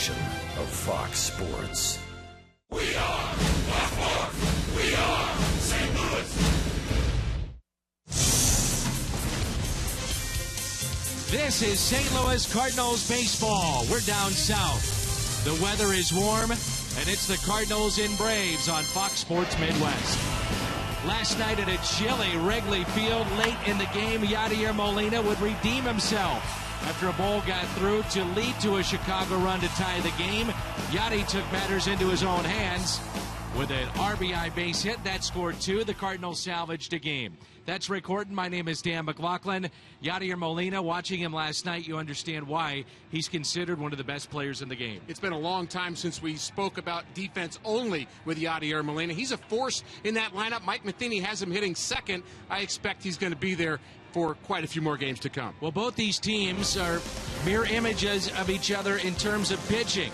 station of Fox Sports. We are Fox Sports. We are St. Louis. This is St. Louis Cardinals baseball. We're down south. The weather is warm, and it's the Cardinals and Braves on Fox Sports Midwest. Last night at a chilly Wrigley Field, late in the game, Yadier Molina would redeem himself after a ball got through to lead to a Chicago run to tie the game. Yadi took matters into his own hands with an RBI base hit. That scored two. The Cardinals salvaged a game. That's Rick Horton. My name is Dan McLaughlin. Yadier Molina, watching him last night, you understand why he's considered one of the best players in the game. It's been a long time since we spoke about defense only with Yadier Molina. He's a force in that lineup. Mike Matheny has him hitting second. I expect he's going to be there for quite a few more games to come. Well, both these teams are mirror images of each other in terms of pitching.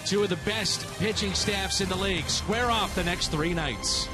Two of the best pitching staffs in the league square off the next three nights.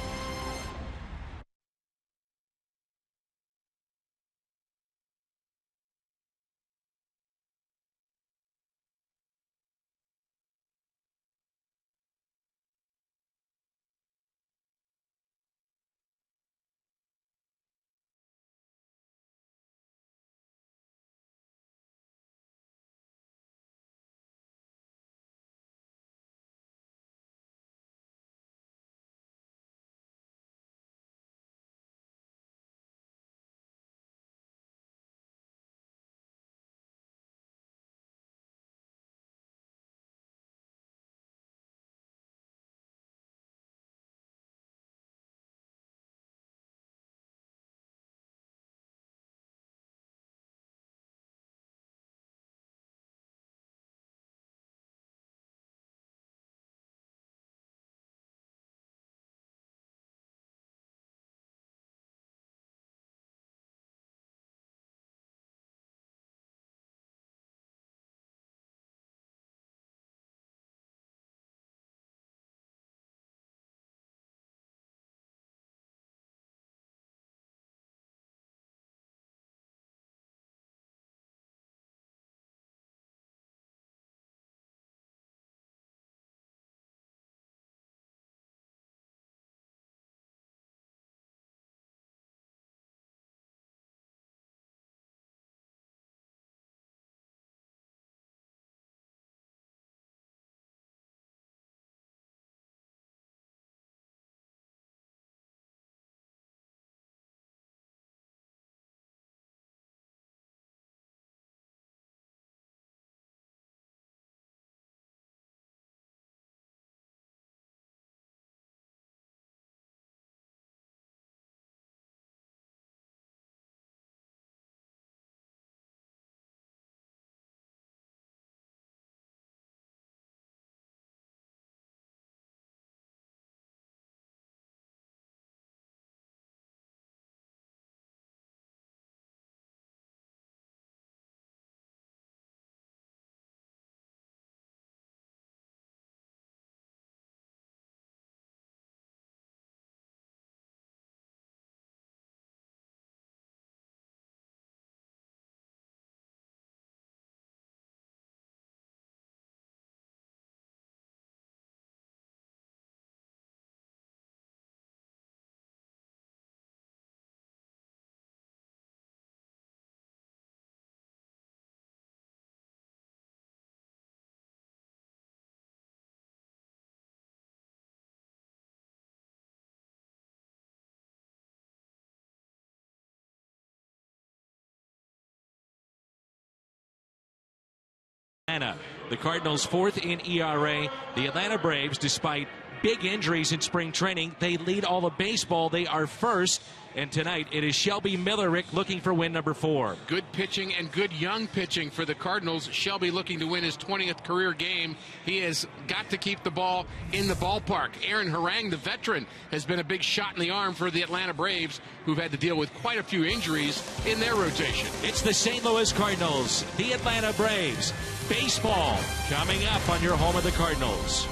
The Cardinals fourth in ERA. The Atlanta Braves, despite big injuries in spring training, they lead all of baseball. They are first. And tonight it is Shelby Millerick looking for win number 4. Good pitching and good young pitching for the Cardinals. Shelby looking to win his 20th career game. He has got to keep the ball in the ballpark. Aaron Harang, the veteran, has been a big shot in the arm for the Atlanta Braves, who've had to deal with quite a few injuries in their rotation. It's the St. Louis Cardinals, the Atlanta Braves. Baseball coming up on your home of the Cardinals.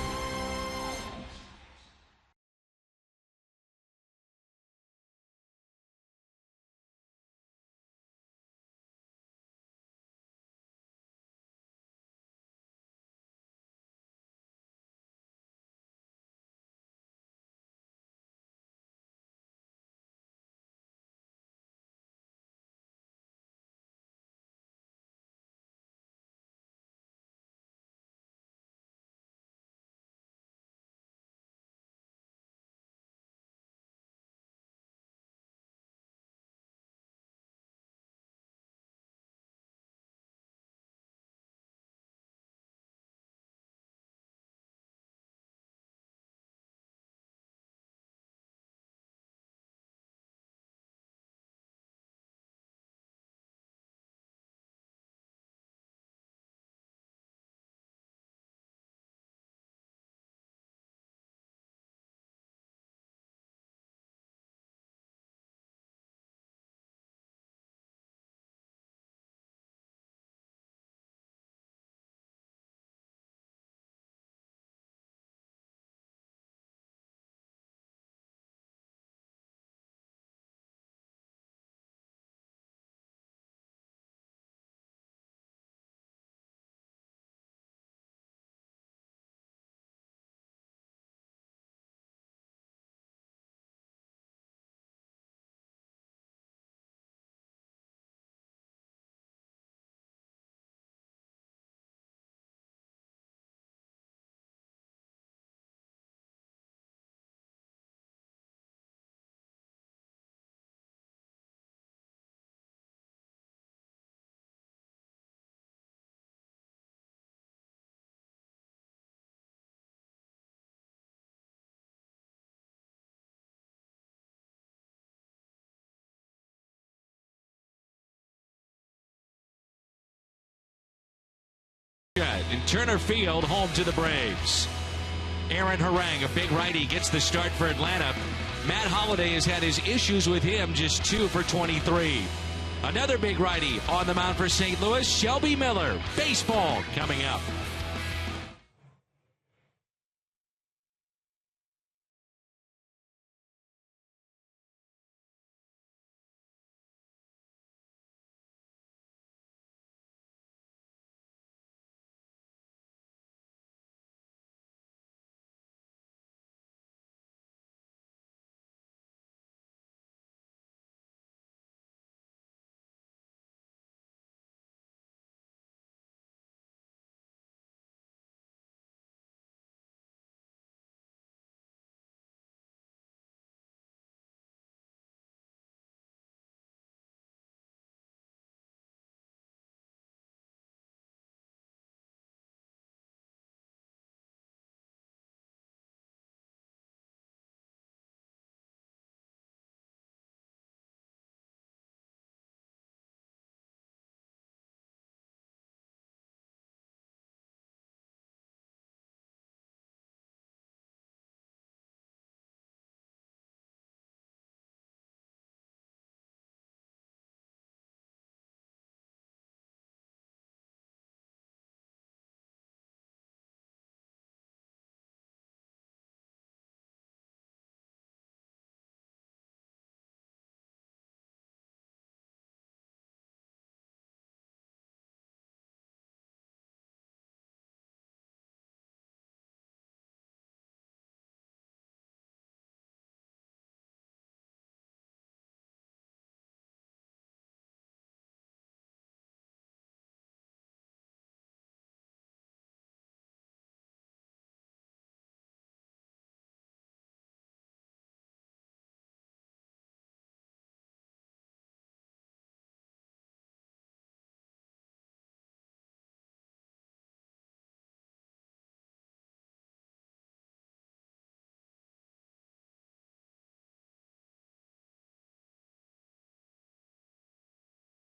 And Turner Field home to the Braves. Aaron Harang, a big righty, gets the start for Atlanta. Matt Holliday has had his issues with him, just 2 for 23. Another big righty on the mound for St. Louis, Shelby Miller. Baseball coming up.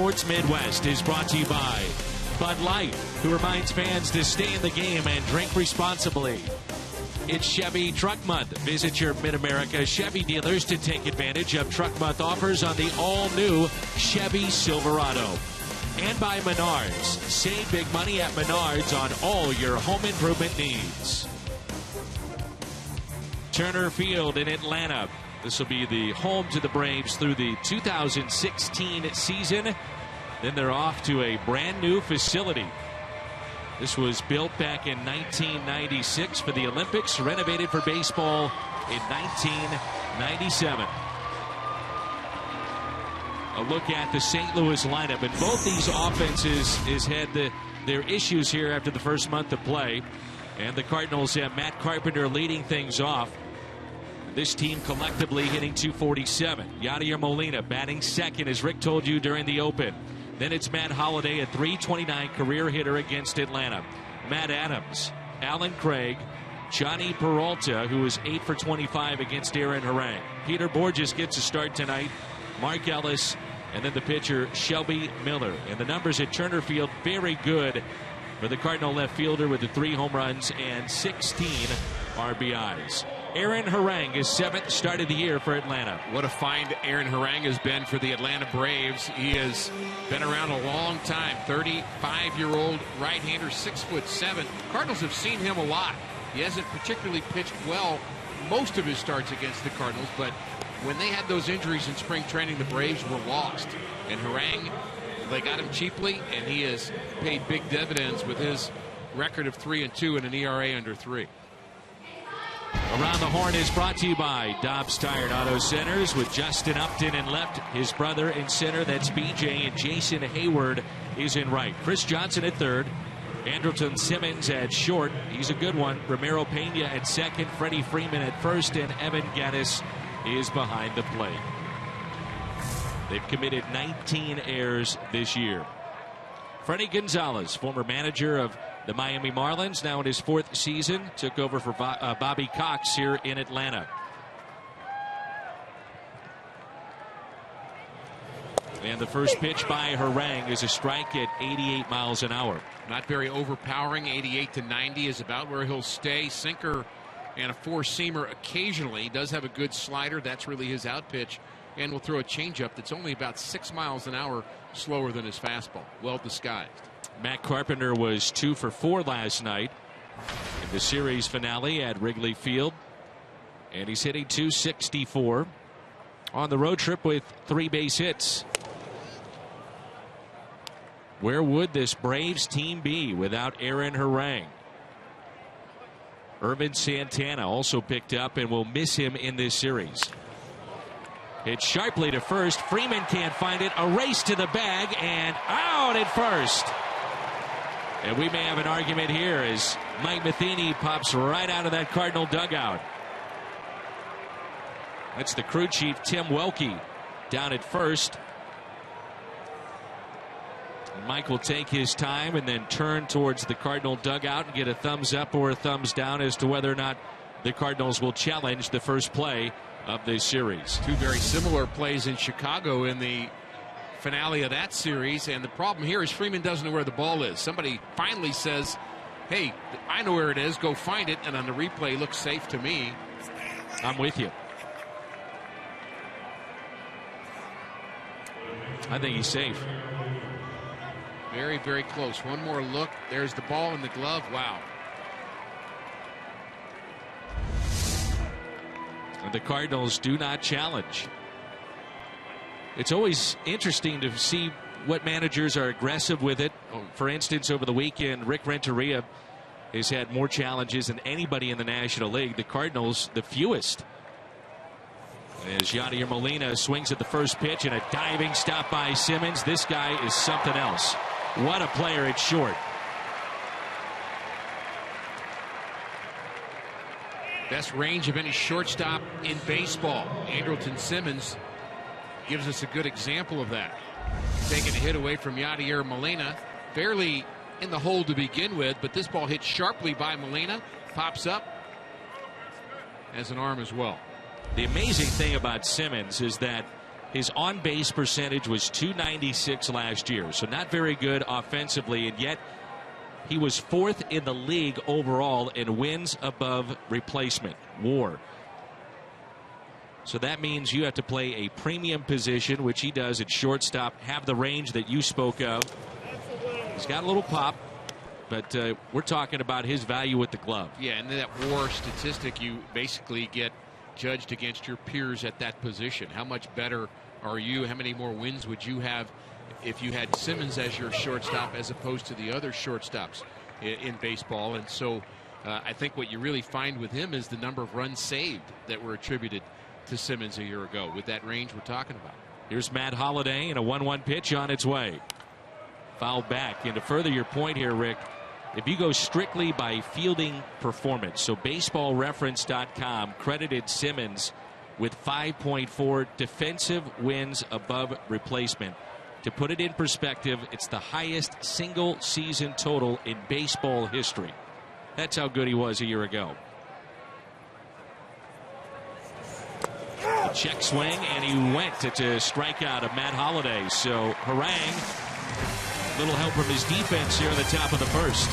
Sports Midwest is brought to you by Bud Light, who reminds fans to stay in the game and drink responsibly. It's Chevy Truck Month. Visit your Mid-America Chevy dealers to take advantage of Truck Month offers on the all-new Chevy Silverado. And by Menards. Save big money at Menards on all your home improvement needs. Turner Field in Atlanta. This will be the home to the Braves through the 2016 season. Then they're off to a brand new facility. This was built back in 1996 for the Olympics, renovated for baseball in 1997. A look at the St. Louis lineup, and both these offenses has had their issues here after the first month of play. And the Cardinals have Matt Carpenter leading things off. This team collectively hitting .247. Yadier Molina batting second, as Rick told you during the open. Then it's Matt Holliday, a .329 career hitter against Atlanta. Matt Adams, Alan Craig, Johnny Peralta, who is 8 for 25 against Aaron Harang. Peter Bourjos gets a start tonight. Mark Ellis, and then the pitcher Shelby Miller. And the numbers at Turner Field very good for the Cardinal left fielder with the 3 home runs and 16 RBIs. Aaron Harang, his 7th start of the year for Atlanta. What a find Aaron Harang has been for the Atlanta Braves. He has been around a long time. 35-year-old right-hander, 6'7". Cardinals have seen him a lot. He hasn't particularly pitched well most of his starts against the Cardinals, but when they had those injuries in spring training, the Braves were lost. And Harang, they got him cheaply, and he has paid big dividends with his record of 3-2 and an ERA under 3. Around the Horn is brought to you by Dobbs Tire and Auto Centers, with Justin Upton in left, his brother in center, that's BJ, and Jason Hayward is in right. Chris Johnson at third, Andrelton Simmons at short, he's a good one. Ramiro Pena at second, Freddie Freeman at first, and Evan Gattis is behind the plate. They've committed 19 errors this year. Freddie Gonzalez, former manager of the Miami Marlins, now in his 4th season, took over for Bobby Cox here in Atlanta. And And the first pitch by Harang is a strike at 88 miles an hour. Not very overpowering. 88 to 90 is about where he'll stay. Sinker and a four-seamer occasionally. He does have a good slider. That's really his out pitch. And will throw a changeup that's only about 6 miles an hour slower than his fastball. Well disguised. Matt Carpenter was 2 for 4 last night in the series finale at Wrigley Field. And he's hitting .264 on the road trip with 3 base hits. Where would this Braves team be without Aaron Harang? Irvin Santana also picked up and will miss him in this series. Hit sharply to first. Freeman can't find it. A race to the bag and out at first. And we may have an argument here as Mike Matheny pops right out of that Cardinal dugout. That's the crew chief, Tim Welke, down at first. And Mike will take his time and then turn towards the Cardinal dugout and get a thumbs up or a thumbs down as to whether or not the Cardinals will challenge the first play of this series. 2 very similar plays in Chicago in the finale of that series, and the problem here is Freeman doesn't know where the ball is. Somebody finally says, hey, I know where it is, go find it, and on the replay looks safe to me. I'm with you. I think he's safe. Very, very close. One more look. There's the ball in the glove. Wow. And the Cardinals do not challenge. It's always interesting to see what managers are aggressive with it. For instance, over the weekend, Rick Renteria has had more challenges than anybody in the National League. The Cardinals, the fewest. As Yadier Molina swings at the first pitch and a diving stop by Simmons. This guy is something else. What a player at short. Best range of any shortstop in baseball. Andrelton Simmons gives us a good example of that. Taking a hit away from Yadier Molina. Barely in the hole to begin with, but this ball hit sharply by Molina. Pops up as an arm as well. The amazing thing about Simmons is that his on-base percentage was .296 last year, so not very good offensively, and yet he was 4th in the league overall in wins above replacement, WAR. So that means you have to play a premium position, which he does at shortstop, have the range that you spoke of. He's got a little pop, but we're talking about his value with the glove. Yeah, and that WAR statistic, you basically get judged against your peers at that position. How much better are you? How many more wins would you have if you had Simmons as your shortstop as opposed to the other shortstops in baseball? And so I think what you really find with him is the number of runs saved that were attributed to Simmons a year ago with that range we're talking about. Here's Matt Holliday and a 1-1 pitch on its way. Fouled back. And to further your point here, Rick, if you go strictly by fielding performance, so baseballreference.com credited Simmons with 5.4 defensive wins above replacement. To put it in perspective, it's the highest single season total in baseball history. That's how good he was a year ago. A check swing, and he went to strikeout of Matt Holliday. So Harang, little help from his defense here in the top of the first.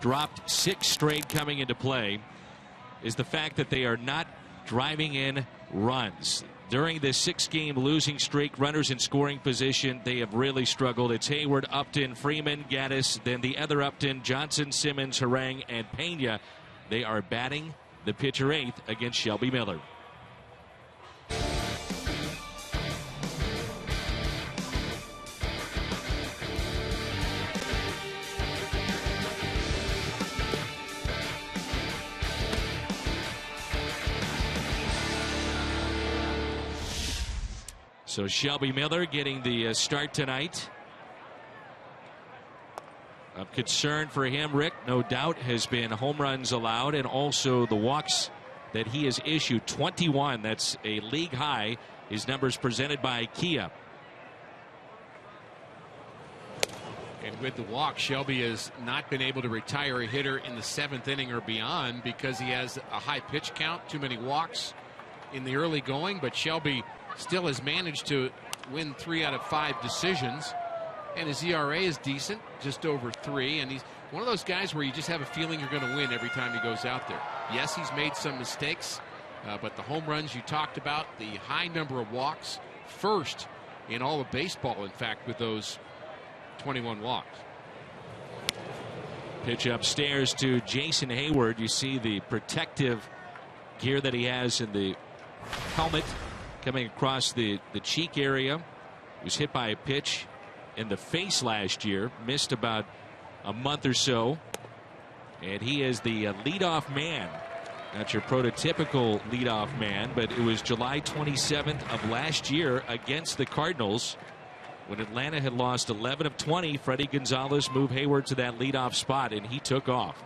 dropped 6 straight coming into play is the fact that they are not driving in runs. During this 6-game losing streak, runners in scoring position, they have really struggled. It's Hayward, Upton, Freeman, Gattis, then the other Upton, Johnson, Simmons, Harang, and Pena. They are batting the pitcher 8th against Shelby Miller. So Shelby Miller getting the start tonight. Of concern for him, Rick, no doubt, has been home runs allowed and also the walks that he has issued, 21. That's a league high. His numbers presented by Kia. And with the walk, Shelby has not been able to retire a hitter in the 7th inning or beyond because he has a high pitch count, too many walks in the early going. But Shelby still has managed to win 3 out of 5 decisions, and his ERA is decent, just over 3. And he's one of those guys where you just have a feeling you're going to win every time he goes out there. Yes, he's made some mistakes, but the home runs you talked about, the high number of walks, first in all of baseball, in fact, with those 21 walks. Pitch upstairs to Jason Hayward. You see the protective gear that he has in the helmet coming across the cheek area. He was hit by a pitch in the face last year, missed about a month or so, and he is the leadoff man. Not your prototypical leadoff man, but it was July 27th of last year against the Cardinals when Atlanta had lost 11 of 20. Freddie Gonzalez moved Hayward to that leadoff spot, and he took off.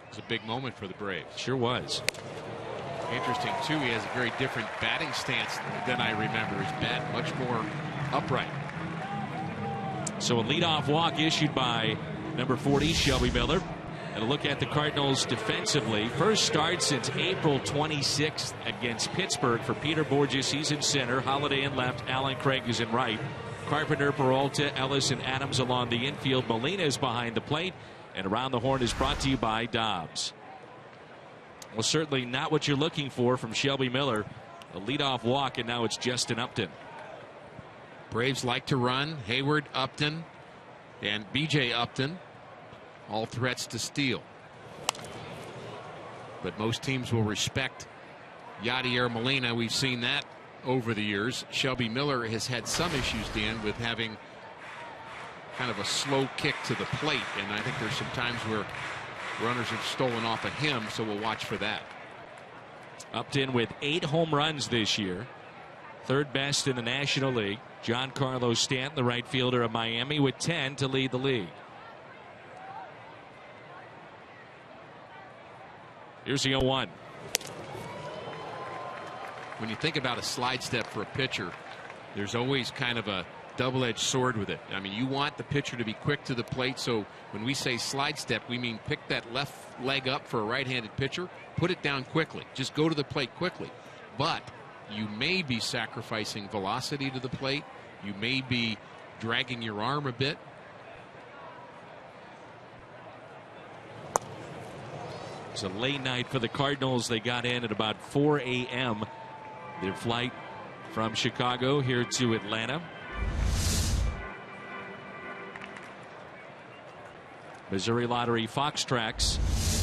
It was a big moment for the Braves. Sure was. Interesting, too, he has a very different batting stance than I remember. His bat much more upright. So a leadoff walk issued by number 40, Shelby Miller. And a look at the Cardinals defensively. First start since April 26th against Pittsburgh for Peter BOURJOS. He's in center. Holliday in left. Alan Craig is in right. Carpenter, Peralta, Ellis, and Adams along the infield. Molina is behind the plate. And Around the Horn is brought to you by Dobbs. Well, certainly not what you're looking for from Shelby Miller. A leadoff walk, and now it's Justin Upton. Braves like to run. Hayward, Upton, and B.J. Upton, all threats to steal. But most teams will respect Yadier Molina. We've seen that over the years. Shelby Miller has had some issues, Dan, with having kind of a slow kick to the plate, and I think there's some times where runners have stolen off of him, so we'll watch for that. Upton with 8 home runs this year, 3rd best in the National League. Giancarlo Stanton, the right fielder of Miami, with 10 to lead the league. Here's the 0-1. When you think about a slide step for a pitcher, there's always kind of a double-edged sword with it. I mean, you want the pitcher to be quick to the plate, so when we say slide step, we mean pick that left leg up for a right-handed pitcher, put it down quickly, just go to the plate quickly. But you may be sacrificing velocity to the plate, you may be dragging your arm a bit. It's a late night for the Cardinals. They got in at about 4 a.m. their flight from Chicago here to Atlanta. Missouri Lottery Fox Tracks.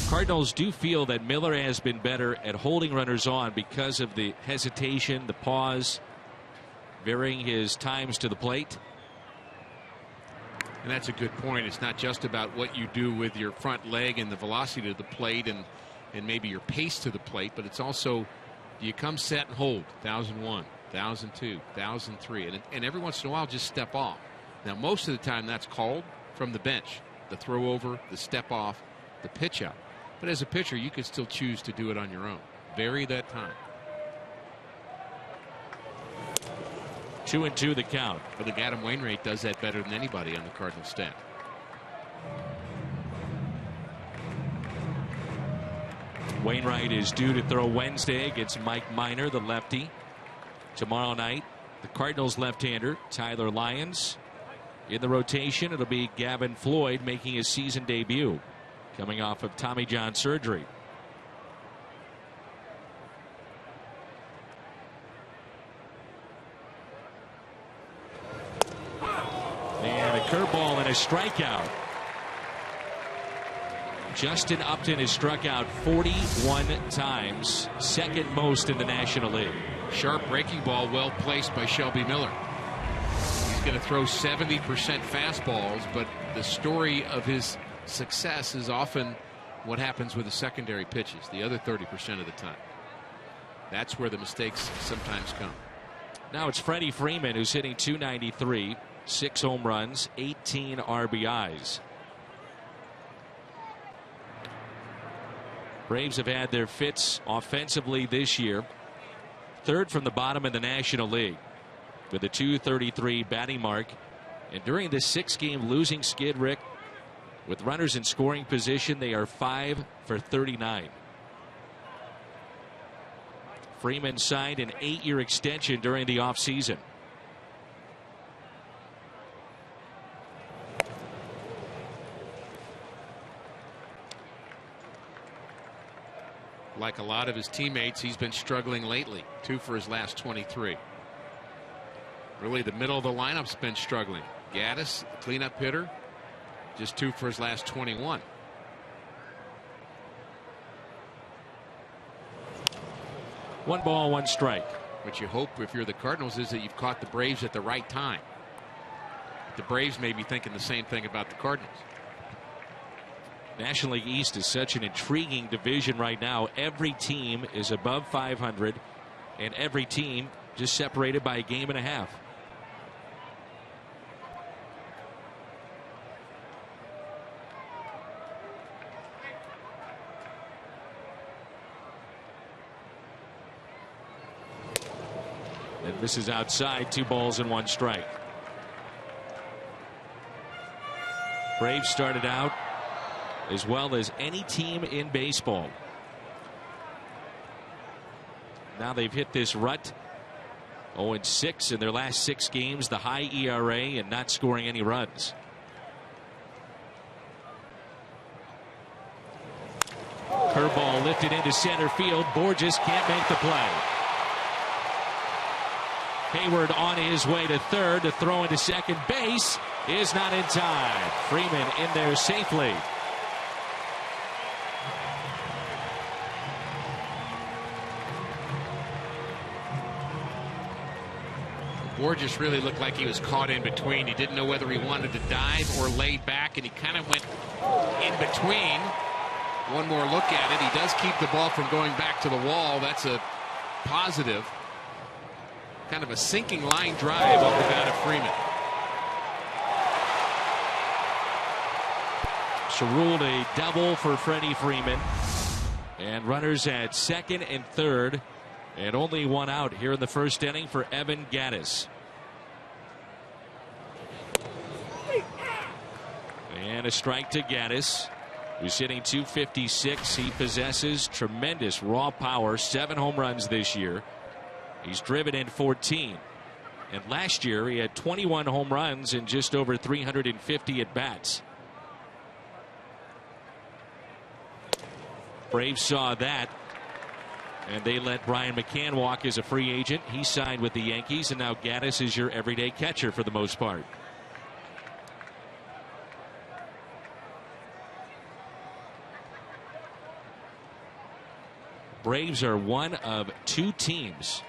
Cardinals do feel that Miller has been better at holding runners on because of the hesitation, the pause, varying his times to the plate. And that's a good point. It's not just about what you do with your front leg and the velocity to the plate and maybe your pace to the plate, but it's also, do you come set and hold 1001, 1002, 1003, and every once in a while just step off. Now most of the time that's called from the bench, the throw over, the step off, the pitch out. But as a pitcher, you could still choose to do it on your own. Vary that time. 2-2 the count. I think Adam Wainwright does that better than anybody on the Cardinals staff. Wainwright is due to throw Wednesday against Mike Minor, the lefty. Tomorrow night, the Cardinals left-hander Tyler Lyons. In the rotation, it'll be Gavin Floyd making his season debut. coming off of Tommy John surgery. And a curveball and a strikeout. Justin Upton has struck out 41 times, second most in the National League. Sharp breaking ball, well placed by Shelby Miller. He's going to throw 70% fastballs, but the story of his success is often what happens with the secondary pitches, the other 30% of the time. That's where the mistakes sometimes come. Now it's Freddie Freeman, who's hitting .293, 6 home runs, 18 RBIs. Braves have had their fits offensively this year. Third from the bottom in the National League with a .233 batting mark. And during this 6-game losing skid, Rick, with runners in scoring position, they are 5 for 39. Freeman signed an 8-year extension during the offseason. Like a lot of his teammates, he's been struggling lately. 2 for his last 23. Really, the middle of the lineup's been struggling. Gattis, the cleanup hitter, just 2 for his last 21. One ball, one strike. What you hope if you're the Cardinals is that you've caught the Braves at the right time. The Braves may be thinking the same thing about the Cardinals. National League East is such an intriguing division right now. Every team is above 500, and every team just separated by a game and a half. And this is outside, 2 balls and 1 strike. Braves started out as well as any team in baseball. Now they've hit this rut, 0-6 in their last 6 games, the high ERA and not scoring any runs. Curveball lifted into center field. BOURJOS can't make the play. Hayward on his way to third. To throw into second base is not in time. Freeman in there safely. BOURJOS really looked like he was caught in between. He didn't know whether he wanted to dive or lay back, and he kind of went in between. One more look at it. He does keep the ball from going back to the wall. That's a positive. Kind of a sinking line drive off the bat of Freeman. So ruled a double for Freddie Freeman. And runners at second and third. And only 1 out here in the first inning for Evan Gattis. And a strike to Gattis, who's hitting .256. He possesses tremendous raw power. 7 home runs this year. He's driven in 14. And last year he had 21 home runs and just over 350 at bats. Braves saw that, and they let Brian McCann walk as a free agent. He signed with the Yankees, and now Gattis is your everyday catcher for the most part. Braves are one of 2 teams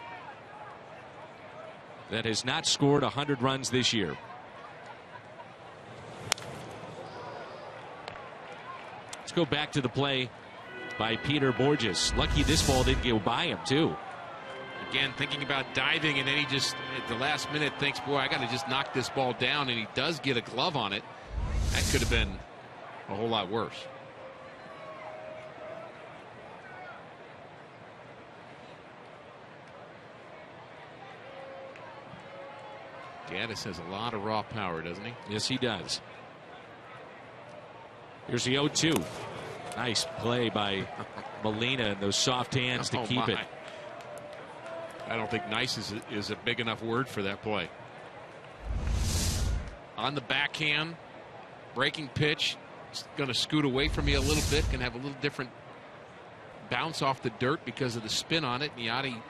that has not scored 100 runs this year. Let's go back to the play by Peter BOURJOS. Lucky this ball didn't go by him, too. Again, thinking about diving, and then he just at the last minute thinks, boy, I got to just knock this ball down, and he does get a glove on it. That could have been a whole lot worse. Gattis has a lot of raw power, doesn't he? Yes, he does. Here's the 0-2. Nice play by Molina and those soft hands to keep it. I don't think nice is a big enough word for that play. On the backhand, breaking pitch, going to scoot away from you a little bit, going to have a little different bounce off the dirt because of the spin on it. And Yachty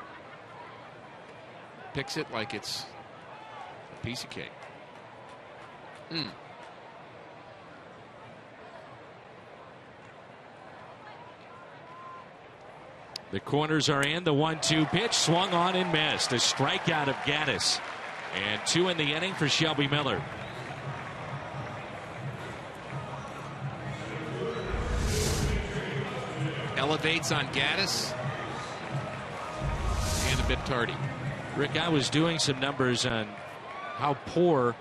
picks it like it's a piece of cake. The corners are in. The 1-2 pitch swung on and missed. A strikeout of Gattis. And 2 in the inning for Shelby Miller. Elevates on Gattis. And a bit tardy. Rick, I was doing some numbers on how poor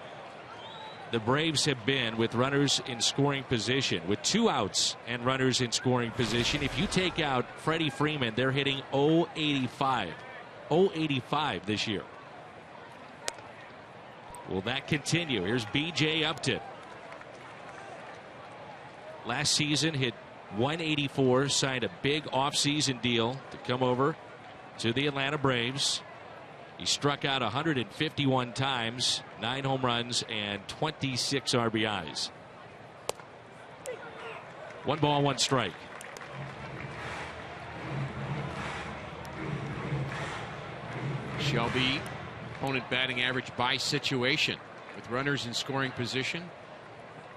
the Braves have been with runners in scoring position. With 2 outs and runners in scoring position, if you take out Freddie Freeman, they're hitting .085. .085 this year. Will that continue? Here's B.J. Upton. Last season hit .184, signed a big offseason deal to come over to the Atlanta Braves. He struck out 151 times, 9 home runs, and 26 RBIs. 1 ball, 1 strike. Shelby, opponent batting average by situation with runners in scoring position.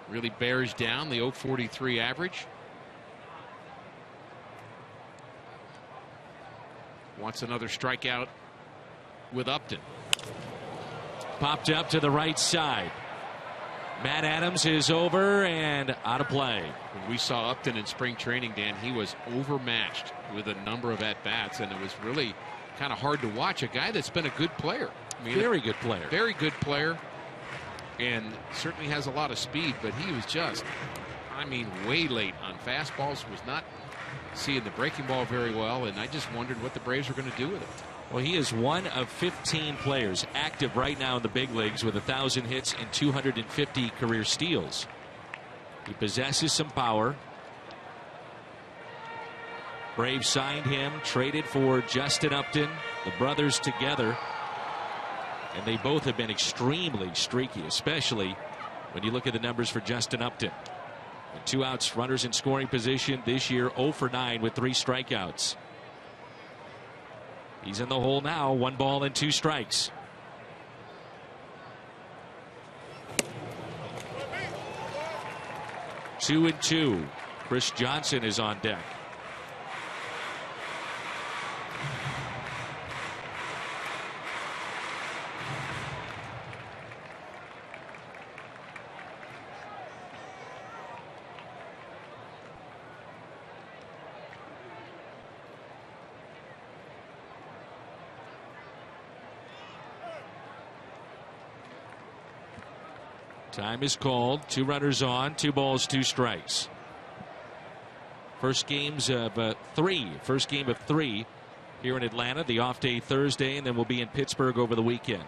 Really bears down the .043 average. Wants another strikeout with Upton. Popped up to the right side. Matt Adams is over and out of play. When we saw Upton in spring training, Dan, he was overmatched with a number of at-bats, and it was really kind of hard to watch. A guy that's been a good player. I mean, very good player. Very good player, and certainly has a lot of speed, but he was just, I mean, way late on fastballs, was not seeing the breaking ball very well, and I just wondered what the Braves were going to do with him. Well, he is one of 15 players active right now in the big leagues with 1,000 hits and 250 career steals. He possesses some power. Braves signed him, traded for Justin Upton, the brothers together, and they both have been extremely streaky, especially when you look at the numbers for Justin Upton. And 2 outs, runners in scoring position this year, 0 for 9 with 3 strikeouts. He's in the hole now. 1 ball and 2 strikes. Two and 2. Chris Johnson is on deck. Time is called. 2 runners on, 2 balls, 2 strikes. First games of 3. First game of 3 here in Atlanta. The off day Thursday, and then we'll be in Pittsburgh over the weekend.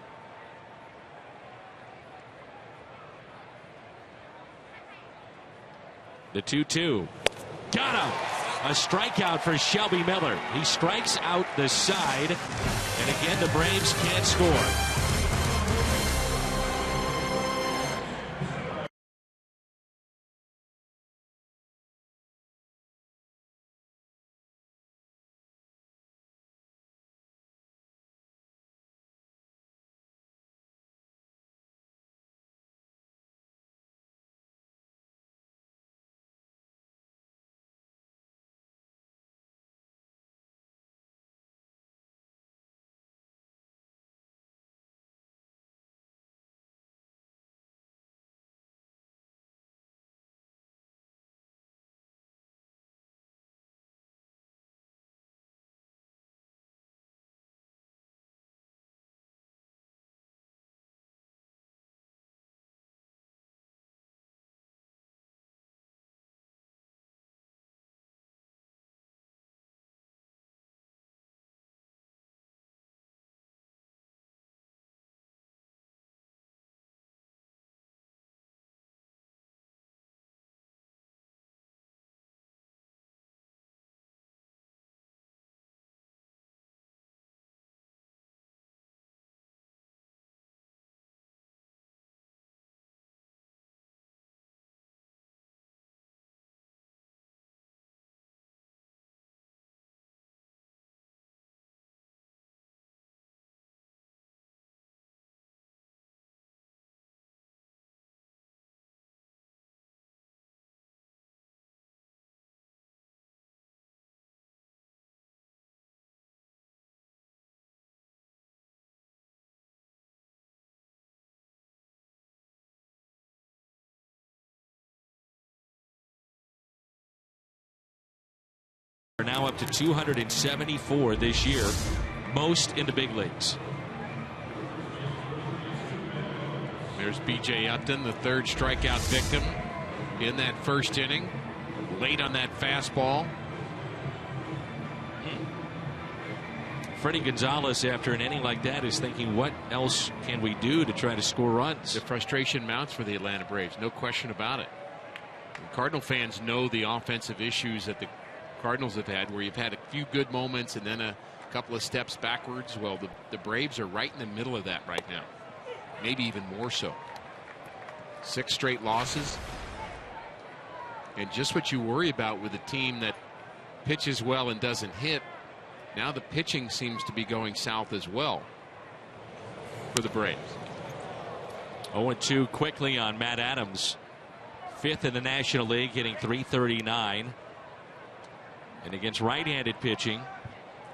The 2-2. Got him. A strikeout for Shelby Miller. He strikes out the side, and again the Braves can't score. are now up to 274 this year, most in the big leagues. There's B.J. Upton, the third strikeout victim in that first inning. Late on that fastball. Freddie Gonzalez, after an inning like that, is thinking, what else can we do to try to score runs? The frustration mounts for the Atlanta Braves, no question about it. And Cardinal fans know the offensive issues that the Cardinals have had, where you've had a few good moments and then a couple of steps backwards. Well, the Braves are right in the middle of that right now, maybe even more so. 6 straight losses. And just what you worry about with a team that pitches well and doesn't hit, now the pitching seems to be going south as well for the Braves. 0-2 quickly on Matt Adams, 5th in the National League, hitting .339, and against right-handed pitching,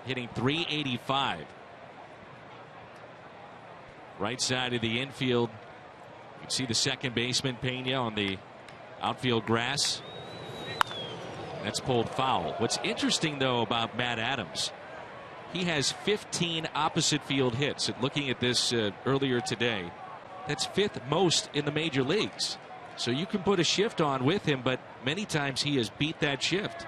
hitting .385. Right side of the infield, you can see the second baseman Pena on the outfield grass. That's pulled foul. What's interesting, though, about Matt Adams, he has 15 opposite field hits. And looking at this earlier today, that's 5th most in the major leagues. So you can put a shift on with him, but many times he has beat that shift.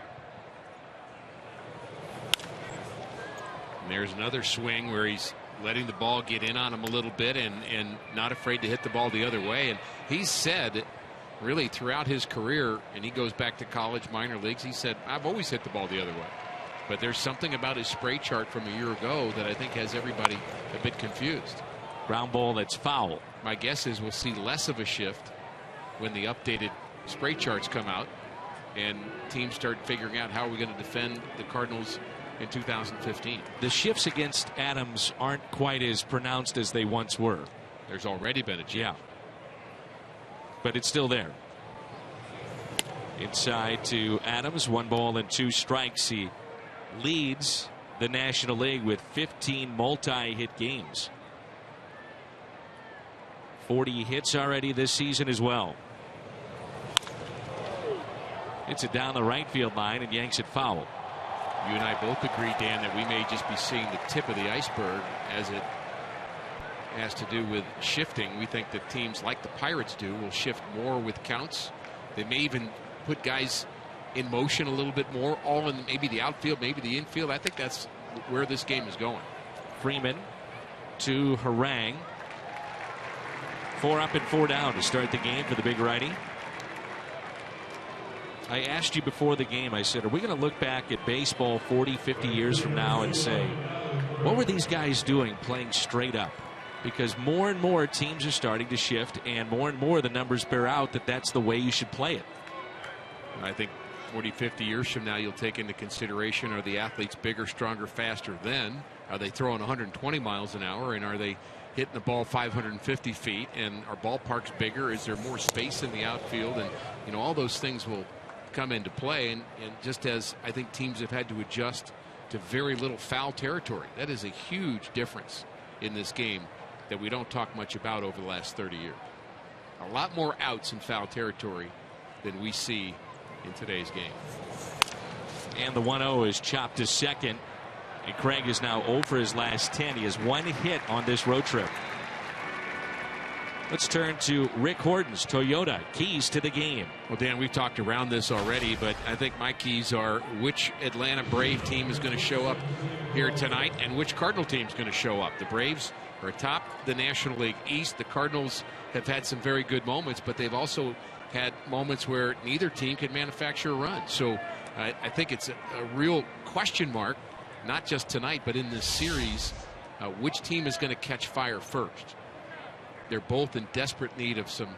And there's another swing where he's letting the ball get in on him a little bit and not afraid to hit the ball the other way. And he's said really throughout his career, and he goes back to college, minor leagues, he said, I've always hit the ball the other way. But there's something about his spray chart from a year ago that I think has everybody a bit confused. Ground ball that's foul. My guess is we'll see less of a shift when the updated spray charts come out and teams start figuring out how are we going to defend the Cardinals in 2015. The shifts against Adams aren't quite as pronounced as they once were. There's already been a change. Yeah. But it's still there. Inside to Adams, 1 ball and 2 strikes. He leads the National League with 15 multi-hit games. 40 hits already this season as well. It's it down the right field line and yanks it foul. You and I both agree, Dan, that we may just be seeing the tip of the iceberg as it has to do with shifting. We think that teams like the Pirates do will shift more with counts. They may even put guys in motion a little bit more, all in maybe the outfield, maybe the infield. I think that's where this game is going. Freeman to Harang. 4 up and 4 down to start the game for the big righty. I asked you before the game, I said, are we going to look back at baseball 40, 50 years from now and say, what were these guys doing playing straight up? Because more and more teams are starting to shift, and more the numbers bear out that that's the way you should play it. I think 40, 50 years from now, you'll take into consideration, are the athletes bigger, stronger, faster then? Are they throwing 120 miles an hour, and are they hitting the ball 550 feet? And are ballparks bigger? Is there more space in the outfield? And, you know, all those things will come into play. And just as I think teams have had to adjust to very little foul territory, that is a huge difference in this game that we don't talk much about over the last 30 years. A lot more outs in foul territory than we see in today's game. And the 1-0 is chopped to second. And Craig is now 0 for his last 10. He has 1 hit on this road trip. Let's turn to Rick Horton's Toyota keys to the game. Well, Dan, we've talked around this already, but I think my keys are which Atlanta Brave team is going to show up here tonight and which Cardinal team is going to show up. The Braves are atop the National League East. The Cardinals have had some very good moments, but they've also had moments where neither team can manufacture a run. So I think it's a real question mark, not just tonight, but in this series, which team is going to catch fire first. They're both in desperate need of some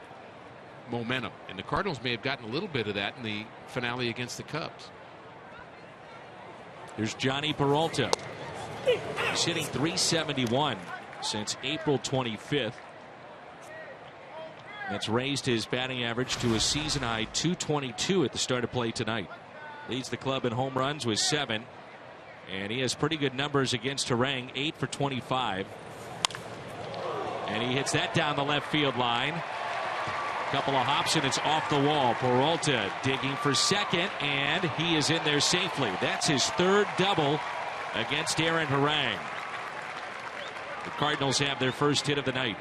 momentum, and the Cardinals may have gotten a little bit of that in the finale against the Cubs. Here's Johnny Peralta. He's hitting .371 since April 25th. That's raised his batting average to a season high .222 at the start of play tonight. Leads the club in home runs with 7, and he has pretty good numbers against Harang, 8 for 25. And he hits that down the left field line. Couple of hops, and it's off the wall. Peralta digging for second, and he is in there safely. That's his third double against Aaron Harang. The Cardinals have their first hit of the night.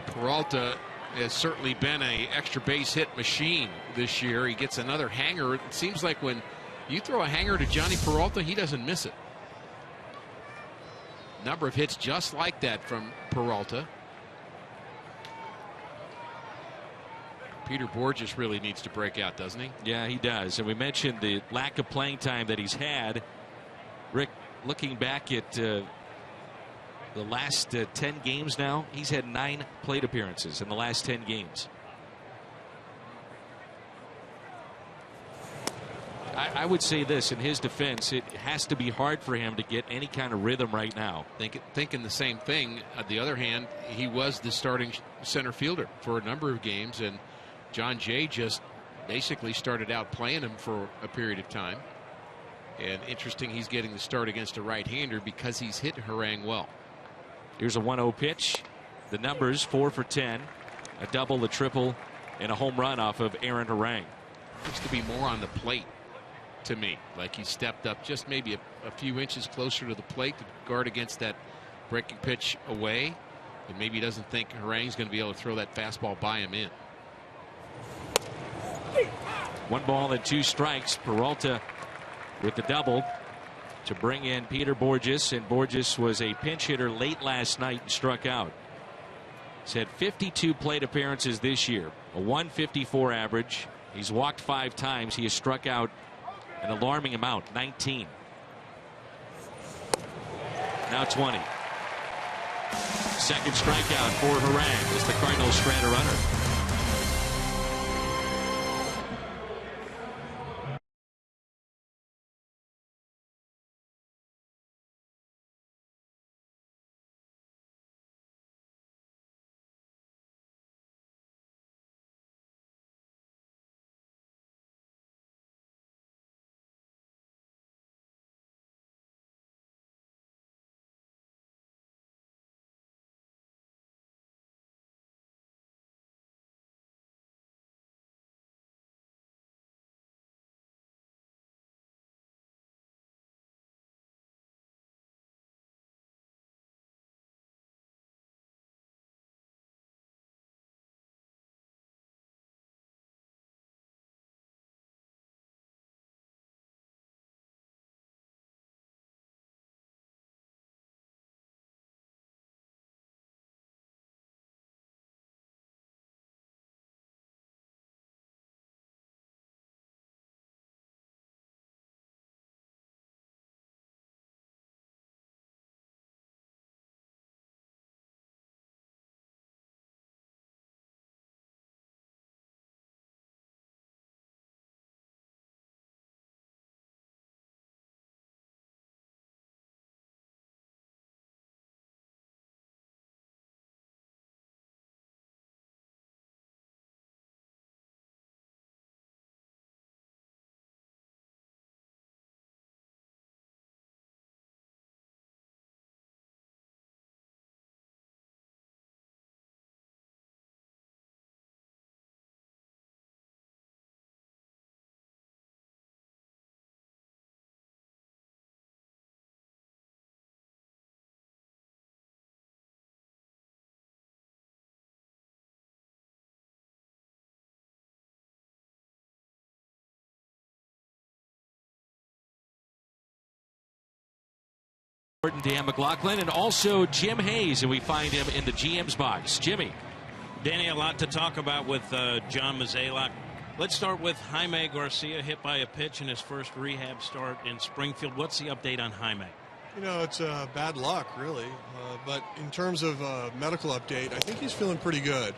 Peralta has certainly been an extra base hit machine this year. He gets another hanger. It seems like when you throw a hanger to Johnny Peralta, he doesn't miss it. Number of hits just like that from Peralta. Peter Bourjos really needs to break out, doesn't he? Yeah, he does. And we mentioned the lack of playing time that he's had. Rick, looking back at the last 10 games now, he's had 9 plate appearances in the last 10 games. I would say this in his defense, it has to be hard for him to get any kind of rhythm right now. Thinking the same thing. On the other hand, he was the starting center fielder for a number of games, and John Jay just basically started out playing him for a period of time. And interesting, he's getting the start against a right-hander because he's hit Harang well. Here's a 1-0 pitch. The numbers 4 for 10, a double, a triple, and a home run off of Aaron Harang. Looks to be more on the plate to me, like he stepped up just maybe a few inches closer to the plate to guard against that breaking pitch away, and maybe he doesn't think Harang's going to be able to throw that fastball by him in. 1 ball and 2 strikes. Peralta with the double to bring in Peter Bourjos, and Bourjos was a pinch hitter late last night and struck out. He's had 52 plate appearances this year, a 154 average. He's walked 5 times. He has struck out an alarming amount, 19. Now 20. Second strikeout for Harang as the Cardinals strand a runner. Dan McLaughlin and also Jim Hayes, and we find him in the GM's box. Jimmy. Danny, a lot to talk about with John Mozeliak. Let's start with Jaime Garcia, hit by a pitch in his first rehab start in Springfield. What's the update on Jaime? You know, it's bad luck, really. But in terms of medical update, I think he's feeling pretty good.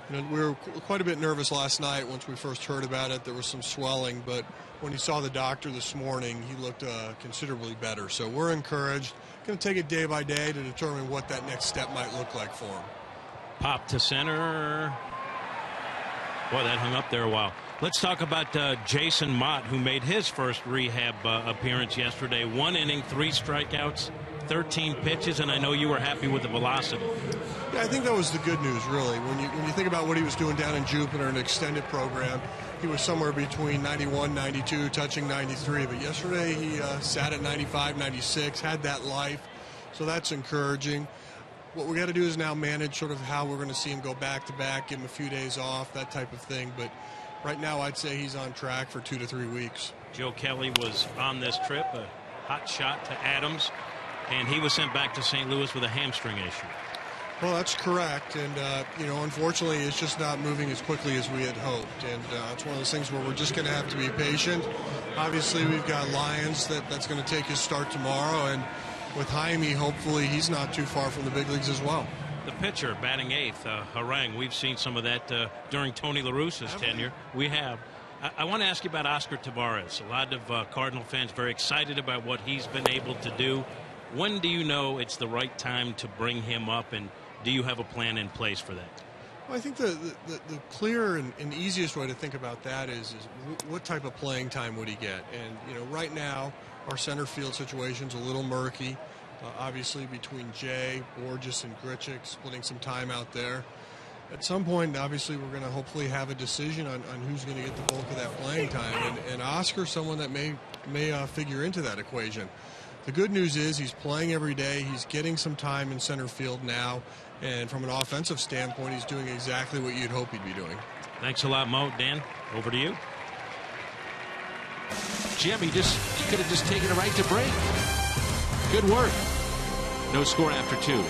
You know, we were quite a bit nervous last night once we first heard about it. There was some swelling, but when he saw the doctor this morning, he looked considerably better. So we're encouraged. Going to take it day by day to determine what that next step might look like for him. Pop to center. Boy, that hung up there a while. Let's talk about Jason Mott, who made his first rehab appearance yesterday. 1 inning, 3 strikeouts, 13 pitches, and I know you were happy with the velocity. Yeah, I think that was the good news, really. When you think about what he was doing down in Jupiter, an extended program, he was somewhere between 91, 92, touching 93. But yesterday he sat at 95, 96, had that life. So that's encouraging. What we got to do is now manage sort of how we're going to see him go back-to-back, give him a few days off, that type of thing. But right now I'd say he's on track for 2 to 3 weeks. Joe Kelly was on this trip, a hot shot to Adams, and he was sent back to St. Louis with a hamstring issue. Well, that's correct, and unfortunately, it's just not moving as quickly as we had hoped, and it's one of those things where we're just going to have to be patient. Obviously, we've got Lyons that's going to take his start tomorrow, and with Jaime, hopefully, he's not too far from the big leagues as well. The pitcher batting eighth, Harang. We've seen some of that during Tony La Russa's tenure. We have. I want to ask you about Oscar Taveras. A lot of Cardinal fans very excited about what he's been able to do. When do you know it's the right time to bring him up, and do you have a plan in place for that? Well, I think the clear and easiest way to think about that is what type of playing time would he get? And, right now, our center field situation's a little murky. Obviously, between Jay, BOURJOS, and Grichuk, splitting some time out there. At some point, obviously, we're going to hopefully have a decision on who's going to get the bulk of that playing time. And Oscar's someone that may figure into that equation. The good news is he's playing every day. He's getting some time in center field now. And from an offensive standpoint, he's doing exactly what you'd hope he'd be doing. Thanks a lot, Mo. Dan, over to you. Jim, he could have just taken it right to break. Good work. No score after 2.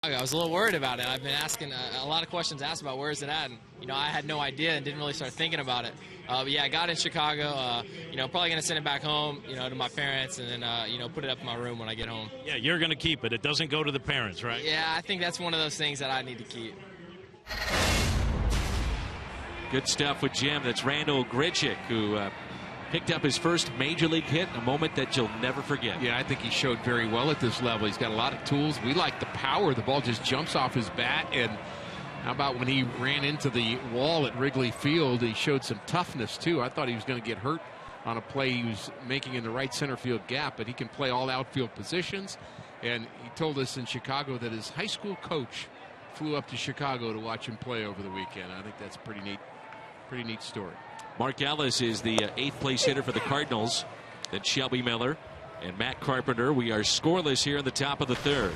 I was a little worried about it. I've been asking a lot of questions asked about where is it at, and I had no idea and didn't really start thinking about it. But yeah, I got in Chicago. Probably gonna send it back home, to my parents, and then put it up in my room when I get home. Yeah, you're gonna keep it. It doesn't go to the parents, right? Yeah, I think that's one of those things that I need to keep. Good stuff with Jim. That's Randall Grichuk, who picked up his first major league hit, a moment that you'll never forget. Yeah, I think he showed very well at this level. He's got a lot of tools. We like the power. The ball just jumps off his bat. And how about when he ran into the wall at Wrigley Field, he showed some toughness, too. I thought he was going to get hurt on a play he was making in the right center field gap, but he can play all outfield positions. And he told us in Chicago that his high school coach flew up to Chicago to watch him play over the weekend. I think that's a pretty neat story. Mark Ellis is the 8th place hitter for the Cardinals. Then Shelby Miller and Matt Carpenter. We are scoreless here in the top of the 3rd.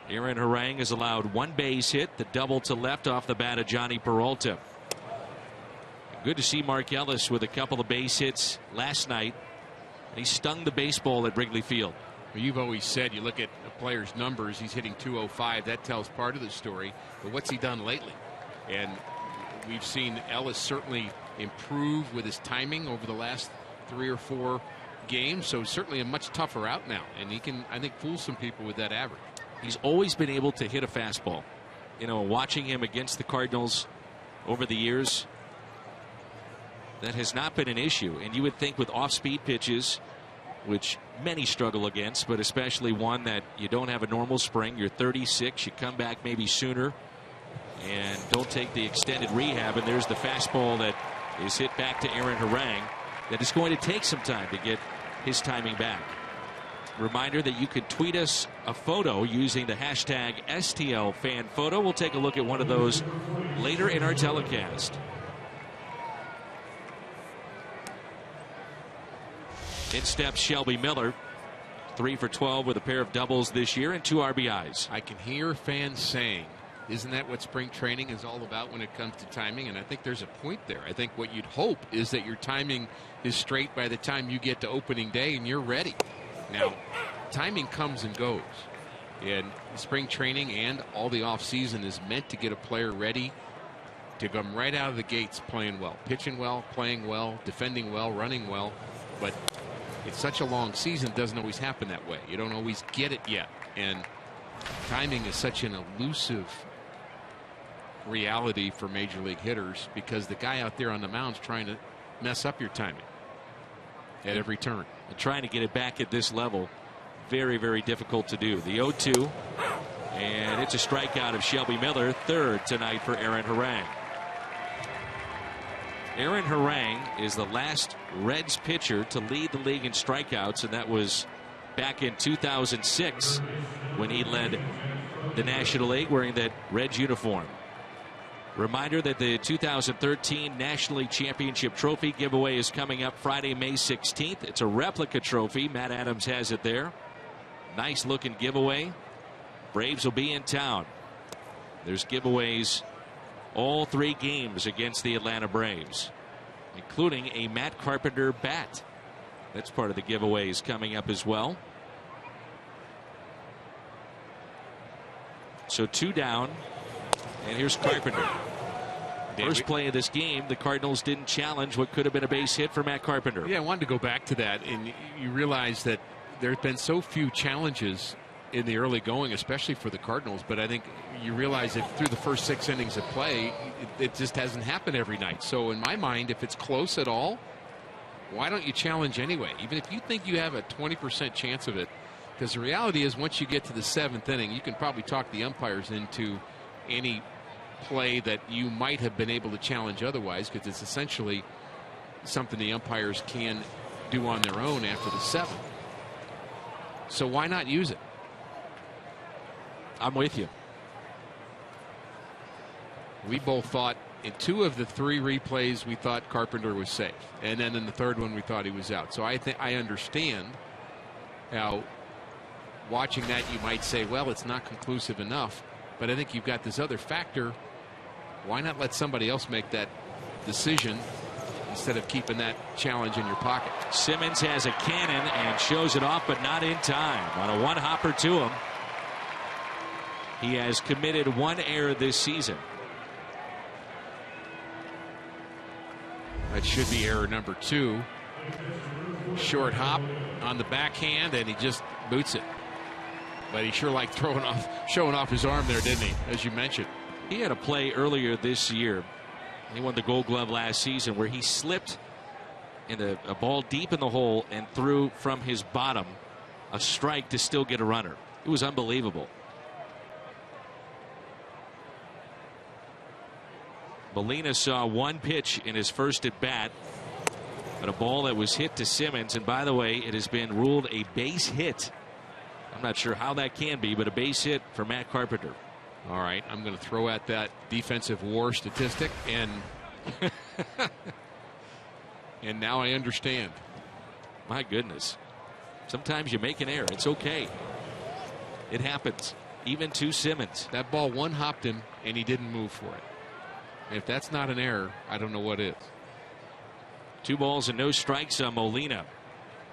Aaron Harang has allowed 1 base hit, the double to left off the bat of Johnny Peralta. Good to see Mark Ellis with a couple of base hits last night. He stung the baseball at Wrigley Field. Well, you've always said, you look at a player's numbers, he's hitting .205. That tells part of the story. But what's he done lately? And we've seen Ellis certainly improve with his timing over the last 3 or 4 games. So certainly a much tougher out now. And he can, I think, fool some people with that average. He's always been able to hit a fastball. You know, watching him against the Cardinals over the years, that has not been an issue. And you would think with off-speed pitches, which many struggle against, but especially one that you don't have a normal spring, you're 36, you come back maybe sooner and don't take the extended rehab, and there's the fastball that is hit back to Aaron Harang. That is going to take some time to get his timing back. Reminder that you could tweet us a photo using the hashtag STLFanPhoto. We'll take a look at one of those later in our telecast. In steps Shelby Miller, 3 for 12 with a pair of doubles this year and 2 RBIs. I can hear fans saying, isn't that what spring training is all about when it comes to timing? And I think there's a point there. I think what you'd hope is that your timing is straight by the time you get to opening day and you're ready. Now, timing comes and goes. And spring training and all the offseason is meant to get a player ready to come right out of the gates playing well, pitching well, playing well, defending well, running well. But it's such a long season, it doesn't always happen that way. You don't always get it yet. And timing is such an elusive reality for major league hitters because the guy out there on the mound's trying to mess up your timing at every turn. And trying to get it back at this level, very, very difficult to do. The 0-2, and it's a strikeout of Shelby Miller, 3rd tonight for Aaron Harang. Aaron Harang is the last Reds pitcher to lead the league in strikeouts, and that was back in 2006 when he led the National League wearing that Reds uniform. Reminder that the 2013 National League Championship Trophy giveaway is coming up Friday, May 16th. It's a replica trophy. Matt Adams has it there. Nice looking giveaway. Braves will be in town. There's giveaways all 3 games against the Atlanta Braves, including a Matt Carpenter bat. That's part of the giveaways coming up as well. So 2 down. And here's Carpenter. First play of this game, the Cardinals didn't challenge what could have been a base hit for Matt Carpenter. Yeah, I wanted to go back to that. And you realize that there have been so few challenges in the early going, especially for the Cardinals. But I think you realize that through the first 6 innings of play, it just hasn't happened every night. So in my mind, if it's close at all, why don't you challenge anyway? Even if you think you have a 20% chance of it. Because the reality is once you get to the 7th inning, you can probably talk the umpires into any play that you might have been able to challenge otherwise, because it's essentially something the umpires can do on their own after the 7th. So why not use it? I'm with you. We both thought in 2 of the 3 replays we thought Carpenter was safe, and then in the 3rd one we thought he was out. So I think I understand how watching that you might say, well, it's not conclusive enough. But I think you've got this other factor. Why not let somebody else make that decision instead of keeping that challenge in your pocket? Simmons has a cannon and shows it off, but not in time. On a 1-hopper to him. He has committed 1 error this season. That should be error number 2. Short hop on the backhand, and he just boots it. But he sure liked showing off his arm there, didn't he? As you mentioned. He had a play earlier this year. He won the Gold Glove last season where he slipped in a ball deep in the hole and threw from his bottom a strike to still get a runner. It was unbelievable. Molina saw 1 pitch in his first at bat, but a ball that was hit to Simmons. And by the way, it has been ruled a base hit. I'm not sure how that can be, but a base hit for Matt Carpenter. All right, I'm going to throw at that defensive WAR statistic, and and now I understand. My goodness. Sometimes you make an error. It's okay. It happens. Even to Simmons. That ball 1-hopped him, and he didn't move for it. And if that's not an error, I don't know what is. 2 balls and no strikes on Molina.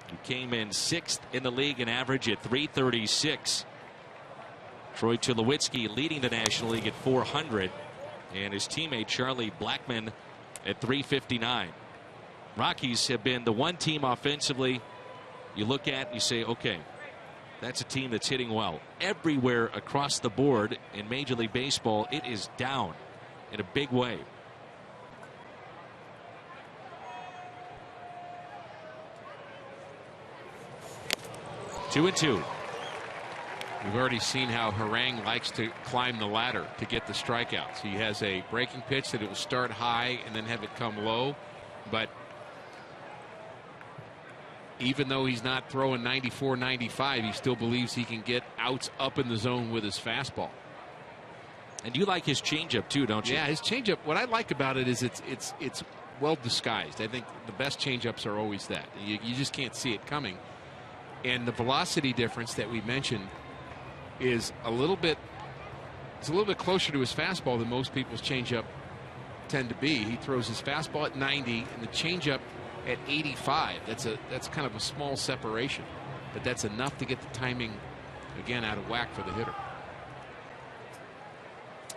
He came in 6th in the league in average at .336. Troy Tulowitzki leading the National League at .400. and his teammate Charlie Blackmon at 359. Rockies have been the one team offensively you look at and you say, okay, that's a team that's hitting well. Everywhere across the board in Major League Baseball, it is down in a big way. Two and two. We've already seen how Harang likes to climb the ladder to get the strikeouts. He has a breaking pitch that it will start high and then have it come low. But even though he's not throwing 94, 95, he still believes he can get outs up in the zone with his fastball. And you like his changeup too, don't you? Yeah, his changeup. What I like about it is it's well disguised. I think the best changeups are always that. You just can't see it coming. And the velocity difference that we mentioned is a little bit closer to his fastball than most people's changeup tend to be. He throws his fastball at 90 and the changeup at 85. That's kind of a small separation, but that's enough to get the timing again out of whack for the hitter.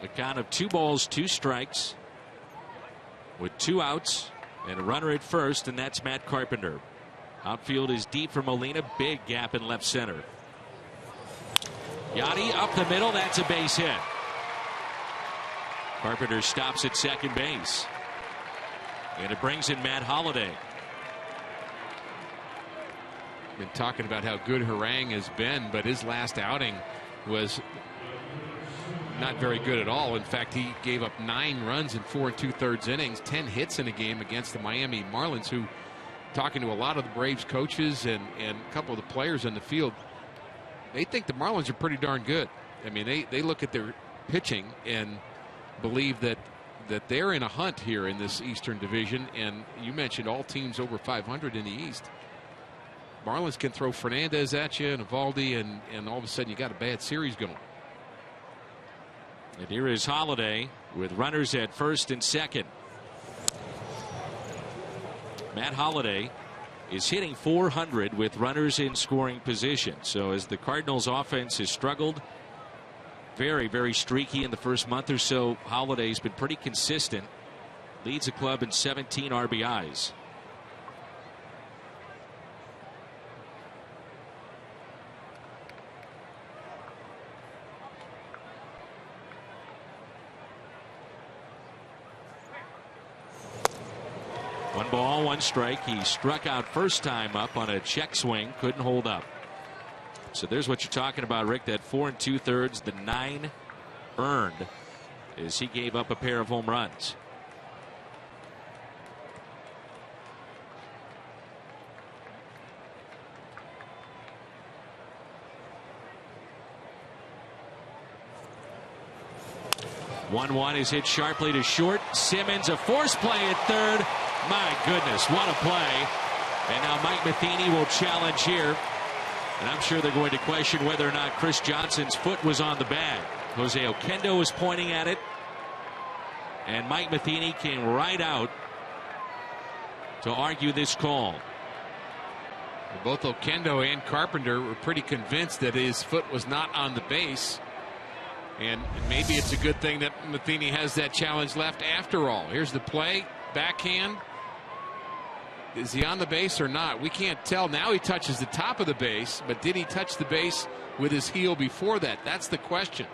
A count of 2 balls, 2 strikes with 2 outs and a runner at first, and that's Matt Carpenter. Outfield is deep for Molina. Big gap in left center. Yanni up the middle. That's a base hit. Carpenter stops at second base. And it brings in Matt Holliday. Been talking about how good Harang has been, but his last outing was not very good at all. In fact, he gave up 9 runs in 4 2/3 innings, 10 hits in a game against the Miami Marlins, who, talking to a lot of the Braves coaches and a couple of the players in the field, they think the Marlins are pretty darn good. I mean, they look at their pitching and believe that they're in a hunt here in this Eastern Division. And you mentioned all teams over 500 in the East. Marlins can throw Fernandez at you and Evaldi, and all of a sudden you got a bad series going. And here is Holliday with runners at first and second. Matt Holliday is hitting .400 with runners in scoring position. So as the Cardinals offense has struggled, very, very streaky in the first month or so, Holliday's been pretty consistent. Leads the club in 17 RBIs. One ball, 1 strike. He struck out first time up on a check swing, couldn't hold up. So there's what you're talking about, Rick. That 4 2/3, the 9 earned, as he gave up a pair of home runs. One is hit sharply to short. Simmons, a force play at third. My goodness, what a play. And now Mike Matheny will challenge here. And I'm sure they're going to question whether or not Chris Johnson's foot was on the bag. Jose Oquendo is pointing at it. And Mike Matheny came right out to argue this call. Both Oquendo and Carpenter were pretty convinced that his foot was not on the base. And maybe it's a good thing that Matheny has that challenge left after all. Here's the play. Backhand. Is he on the base or not? We can't tell. Now he touches the top of the base, but did he touch the base with his heel before that? That's the question.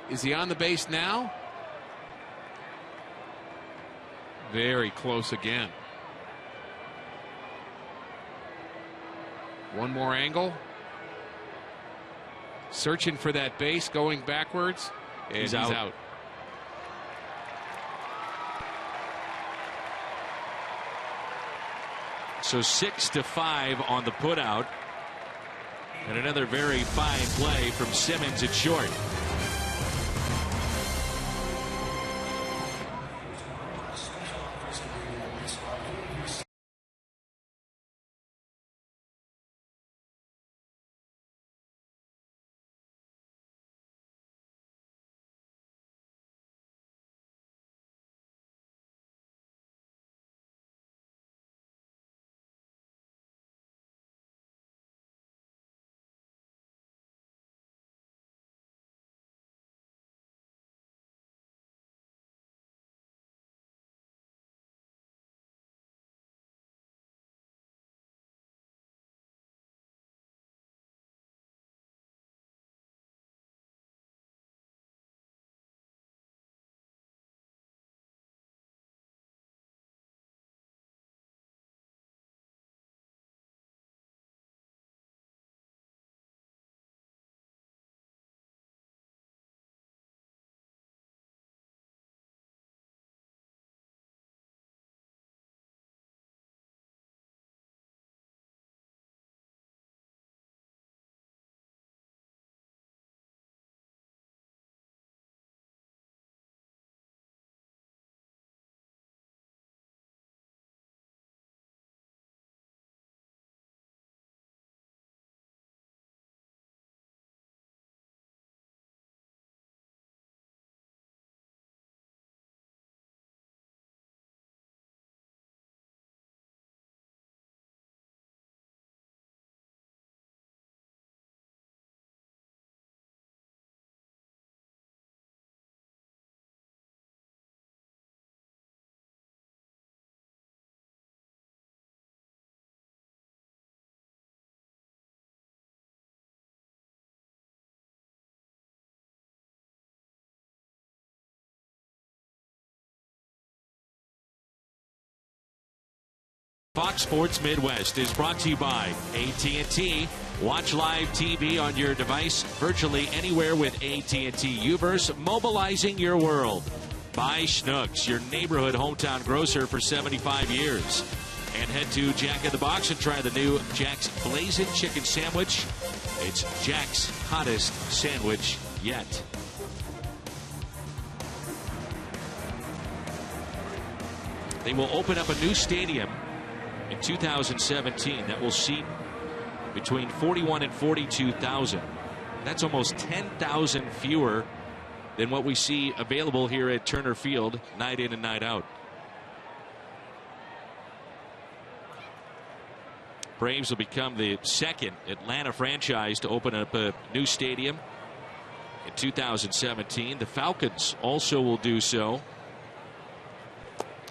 Is he on the base now? Very close again. One more angle. Searching for that base, going backwards, and he's out. So 6-5 on the putout. And another very fine play from Simmons at short. Fox Sports Midwest is brought to you by AT&T. Watch live TV on your device virtually anywhere with AT&T Uverse, mobilizing your world. By Schnucks, your neighborhood hometown grocer for 75 years. And head to Jack in the Box and try the new Jack's Blazing Chicken Sandwich. It's Jack's hottest sandwich yet. They will open up a new stadium in 2017 that will seat between 41 and 42,000. That's almost 10,000 fewer than what we see available here at Turner Field night in and night out. Braves will become the second Atlanta franchise to open up a new stadium in 2017. The Falcons also will do so.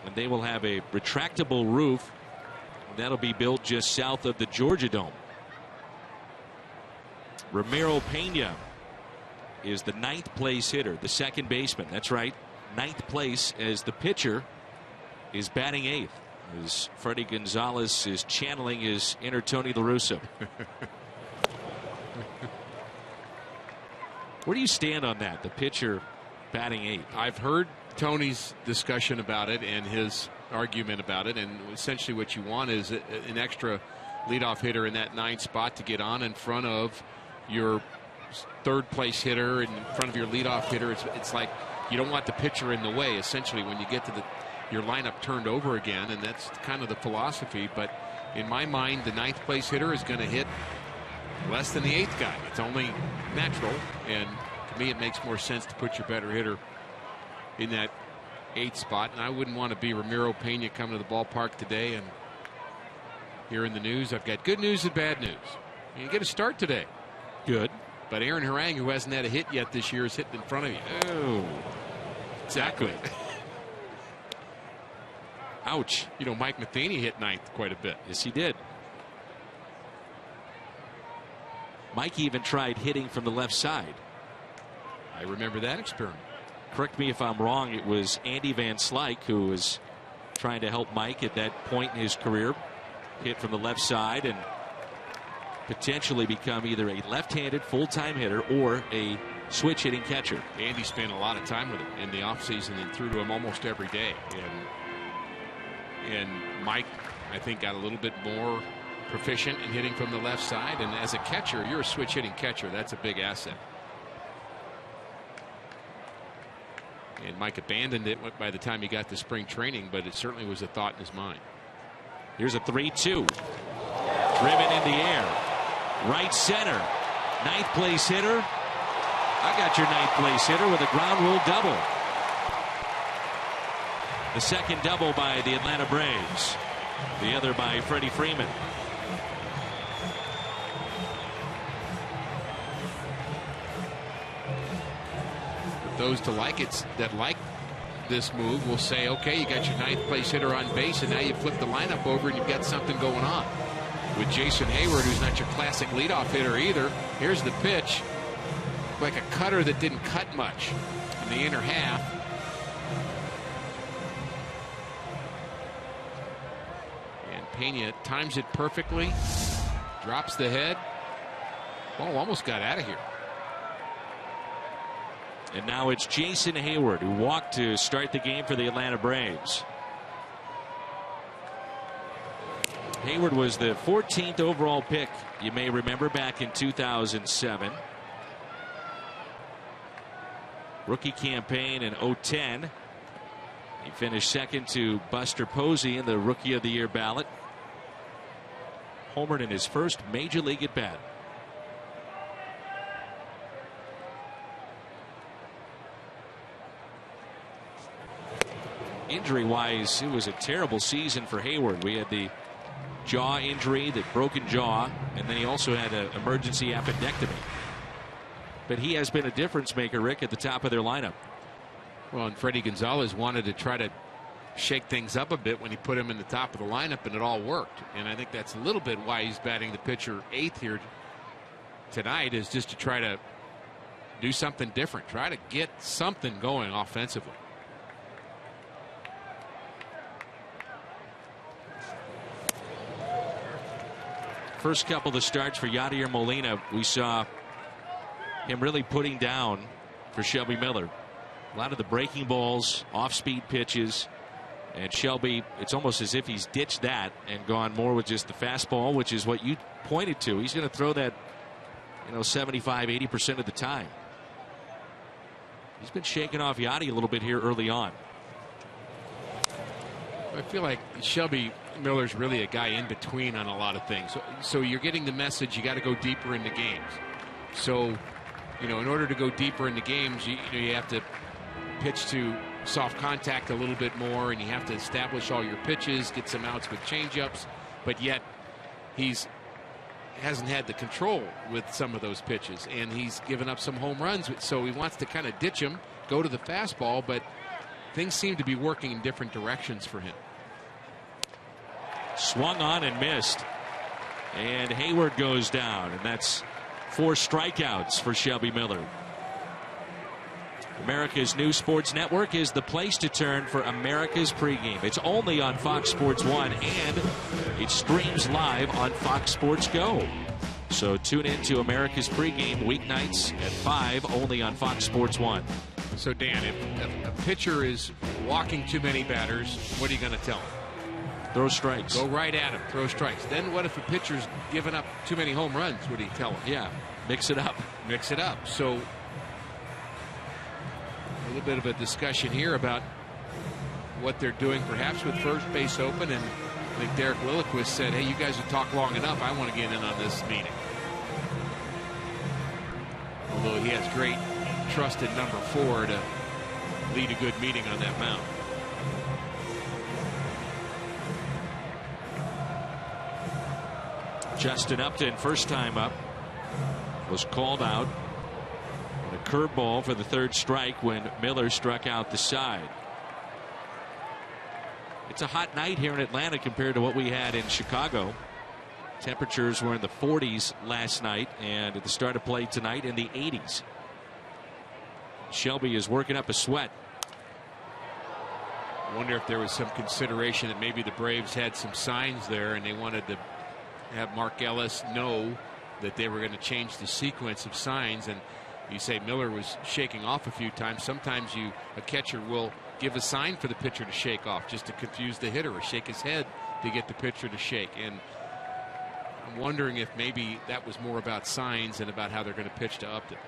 And they will have a retractable roof that'll be built just south of the Georgia Dome. Ramiro Pena is the 9th place hitter, the second baseman. That's right, 9th place, as the pitcher is batting 8th. As Freddie Gonzalez is channeling his inner Tony La Russa. Where do you stand on that, the pitcher batting 8th? I've heard Tony's discussion about it and his argument about it, and essentially what you want is an extra leadoff hitter in that 9th spot to get on in front of your 3rd place hitter and in front of your leadoff hitter. It's like you don't want the pitcher in the way, essentially, when you get to your lineup turned over again, and that's kind of the philosophy. But in my mind, the 9th place hitter is going to hit less than the 8th guy. It's only natural, and to me it makes more sense to put your better hitter in that 8th spot. And I wouldn't want to be Ramiro Pena coming to the ballpark today and hearing the news. I've got good news and bad news. You get a start today. Good. But Aaron Harang, who hasn't had a hit yet this year, is hitting in front of you. Oh, exactly. Ouch. You know, Mike Matheny hit 9th quite a bit. Yes, he did. Mike even tried hitting from the left side. I remember that experiment. Correct me if I'm wrong, it was Andy Van Slyke who was trying to help Mike at that point in his career. Hit from the left side and potentially become either a left-handed full-time hitter or a switch-hitting catcher. Andy spent a lot of time with him in the offseason and threw to him almost every day. And Mike, I think, got a little bit more proficient in hitting from the left side. And as a catcher, you're a switch-hitting catcher. That's a big asset. And Mike abandoned it by the time he got to spring training, but it certainly was a thought in his mind. Here's a 3-2. Driven in the air. Right center. 9th place hitter. I got your 9th place hitter with a ground rule double. The second double by the Atlanta Braves. The other by Freddie Freeman. Those that like this move will say, okay, you got your 9th place hitter on base, and now you flip the lineup over and you've got something going on. With Jason Hayward, who's not your classic leadoff hitter either. Here's the pitch. Like a cutter that didn't cut much in the inner half. And Pena times it perfectly. Drops the head. Ball almost got out of here. And now it's Jason Hayward who walked to start the game for the Atlanta Braves. Hayward was the 14th overall pick, you may remember, back in 2007. Rookie campaign in 2010. He finished second to Buster Posey in the Rookie of the Year ballot. Homered in his first major league at bat. Injury-wise, it was a terrible season for Hayward. We had the jaw injury, the broken jaw, and then he also had an emergency appendectomy. But he has been a difference maker, Rick, at the top of their lineup. Well, and Freddie Gonzalez wanted to try to shake things up a bit when he put him in the top of the lineup, and it all worked. And I think that's a little bit why he's batting the pitcher 8th here tonight, is just to try to do something different, try to get something going offensively. First couple of starts for Yadier Molina, we saw him really putting down for Shelby Miller. A lot of the breaking balls, off-speed pitches, and Shelby, it's almost as if he's ditched that and gone more with just the fastball, which is what you pointed to. He's going to throw that, 75-80% of the time. He's been shaking off Yadi a little bit here early on. I feel like Shelby Miller's really a guy in between on a lot of things. So you're getting the message you got to go deeper into games. So, in order to go deeper into games, you have to pitch to soft contact a little bit more, and you have to establish all your pitches, get some outs with changeups, but yet hasn't had the control with some of those pitches, and he's given up some home runs, so he wants to kind of ditch him, go to the fastball, but things seem to be working in different directions for him. Swung on and missed, and Hayward goes down, and that's 4 strikeouts for Shelby Miller. America's new sports network is the place to turn for America's pregame. It's only on Fox Sports 1, and it streams live on Fox Sports Go. So tune in to America's pregame weeknights at 5, only on Fox Sports 1. So, Dan, if a pitcher is walking too many batters, what are you going to tell him? Throw strikes. Go right at him. Throw strikes. Then what if a pitcher's giving up too many home runs? What do you tell him? Yeah, mix it up. Mix it up. So a little bit of a discussion here about what they're doing perhaps with first base open, and I think Derek Lilliquist said, hey, you guys have talked long enough, I want to get in on this meeting. Although he has great trust in number 4 to lead a good meeting on that mound. Justin Upton, first time up, was called out. A curveball for the 3rd strike when Miller struck out the side. It's a hot night here in Atlanta compared to what we had in Chicago. Temperatures were in the 40s last night, and at the start of play tonight in the 80s. Shelby is working up a sweat. I wonder if there was some consideration that maybe the Braves had some signs there and they wanted to have Mark Ellis know that they were going to change the sequence of signs. And you say Miller was shaking off a few times. Sometimes a catcher will give a sign for the pitcher to shake off just to confuse the hitter, or shake his head to get the pitcher to shake. And I'm wondering if maybe that was more about signs and about how they're going to pitch to Upton.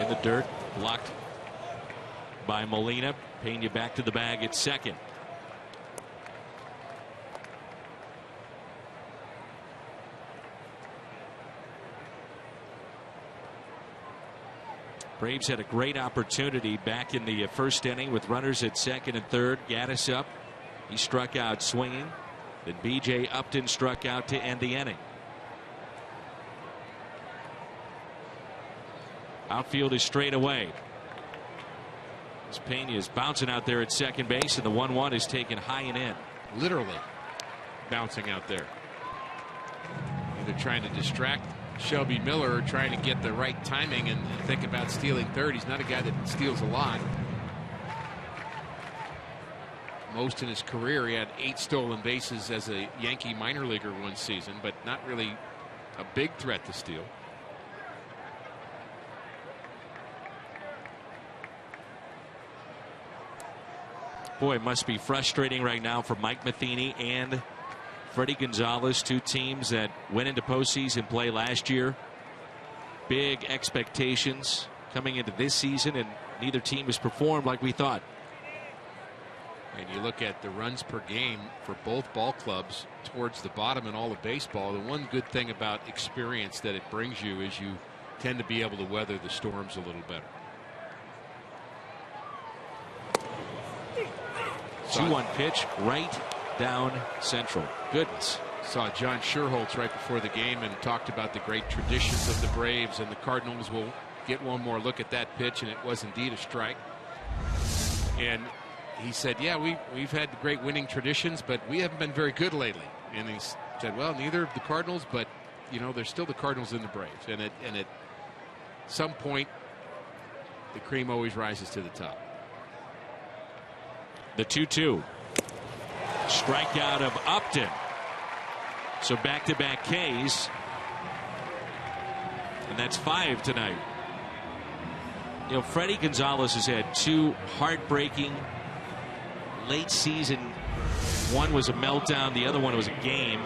In the dirt, blocked by Molina. Pena back to the bag at second. Braves had a great opportunity back in the first inning with runners at second and third. Gattis up. He struck out swinging. Then B.J. Upton struck out to end the inning. Outfield is straight away. As Pena is bouncing out there at second base, and the 1-1 is taken high and in. Literally bouncing out there. Either trying to distract Shelby Miller or trying to get the right timing and think about stealing third. He's not a guy that steals a lot. Most in his career, he had 8 stolen bases as a Yankee minor leaguer one season, but not really a big threat to steal. Boy, it must be frustrating right now for Mike Matheny and Freddie Gonzalez, 2 teams that went into postseason play last year. Big expectations coming into this season, and neither team has performed like we thought. And you look at the runs per game for both ball clubs towards the bottom in all of baseball. The one good thing about experience that it brings you is you tend to be able to weather the storms a little better. 2-1 pitch right down central. Goodness. Saw John Schuerholz right before the game and talked about the great traditions of the Braves, and the Cardinals will get one more look at that pitch, and it was indeed a strike. And he said, yeah, we've had great winning traditions, but we haven't been very good lately. And he said, well, neither have the Cardinals, but there's still the Cardinals and the Braves, and at some point the cream always rises to the top. The 2-2. Strikeout of Upton. So back-to-back Ks. And that's 5 tonight. You know, Freddie Gonzalez has had 2 heartbreaking late season. One was a meltdown, the other one was a game.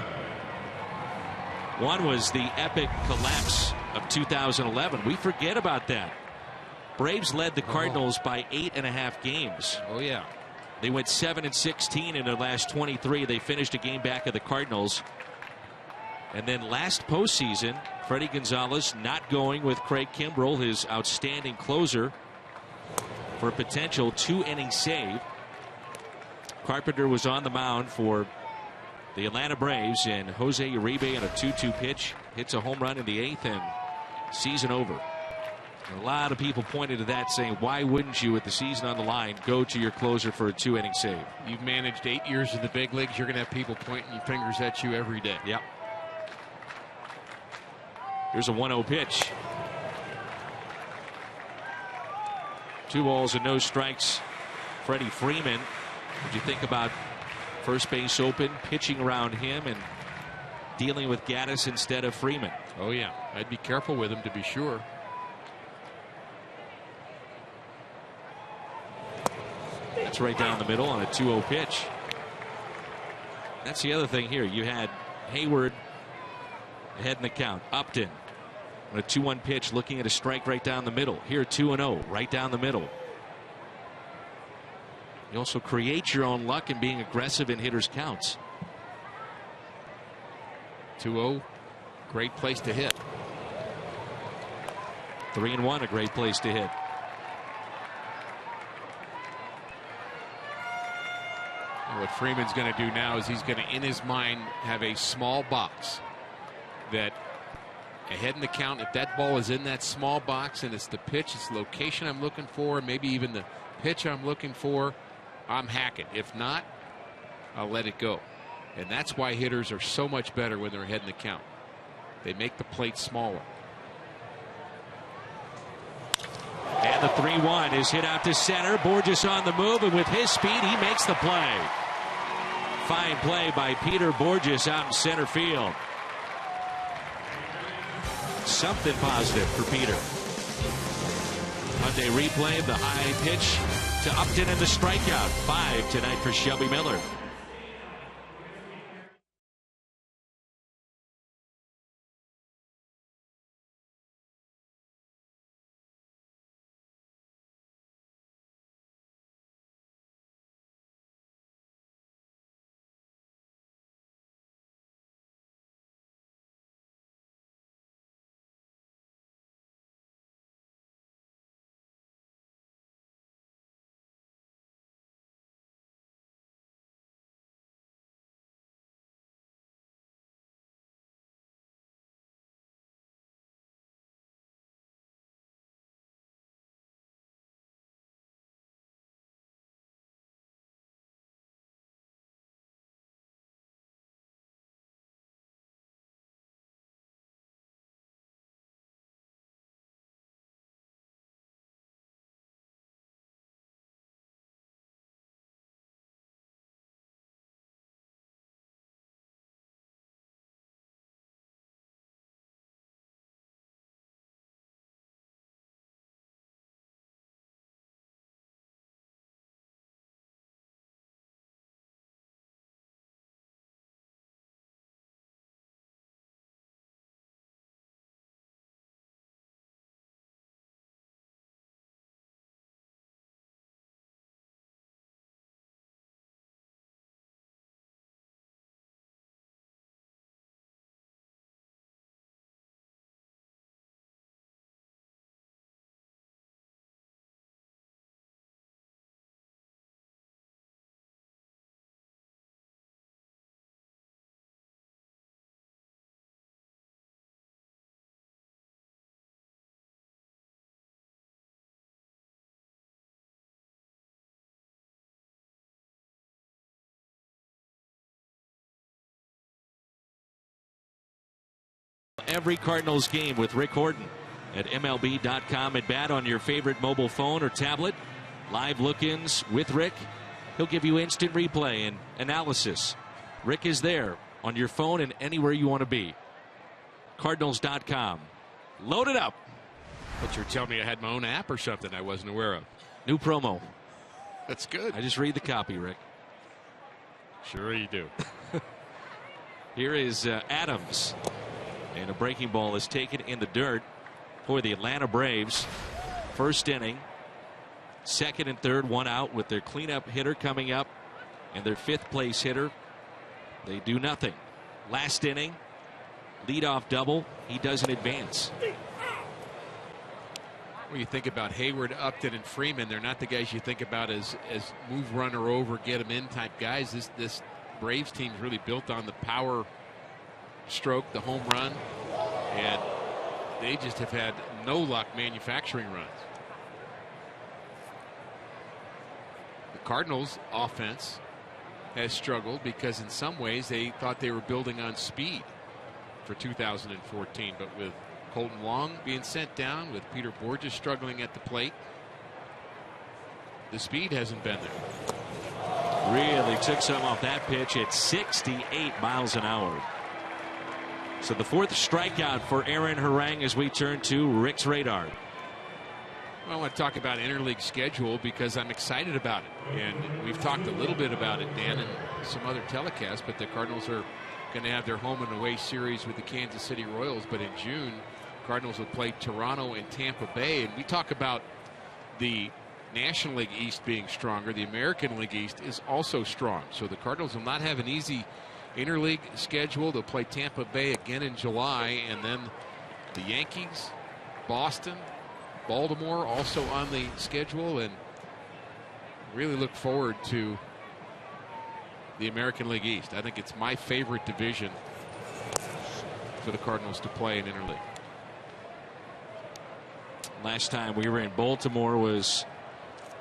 One was the epic collapse of 2011. We forget about that. Braves led the Cardinals by 8.5 games. Oh, yeah. They went 7-16 in their last 23. They finished a game back of the Cardinals. And then last postseason, Freddie Gonzalez not going with Craig Kimbrell, his outstanding closer, for a potential 2-inning save. Carpenter was on the mound for the Atlanta Braves, and Jose Uribe on a 2-2 pitch hits a home run in the 8th, and season over. A lot of people pointed to that, saying, why wouldn't you, with the season on the line, go to your closer for a 2-inning save? You've managed 8 years in the big leagues. You're going to have people pointing your fingers at you every day. Yep. Here's a 1-0 pitch. 2 balls and no strikes. Freddie Freeman. What do you think about first base open, pitching around him, and dealing with Gattis instead of Freeman? Oh, yeah. I'd be careful with him, to be sure. That's right down the middle on a 2-0 pitch. That's the other thing here. You had Hayward ahead in the count. Upton on a 2-1 pitch, looking at a strike right down the middle. Here 2-0 right down the middle. You also create your own luck in being aggressive in hitters' counts. 2-0, great place to hit. 3-1, a great place to hit. What Freeman's going to do now is he's going to, in his mind, have a small box that ahead in the count, if that ball is in that small box and it's the pitch, it's the location I'm looking for, maybe even the pitch I'm looking for, I'm hacking. If not, I'll let it go. And that's why hitters are so much better when they're ahead in the count. They make the plate smaller. And the 3-1 is hit out to center. Bourjos on the move, and with his speed, he makes the play. Fine play by Peter Bourjos out in center field. Something positive for Peter. Monday replay of the high pitch to Upton and the strikeout. 5 tonight for Shelby Miller. Every Cardinals game with Rick Horton at MLB.com and bat on your favorite mobile phone or tablet. Live look-ins with Rick He'll give you instant replay and analysis. Rick is there on your phone and anywhere you want to be. Cardinals.com. Load it up. But you're telling me I had my own app or something I wasn't aware of. New promo. That's good. I just read the copy, Rick. Sure you do. Here is Adams. And a breaking ball is taken in the dirt for the Atlanta Braves. First inning. Second and third, one out with their cleanup hitter coming up. And their fifth place hitter. They do nothing. Last inning. Leadoff double. He doesn't advance. When you think about Hayward, Upton, and Freeman, they're not the guys you think about as move runner over, get them in type guys. This Braves team is really built on the power stroke, the home run, and they just have had no luck manufacturing runs. The Cardinals offense has struggled because in some ways they thought they were building on speed for 2014, but with Colton Wong being sent down, with Peter BOURJOS struggling at the plate, the speed hasn't been there. Really took some off that pitch at 68 miles an hour. So the fourth strikeout for Aaron Harang as we turn to Rick's radar. Well, I want to talk about interleague schedule because I'm excited about it. And we've talked a little bit about it, Dan, and some other telecasts, but the Cardinals are going to have their home and away series with the Kansas City Royals. But in June, Cardinals will play Toronto and Tampa Bay. And we talk about the National League East being stronger. The American League East is also strong. So the Cardinals will not have an easy interleague schedule. They'll play Tampa Bay again in July, and then the Yankees, Boston, Baltimore also on the schedule, and really look forward to the American League East. I think it's my favorite division for the Cardinals to play in interleague. Last time we were in Baltimore was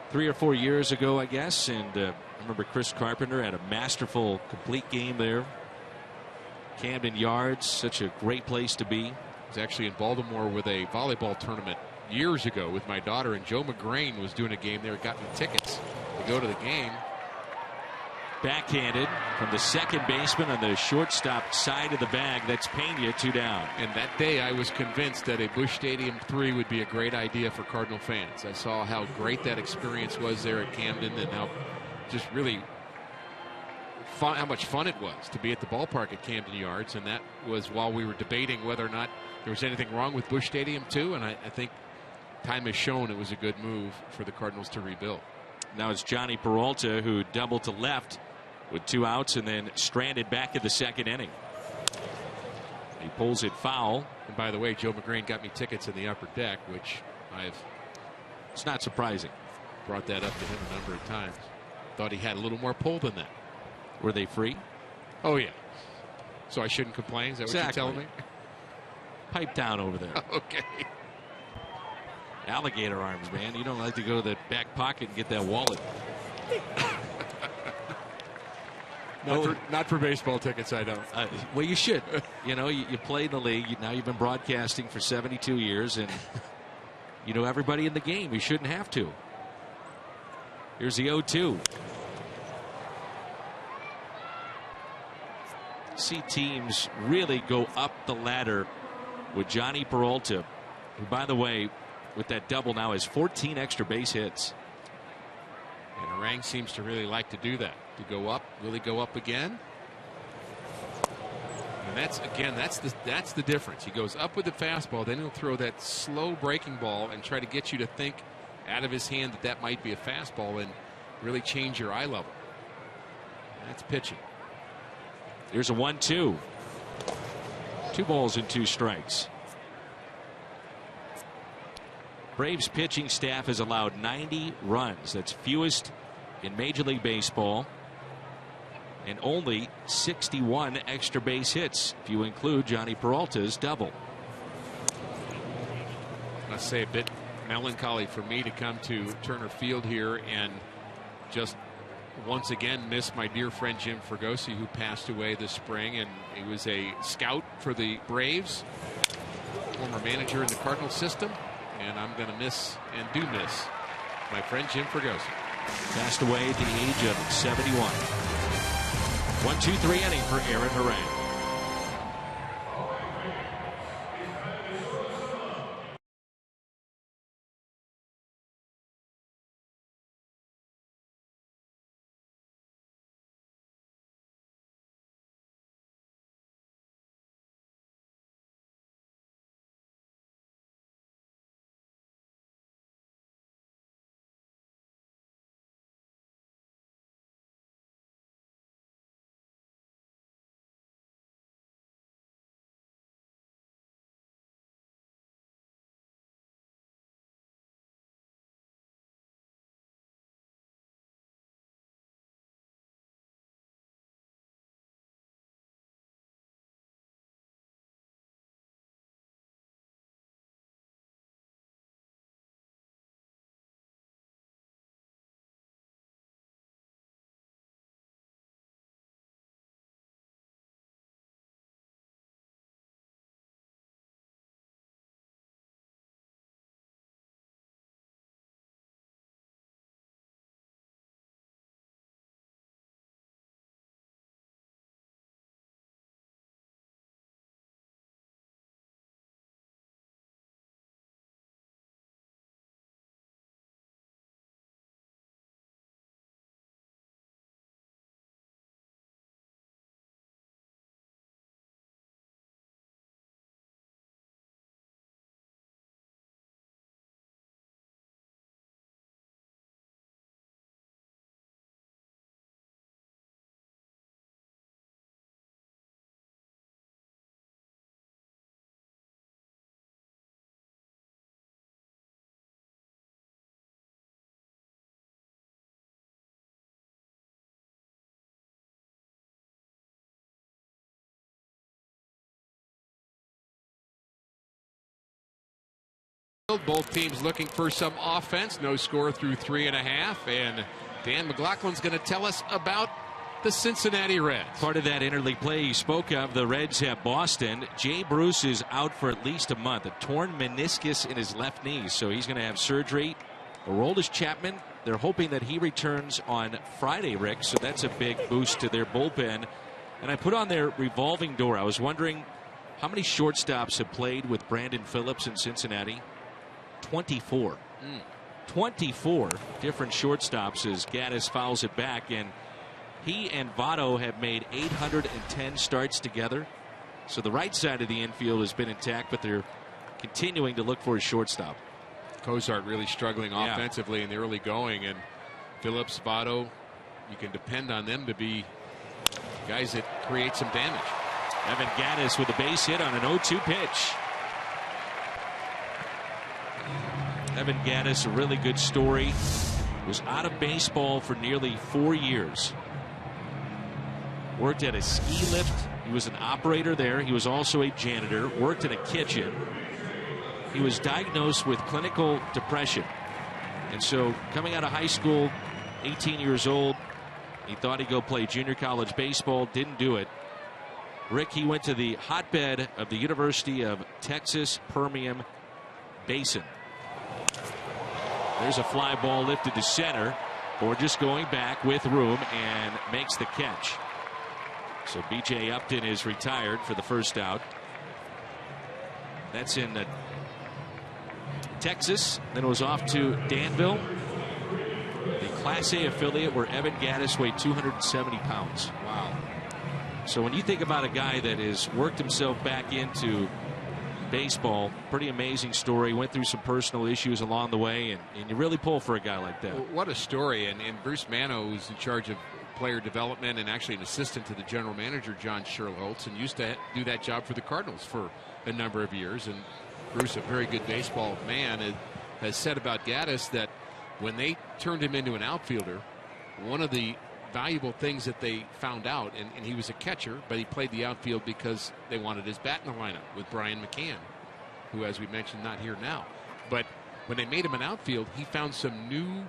3 or 4 years ago, I guess, and I remember Chris Carpenter had a masterful complete game there. Camden Yards, such a great place to be. I was actually in Baltimore with a volleyball tournament years ago with my daughter, and Joe McGrain was doing a game there. Got me tickets to go to the game. Backhanded from the second baseman on the shortstop side of the bag. That's Pena, 2 down. And that day I was convinced that a Busch Stadium 3 would be a great idea for Cardinal fans. I saw how great that experience was there at Camden, and how just really fun, how much fun it was to be at the ballpark at Camden Yards. And that was while we were debating whether or not there was anything wrong with Busch Stadium 2, and I think time has shown it was a good move for the Cardinals to rebuild. Now it's Johnny Peralta who doubled to left with 2 outs and then stranded back in the second inning. He pulls it foul. And by the way, Joe McGrain got me tickets in the upper deck, which it's not surprising. Brought that up to him a number of times. Thought he had a little more pull than that. Were they free? Oh yeah. So I shouldn't complain? Is that what you're telling me? Pipe down over there. Okay. Alligator arms, man. You don't like to go to the back pocket and get that wallet. Not for baseball tickets, I don't. Well, you should. You know, you play in the league. Now you've been broadcasting for 72 years, and you know everybody in the game. You shouldn't have to. Here's the 0-2. See teams really go up the ladder with Johnny Peralta, who, by the way, with that double now has 14 extra base hits. And Harang seems to really like to do that, to go up, really go up again. And that's the difference. He goes up with the fastball, then he'll throw that slow breaking ball and try to get you to think out of his hand that might be a fastball and really change your eye level. That's pitching. Here's a 1-2. 2 balls and 2 strikes. Braves pitching staff has allowed 90 runs. That's fewest in Major League Baseball, and only 61 extra base hits if you include Johnny Peralta's double. Must say a bit melancholy for me to come to Turner Field here and just once again miss my dear friend Jim Fregosi, who passed away this spring, and he was a scout for the Braves, former manager in the Cardinals system. And I'm going to miss and do miss my friend Jim Fregosi. Passed away at the age of 71. 1-2-3 inning for Aaron Harang. Both teams looking for some offense. No score through 3.5. And Dan McLaughlin's going to tell us about the Cincinnati Reds. Part of that interleague play you spoke of, the Reds have Boston. Jay Bruce is out for at least a month. A torn meniscus in his left knee, so he's going to have surgery. Aroldis Chapman, they're hoping that he returns on Friday, Rick, so that's a big boost to their bullpen. And I put on their revolving door. I was wondering how many shortstops have played with Brandon Phillips in Cincinnati? 24. 24 different shortstops as Gattis fouls it back, and he and Votto have made 810 starts together. So the right side of the infield has been intact, but they're continuing to look for a shortstop. Cozart really struggling offensively in the early going, and Phillips, Votto, you can depend on them to be guys that create some damage. Evan Gattis with a base hit on an 0-2 pitch. Evan Gattis, a really good story. Was out of baseball for nearly 4 years. Worked at a ski lift. He was an operator there. He was also a janitor. Worked in a kitchen. He was diagnosed with clinical depression. And so coming out of high school, 18 years old, he thought he'd go play junior college baseball. Didn't do it. Rick, he went to the hotbed of the University of Texas Permian Basin. There's a fly ball lifted to center. Bourjos going back with room and makes the catch. So B.J. Upton is retired for the first out. That's in Texas. Then it was off to Danville, the Class A affiliate where Evan Gattis weighed 270 pounds. Wow. So when you think about a guy that has worked himself back into baseball, pretty amazing story. Went through some personal issues along the way, and you really pull for a guy like that. Well, what a story. And Bruce Mano, who's in charge of player development and actually an assistant to the general manager, John Sherholtz, and used to do that job for the Cardinals for a number of years. And Bruce, a very good baseball man, has said about Gattis that when they turned him into an outfielder, one of the valuable things that they found out, and he was a catcher, but he played the outfield because they wanted his bat in the lineup with Brian McCann, who, as we mentioned, not here now. But when they made him an outfield, he found some new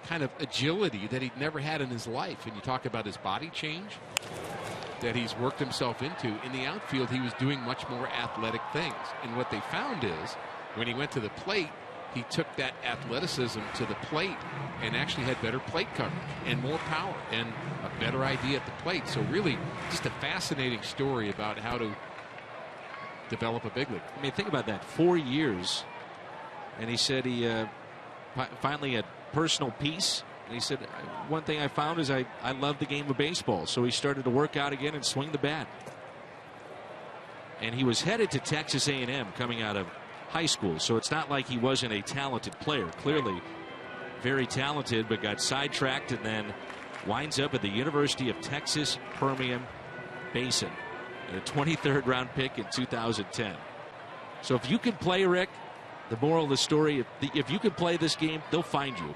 kind of agility that he'd never had in his life. And you talk about his body change that he's worked himself into. In the outfield, he was doing much more athletic things. And what they found is when he went to the plate, he took that athleticism to the plate and actually had better plate coverage and more power and a better idea at the plate. So really just a fascinating story about how to develop a big league. I mean, think about that. 4 years. And he said he finally had personal peace. And he said, one thing I found is I love the game of baseball. So he started to work out again and swing the bat. And he was headed to Texas A&M coming out of high school. So it's not like he wasn't a talented player. Clearly very talented, but got sidetracked and then winds up at the University of Texas Permian Basin. A 23rd round pick in 2010. So if you can play, Rick, the moral of the story, if you can play this game, they'll find you.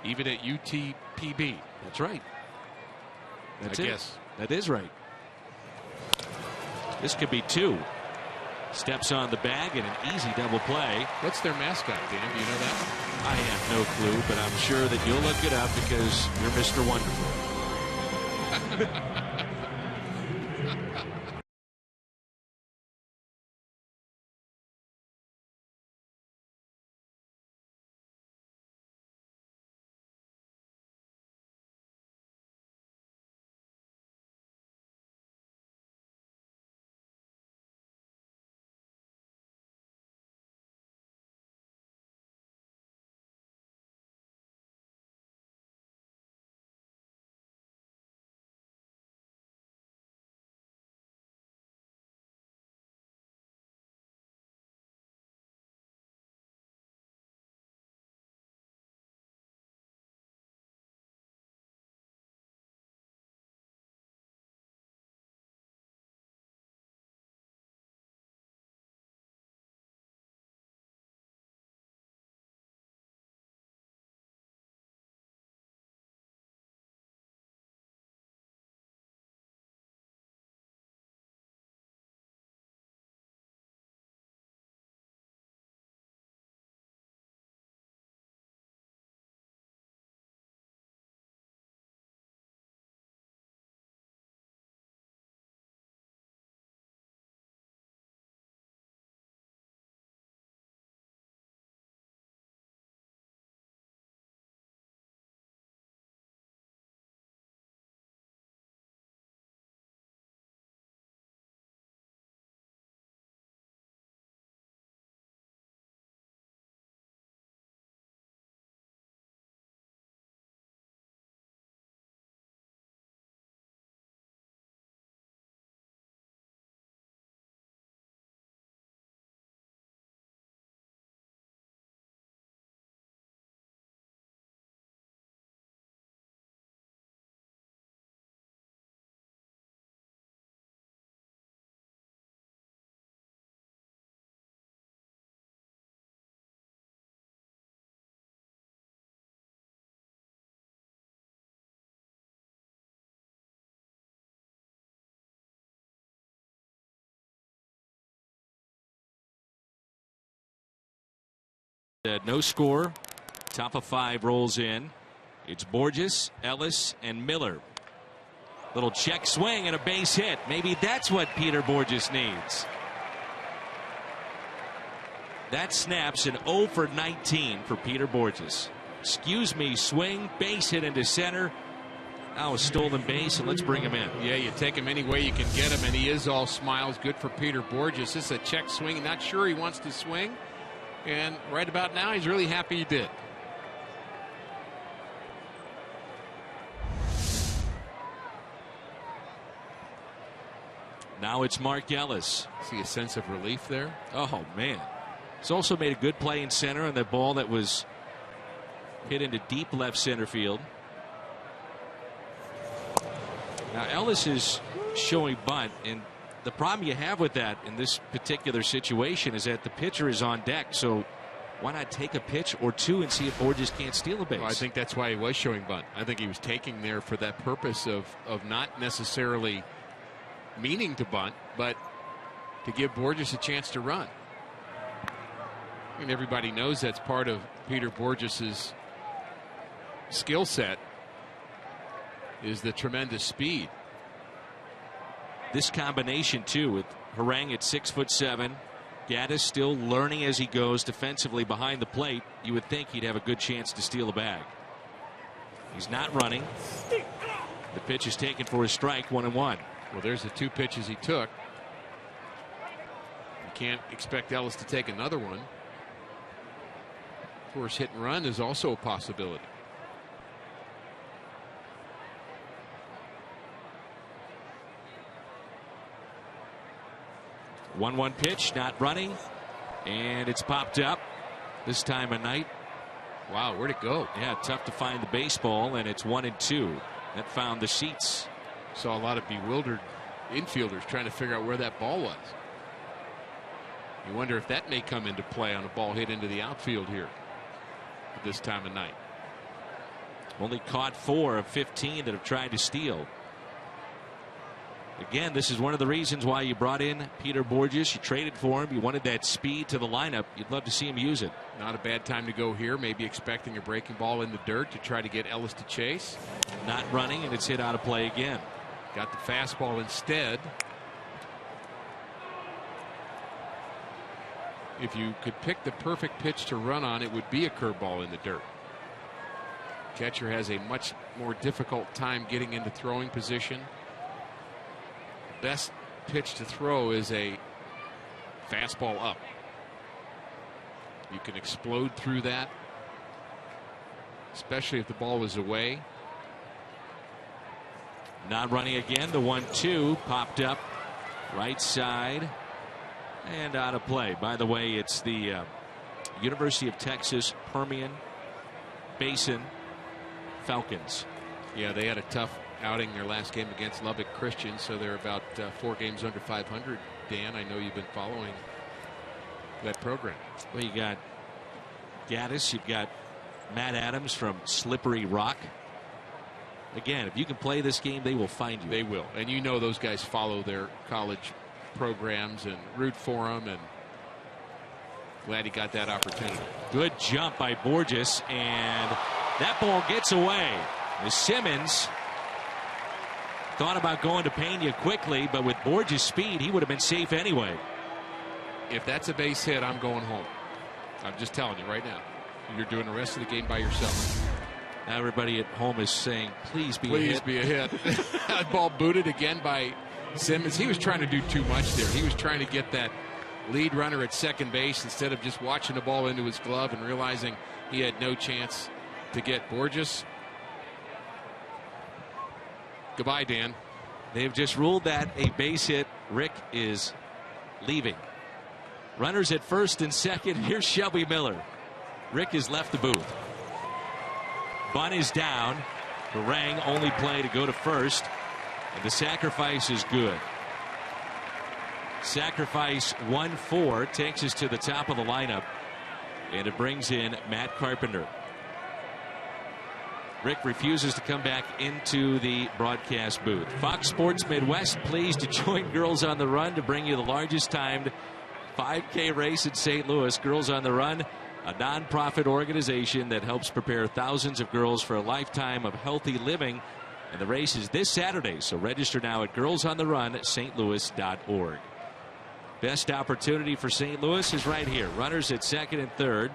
Even at UTPB. That's right. That's I it. guess. That is right. This could be 2. Steps on the bag and an easy double play. What's their mascot, Dan? Do you know that? I have no clue, but I'm sure that you'll look it up because you're Mr. Wonderful. No score. Top of 5 rolls in. It's Bourjos, Ellis, and Miller. Little check swing and a base hit. Maybe that's what Peter Bourjos needs. That snaps an 0 for 19 for Peter Bourjos. Excuse me, swing, base hit into center. Now a stolen base, and let's bring him in. Yeah, you take him any way you can get him, and he is all smiles. Good for Peter Bourjos. This is a check swing. Not sure he wants to swing. And right about now, he's really happy he did. Now it's Mark Ellis. See a sense of relief there? Oh, man. He's also made a good play in center on the ball that was hit into deep left center field. Now, Ellis is showing bunt, and the problem you have with that in this particular situation is that the pitcher is on deck, so why not take a pitch or two and see if Bourjos can't steal a base? Well, I think that's why he was showing bunt. I think he was taking there for that purpose of not necessarily meaning to bunt, but to give Bourjos a chance to run. I mean, everybody knows that's part of Peter Bourjos's skill set is the tremendous speed. This combination too, with Harang at 6'7", Gattis still learning as he goes defensively behind the plate. You would think he'd have a good chance to steal a bag. He's not running. The pitch is taken for a strike, 1-1. Well, there's the 2 pitches he took. You can't expect Ellis to take another one. Of course, hit and run is also a possibility. One pitch, not running, and it's popped up this time of night. Wow, where'd it go? Yeah, tough to find the baseball, and it's 1-2. That found the seats. Saw a lot of bewildered infielders trying to figure out where that ball was. You wonder if that may come into play on a ball hit into the outfield here at this time of night. Only caught 4 of 15 that have tried to steal. Again, this is one of the reasons why you brought in Peter Bourjos. You traded for him. You wanted that speed to the lineup. You'd love to see him use it. Not a bad time to go here. Maybe expecting a breaking ball in the dirt to try to get Ellis to chase. Not running, and it's hit out of play again. Got the fastball instead. If you could pick the perfect pitch to run on, it would be a curveball in the dirt. Catcher has a much more difficult time getting into throwing position. Best pitch to throw is a fastball up. You can explode through that, especially if the ball was away. Not running again. The 1-2 popped up right side and out of play. By the way, it's the University of Texas Permian Basin Falcons. Yeah, they had a tough outing their last game against Lubbock Christian, so they're about 4 games under 500. Dan, I know you've been following that program. Well, you got Gattis, you've got Matt Adams from Slippery Rock. Again, if you can play this game, they will find you. They will, and you know those guys follow their college programs and root for them, and glad he got that opportunity. Good jump by Bourjos, and that ball gets away. Simmons thought about going to Pena quickly, but with Bourjos' speed, he would have been safe anyway. If that's a base hit, I'm going home. I'm just telling you right now. You're doing the rest of the game by yourself. Now everybody at home is saying, please be a hit. Please be a hit. That ball booted again by Simmons. He was trying to do too much there. He was trying to get that lead runner at second base instead of just watching the ball into his glove and realizing he had no chance to get Bourjos. Goodbye, Dan. They've just ruled that a base hit. Rick is leaving. Runners at first and second. Here's Shelby Miller. Rick has left the booth. Bunt is down. Harang only play to go to first. And the sacrifice is good. Sacrifice 1-4 takes us to the top of the lineup. And it brings in Matt Carpenter. Rick refuses to come back into the broadcast booth. Fox Sports Midwest pleased to join Girls on the Run to bring you the largest timed 5K race in St. Louis. Girls on the Run, a nonprofit organization that helps prepare thousands of girls for a lifetime of healthy living. And the race is this Saturday, so register now at girlsontherunstllouis.org. Best opportunity for St. Louis is right here. Runners at second and third.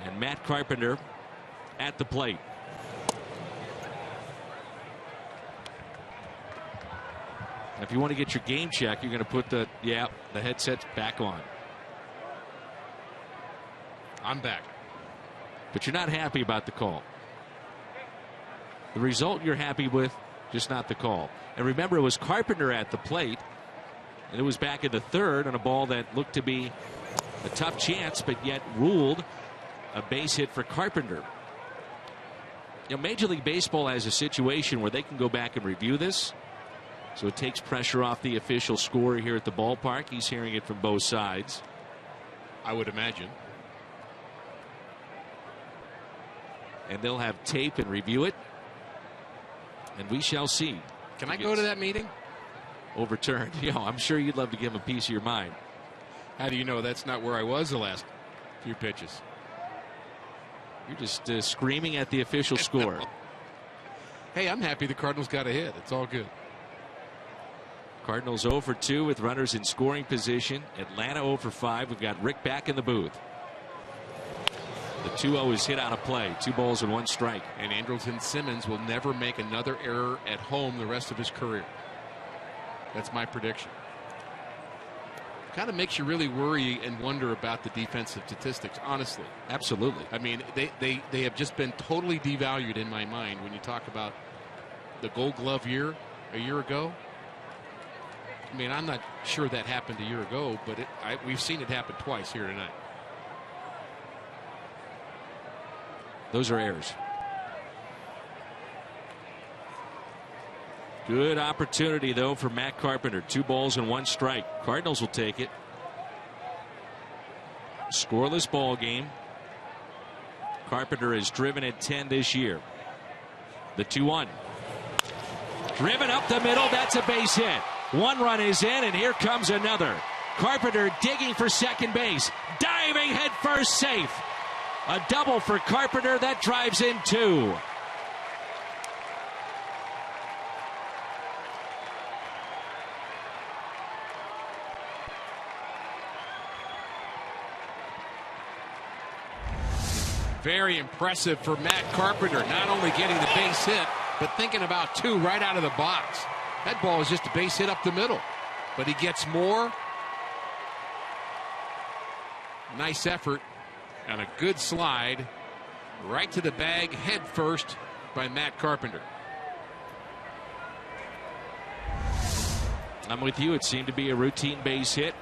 And Matt Carpenter at the plate. If you want to get your game check, you're going to put the headsets back on. I'm back. But you're not happy about the call. The result you're happy with, just not the call. And remember, it was Carpenter at the plate, and it was back in the third on a ball that looked to be a tough chance, but yet ruled a base hit for Carpenter. You know, Major League Baseball has a situation where they can go back and review this, so it takes pressure off the official scorer here at the ballpark. He's hearing it from both sides, I would imagine. And they'll have tape and review it, and we shall see. Can I go to that meeting? Overturned. You know, I'm sure you'd love to give him a piece of your mind. How do you know that's not where I was the last few pitches? You're just screaming at the official score. Hey, I'm happy the Cardinals got a hit. It's all good. Cardinals 0 for 2 with runners in scoring position. Atlanta 0 for 5. We've got Rick back in the booth. The 2-0 is hit on a play. 2 balls and 1 strike. And Andrelton Simmons will never make another error at home the rest of his career. That's my prediction. Kind of makes you really worry and wonder about the defensive statistics, honestly. Absolutely. I mean, they have just been totally devalued in my mind when you talk about the Gold Glove year a year ago. I mean, I'm not sure that happened a year ago, but we've seen it happen twice here tonight. Those are errors. Good opportunity, though, for Matt Carpenter. 2 balls and 1 strike. Cardinals will take it. Scoreless ball game. Carpenter has driven at 10 this year. The 2-1. Driven up the middle. That's a base hit. 1 run is in, and here comes another. Carpenter digging for second base. Diving head first, safe. A double for Carpenter. That drives in 2. Very impressive for Matt Carpenter, not only getting the base hit, but thinking about 2 right out of the box. That ball is just a base hit up the middle, but he gets more. Nice effort and a good slide right to the bag, head first by Matt Carpenter. I'm with you. It seemed to be a routine base hit.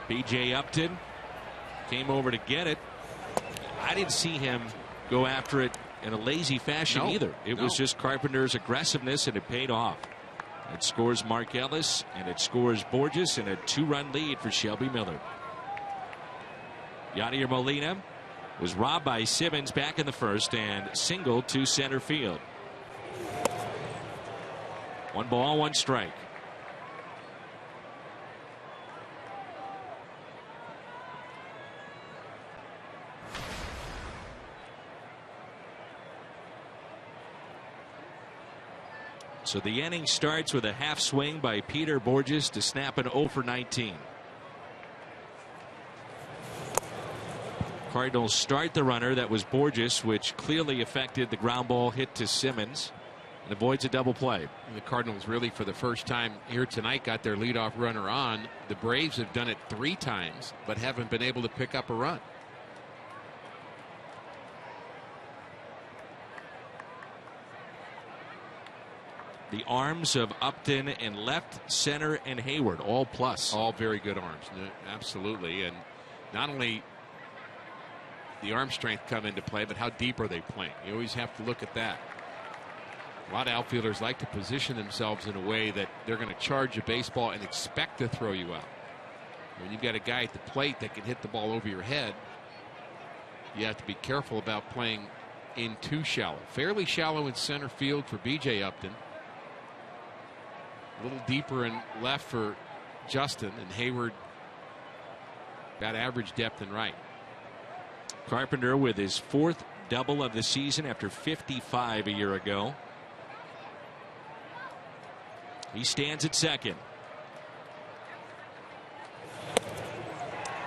B.J. Upton came over to get it. I didn't see him go after it in a lazy fashion either. It was just Carpenter's aggressiveness, and it paid off. It scores Mark Ellis, and it scores BOURJOS, and a 2-run lead for Shelby Miller. Yadier Molina was robbed by Simmons back in the first and singled to center field. 1 ball, 1 strike. So the inning starts with a half swing by Peter BOURJOS to snap an 0 for 19. Cardinals start the runner. That was BOURJOS, which clearly affected the ground ball hit to Simmons and avoids a double play. The Cardinals really, for the first time here tonight, got their leadoff runner on. The Braves have done it 3 times, but haven't been able to pick up a run. The arms of Upton in left, center, and Hayward, all plus. All very good arms, absolutely. And not only the arm strength come into play, but how deep are they playing? You always have to look at that. A lot of outfielders like to position themselves in a way that they're going to charge a baseball and expect to throw you out. When you've got a guy at the plate that can hit the ball over your head, you have to be careful about playing in too shallow. Fairly shallow in center field for B.J. Upton. A little deeper in left for Justin, and Hayward got average depth in right. Carpenter with his 4th double of the season after 55 a year ago. He stands at second.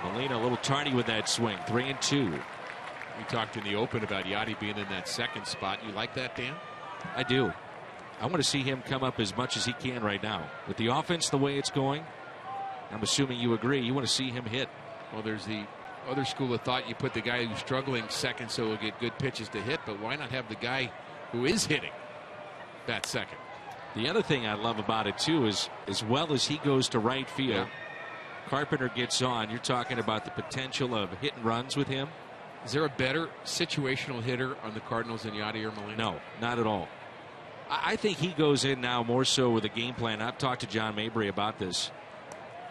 Molina a little tardy with that swing. 3-2. We talked in the open about Yachty being in that second spot. You like that, Dan? I do. I want to see him come up as much as he can right now. With the offense the way it's going, I'm assuming you agree, you want to see him hit. Well, there's the other school of thought. You put the guy who's struggling second so he'll get good pitches to hit, but why not have the guy who is hitting bat second? The other thing I love about it, too, is as well as he goes to right field, Carpenter gets on. You're talking about the potential of hit and runs with him. Is there a better situational hitter on the Cardinals than Yadier Molina? No, not at all. I think he goes in now more so with a game plan. I've talked to John Mabry about this.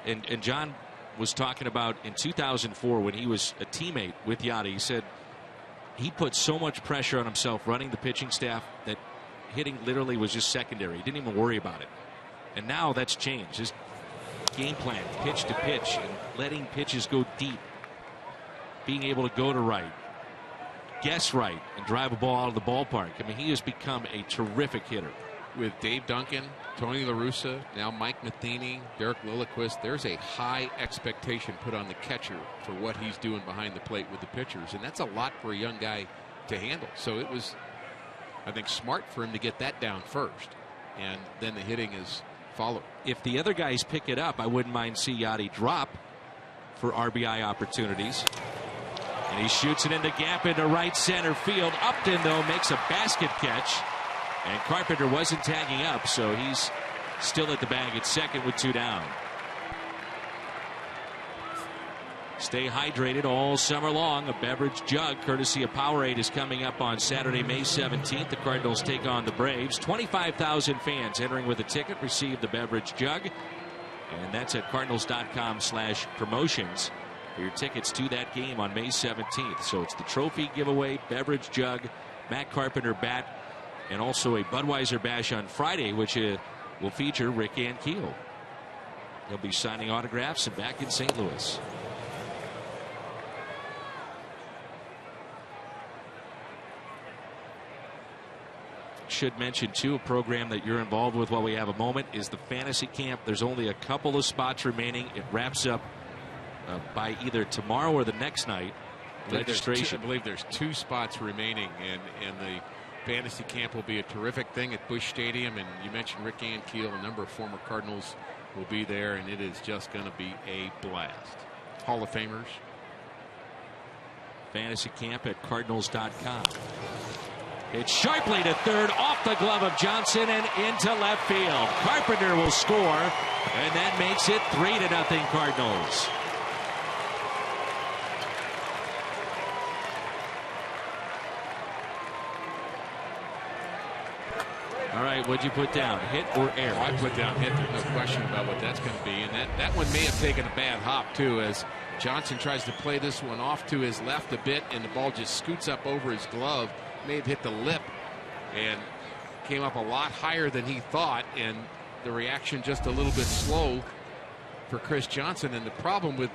And John was talking about in 2004 when he was a teammate with Yachty. He said he put so much pressure on himself running the pitching staff that hitting literally was just secondary. He didn't even worry about it. And now that's changed. His game plan, pitch to pitch, and letting pitches go deep. Being able to go to right. Guess right and drive a ball out of the ballpark. I mean, he has become a terrific hitter. with Dave Duncan, Tony La Russa, now Mike Matheny, Derek Lilliquist, there's a high expectation put on the catcher for what he's doing behind the plate with the pitchers, and that's a lot for a young guy to handle. So it was, I think, smart for him to get that down first, and then the hitting is followed. If the other guys pick it up, I wouldn't mind see Yachty drop for RBI opportunities. And he shoots it in the gap into right center field. Upton, though, makes a basket catch. And Carpenter wasn't tagging up, so he's still at the bag at second with 2 down. Stay hydrated all summer long. A beverage jug courtesy of Powerade is coming up on Saturday, May 17th. The Cardinals take on the Braves. 25,000 fans entering with a ticket receive the beverage jug. And that's at cardinals.com/promotions for your tickets to that game on May 17th. So it's the trophy giveaway, beverage jug, Matt Carpenter bat, and also a Budweiser bash on Friday, which will feature Rick Ankiel. He'll be signing autographs and back in St. Louis. Should mention too, a program that you're involved with while we have a moment is the fantasy camp. There's only a couple of spots remaining. It wraps up by either tomorrow or the next night. Registration. I believe there's 2 spots remaining, and the fantasy camp will be a terrific thing at Busch Stadium. And you mentioned Rick Ankiel, a number of former Cardinals will be there, and it is just going to be a blast. Hall of Famers. Fantasy camp at cardinals.com. It's sharply to third, off the glove of Johnson and into left field. Carpenter will score, and that makes it 3-0 Cardinals. All right, what'd you put down? Hit or error? I put down hit. There's no question about what that's going to be. And that one may have taken a bad hop, too, as Johnson tries to play this one off to his left a bit, and the ball just scoots up over his glove. May have hit the lip and came up a lot higher than he thought, and the reaction just a little bit slow for Chris Johnson. And the problem with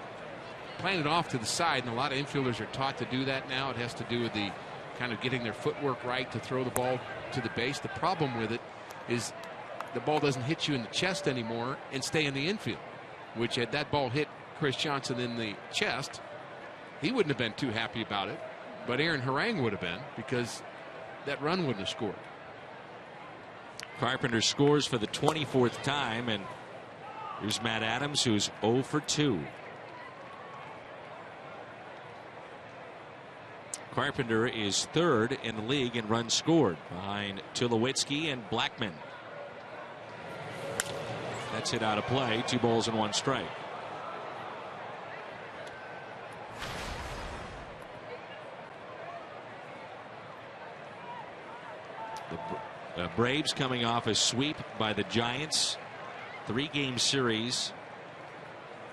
playing it off to the side, and a lot of infielders are taught to do that now, it has to do with the kind of getting their footwork right to throw the ball to the base. The problem with it is the ball doesn't hit you in the chest anymore and stay in the infield, which had that ball hit Chris Johnson in the chest, he wouldn't have been too happy about it. But Aaron Harang would have been, because that run wouldn't have scored. Carpenter scores for the 24th time, and here's Matt Adams, who's 0 for 2. Carpenter is 3rd in the league in runs scored, behind Tulowitzki and Blackman. That's hit out of play. 2 balls and 1 strike. The Braves coming off a sweep by the Giants. 3-game series.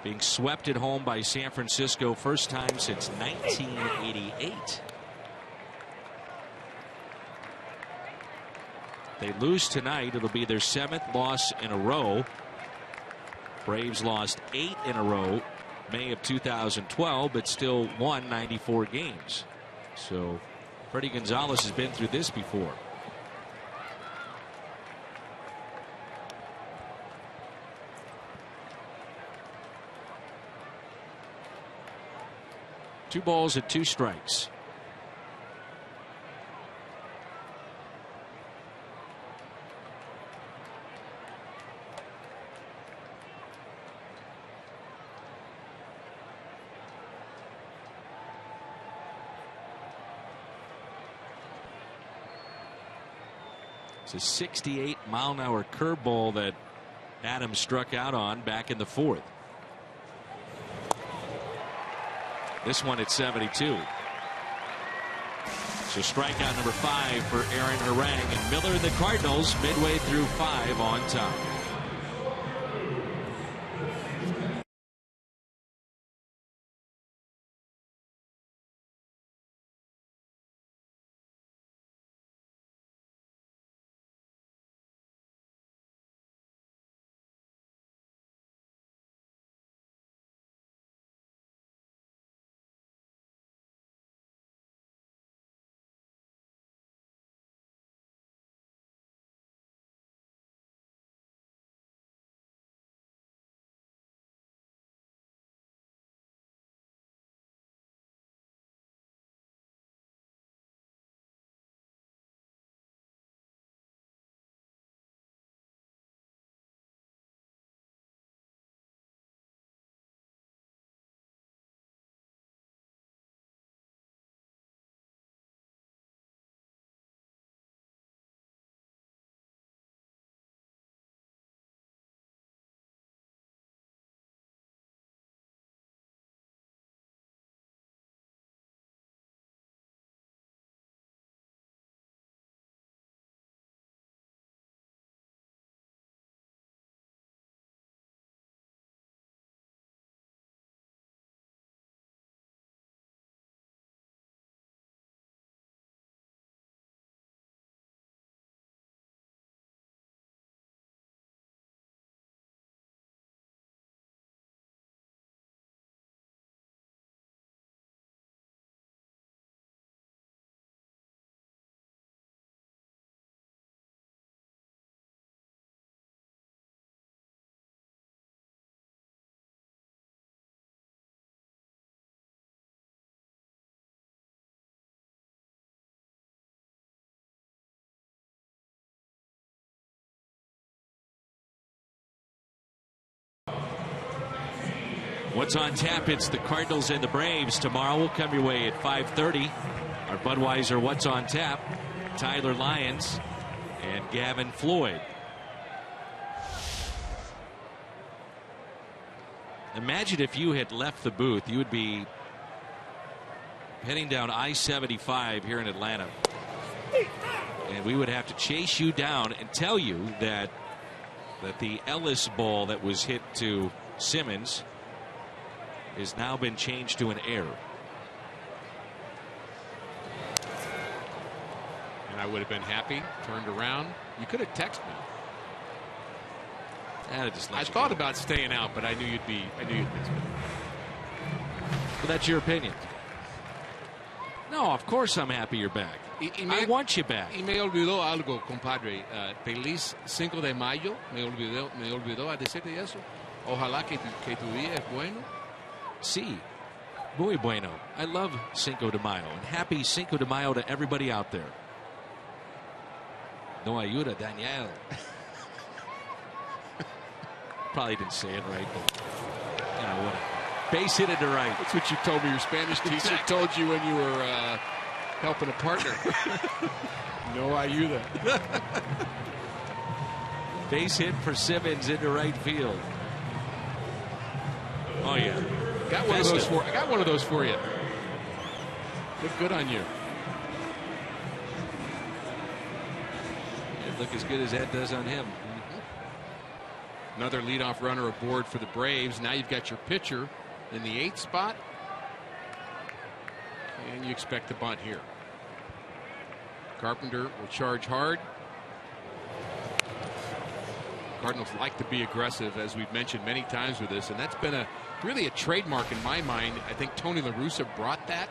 Being swept at home by San Francisco, first time since 1988. They lose tonight, it'll be their 7th loss in a row. Braves lost 8 in a row May of 2012, but still won 94 games. So Freddie Gonzalez has been through this before. Two balls and 2 strikes. It's a 68-mile-an-hour curveball that Adams struck out on back in the 4th. This one at 72. So strikeout number 5 for Aaron Harang, and Miller and the Cardinals midway through 5 on top. What's on tap? It's the Cardinals and the Braves. Tomorrow will come your way at 5:30. Our Budweiser What's on Tap, Tyler Lyons and Gavin Floyd. Imagine if you had left the booth, you would be heading down I-75 here in Atlanta. And we would have to chase you down and tell you that the Ellis ball that was hit to Simmons has now been changed to an error. And I would have been happy, turned around. You could have texted me. I thought about staying out, but I knew you'd miss me. Well, that's your opinion. No, of course I'm happy you're back. I want you back. Y me olvidó algo, compadre. Feliz 5 de mayo. Me olvidó a decirte eso. Ojalá que tu día es bueno. Sí. Muy bueno. I love Cinco de Mayo. And happy Cinco de Mayo to everybody out there. No ayuda, Daniel. Probably didn't say it right, but you know what? Base hit it to right. That's what you told me your Spanish teacher told you when you were helping a partner. No ayuda. Base hit for Simmons into right field. Oh yeah. Got one of those for. I got one of those for you. Look good on you. It look as good as that does on him. Another leadoff runner aboard for the Braves. Now you've got your pitcher in the 8th spot. And you expect the bunt here. Carpenter will charge hard. Cardinals like to be aggressive, as we've mentioned many times with this, and that's been really a trademark in my mind. I think Tony La Russa brought that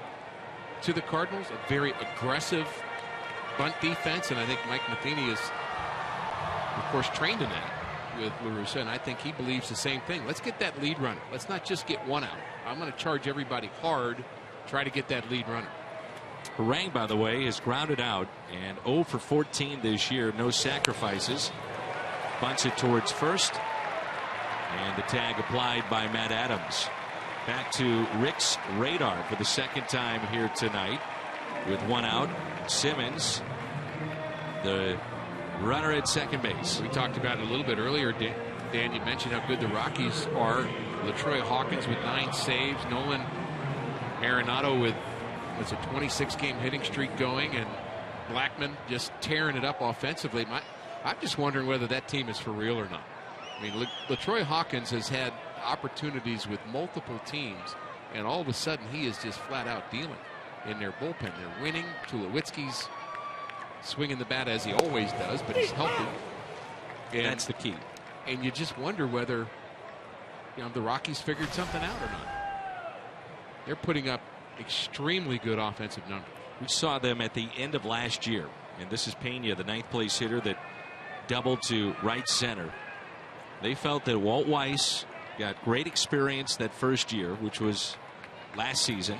to the Cardinals, a very aggressive bunt defense, and I think Mike Matheny is, of course, trained in that with La Russa, and I think he believes the same thing. Let's get that lead runner. Let's not just get one out. I'm going to charge everybody hard, try to get that lead runner. Harang, by the way, is grounded out and 0 for 14 this year. No sacrifices. Bunts it towards first. And the tag applied by Matt Adams. Back to Rick's radar for the second time here tonight with one out. Simmons, the runner at second base. We talked about it a little bit earlier, Dan. You mentioned how good the Rockies are. LaTroy Hawkins with 9 saves. Nolan Arenado with a 26-game hitting streak going, and Blackman just tearing it up offensively. I'm just wondering whether that team is for real or not. I mean, LaTroy Hawkins has had opportunities with multiple teams, and all of a sudden he is just flat out dealing in their bullpen. They're winning. Tulowitzki's swinging the bat as he always does, but he's healthy. And that's the key. And you just wonder whether, the Rockies figured something out or not. They're putting up extremely good offensive numbers. We saw them at the end of last year, and this is Pena, the 9th place hitter that doubled to right center. They felt that Walt Weiss got great experience that first year, which was last season.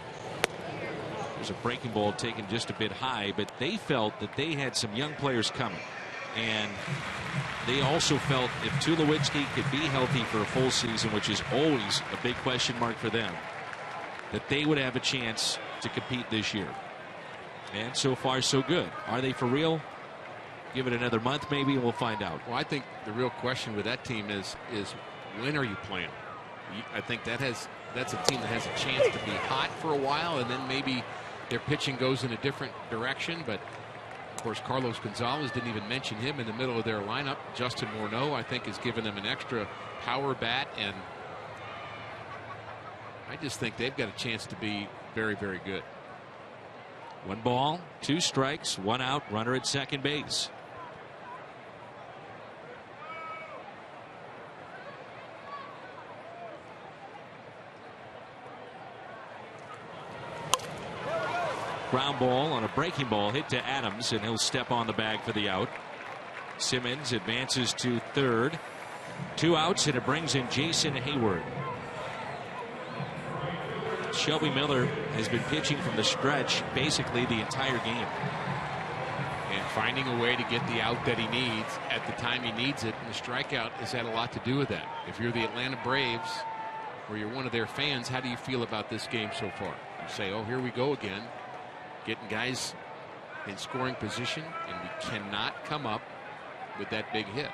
There's a breaking ball taken just a bit high, but they felt that they had some young players coming. And they also felt if Tulowitzki could be healthy for a full season, which is always a big question mark for them, that they would have a chance to compete this year. And so far, so good. Are they for real? Give it another month, maybe, and we'll find out. Well, I think the real question with that team is when are you playing? I think that's a team that has a chance to be hot for a while, and then maybe their pitching goes in a different direction. But of course, Carlos Gonzalez, didn't even mention him in the middle of their lineup. Justin Morneau, I think, has given them an extra power bat, and I just think they've got a chance to be very, very good. 1 ball, 2 strikes, 1 out, runner at second base. Ground ball on a breaking ball hit to Adams, and he'll step on the bag for the out. Simmons advances to third. 2 outs, and it brings in Jason Hayward. Shelby Miller has been pitching from the stretch basically the entire game. And finding a way to get the out that he needs at the time he needs it. And the strikeout has had a lot to do with that. If you're the Atlanta Braves, or you're one of their fans, how do you feel about this game so far? You say, oh, here we go again, getting guys in scoring position, and we cannot come up with that big hit.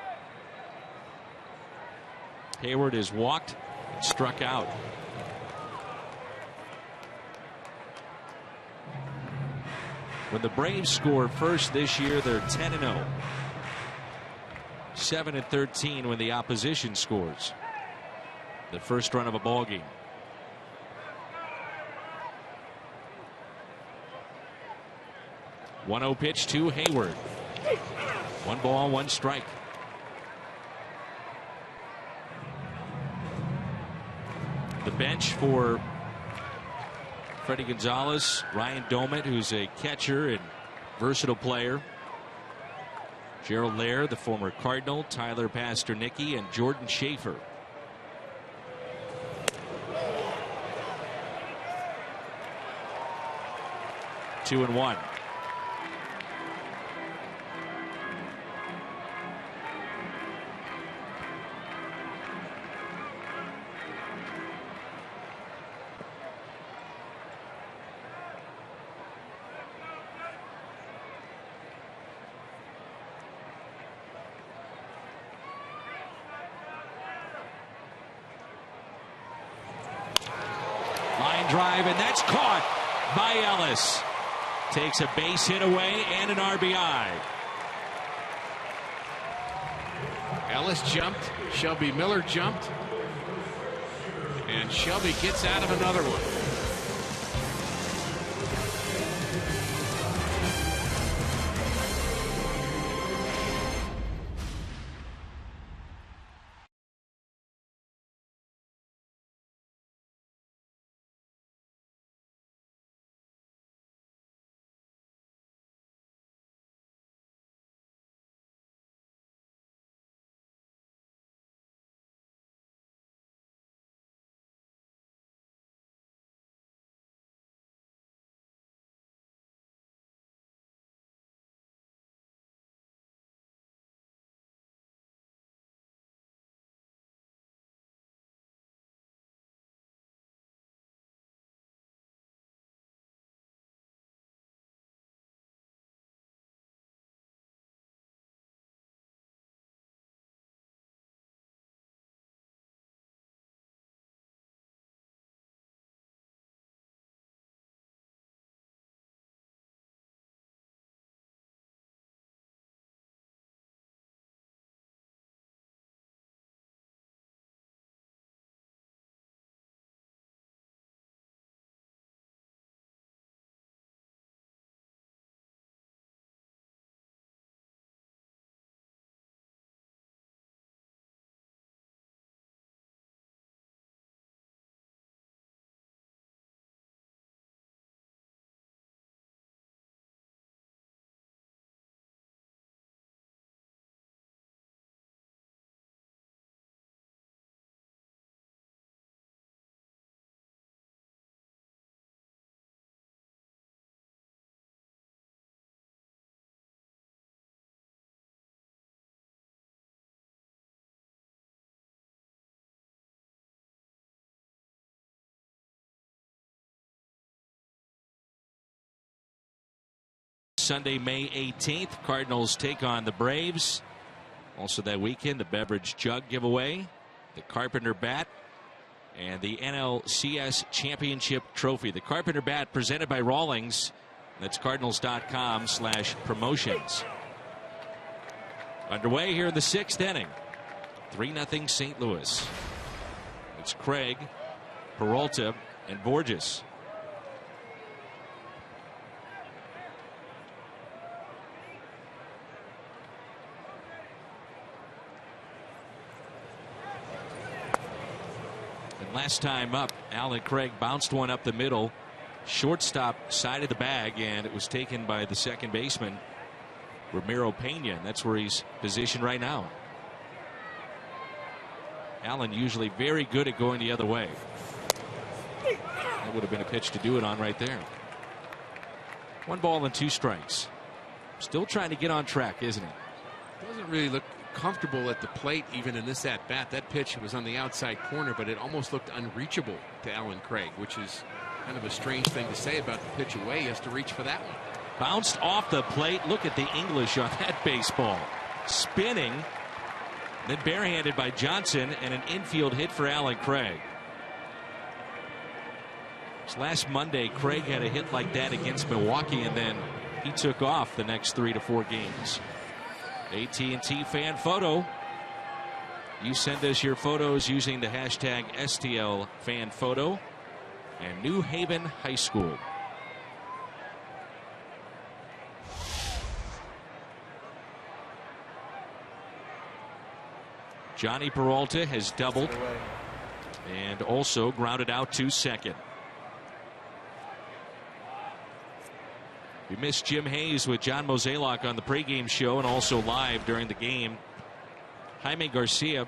Hayward is walked and struck out. When the Braves scored first this year, they're 10-0. 7-13 when the opposition scores. The first run of a ball game. .1-0 pitch to Hayward. 1 ball, 1 strike. The bench for Freddie Gonzalez, Ryan Domet, who's a catcher and versatile player. Gerald Lair, the former Cardinal, Tyler Pastornicki, and Jordan Schaefer. Two and one. Drive, and that's caught by Ellis. Takes a base hit away and an RBI. Ellis jumped, Shelby Miller jumped, and Shelby gets out of another one. Sunday, May 18th, Cardinals take on the Braves. Also that weekend, the beverage jug giveaway, the Carpenter bat, and the NLCS Championship Trophy. The Carpenter bat presented by Rawlings. That's Cardinals.com/promotions. Underway here in the 6th inning. 3-0 St. Louis. It's Craig, Peralta, and BOURJOS. Last time up, Alan Craig bounced one up the middle, shortstop side of the bag, and it was taken by the second baseman, Ramiro Pena. And that's where he's positioned right now. Alan usually very good at going the other way. That would have been a pitch to do it on right there. 1 ball and 2 strikes. Still trying to get on track, isn't he? Doesn't really look comfortable at the plate even in this at-bat. That pitch was on the outside corner, but it almost looked unreachable to Alan Craig, which is kind of a strange thing to say about the pitch away. He has to reach for that one. Bounced off the plate. Look at the English on that baseball. Spinning, then barehanded by Johnson, and an infield hit for Alan Craig. Last Monday, Craig had a hit like that against Milwaukee, and then he took off the next 3 to 4 games. AT&T fan photo. You send us your photos using the hashtag STL fan photo and New Haven High School. Johnny Peralta has doubled and also grounded out to second. We missed Jim Hayes with John Mozeliak on the pregame show and also live during the game. Jaime Garcia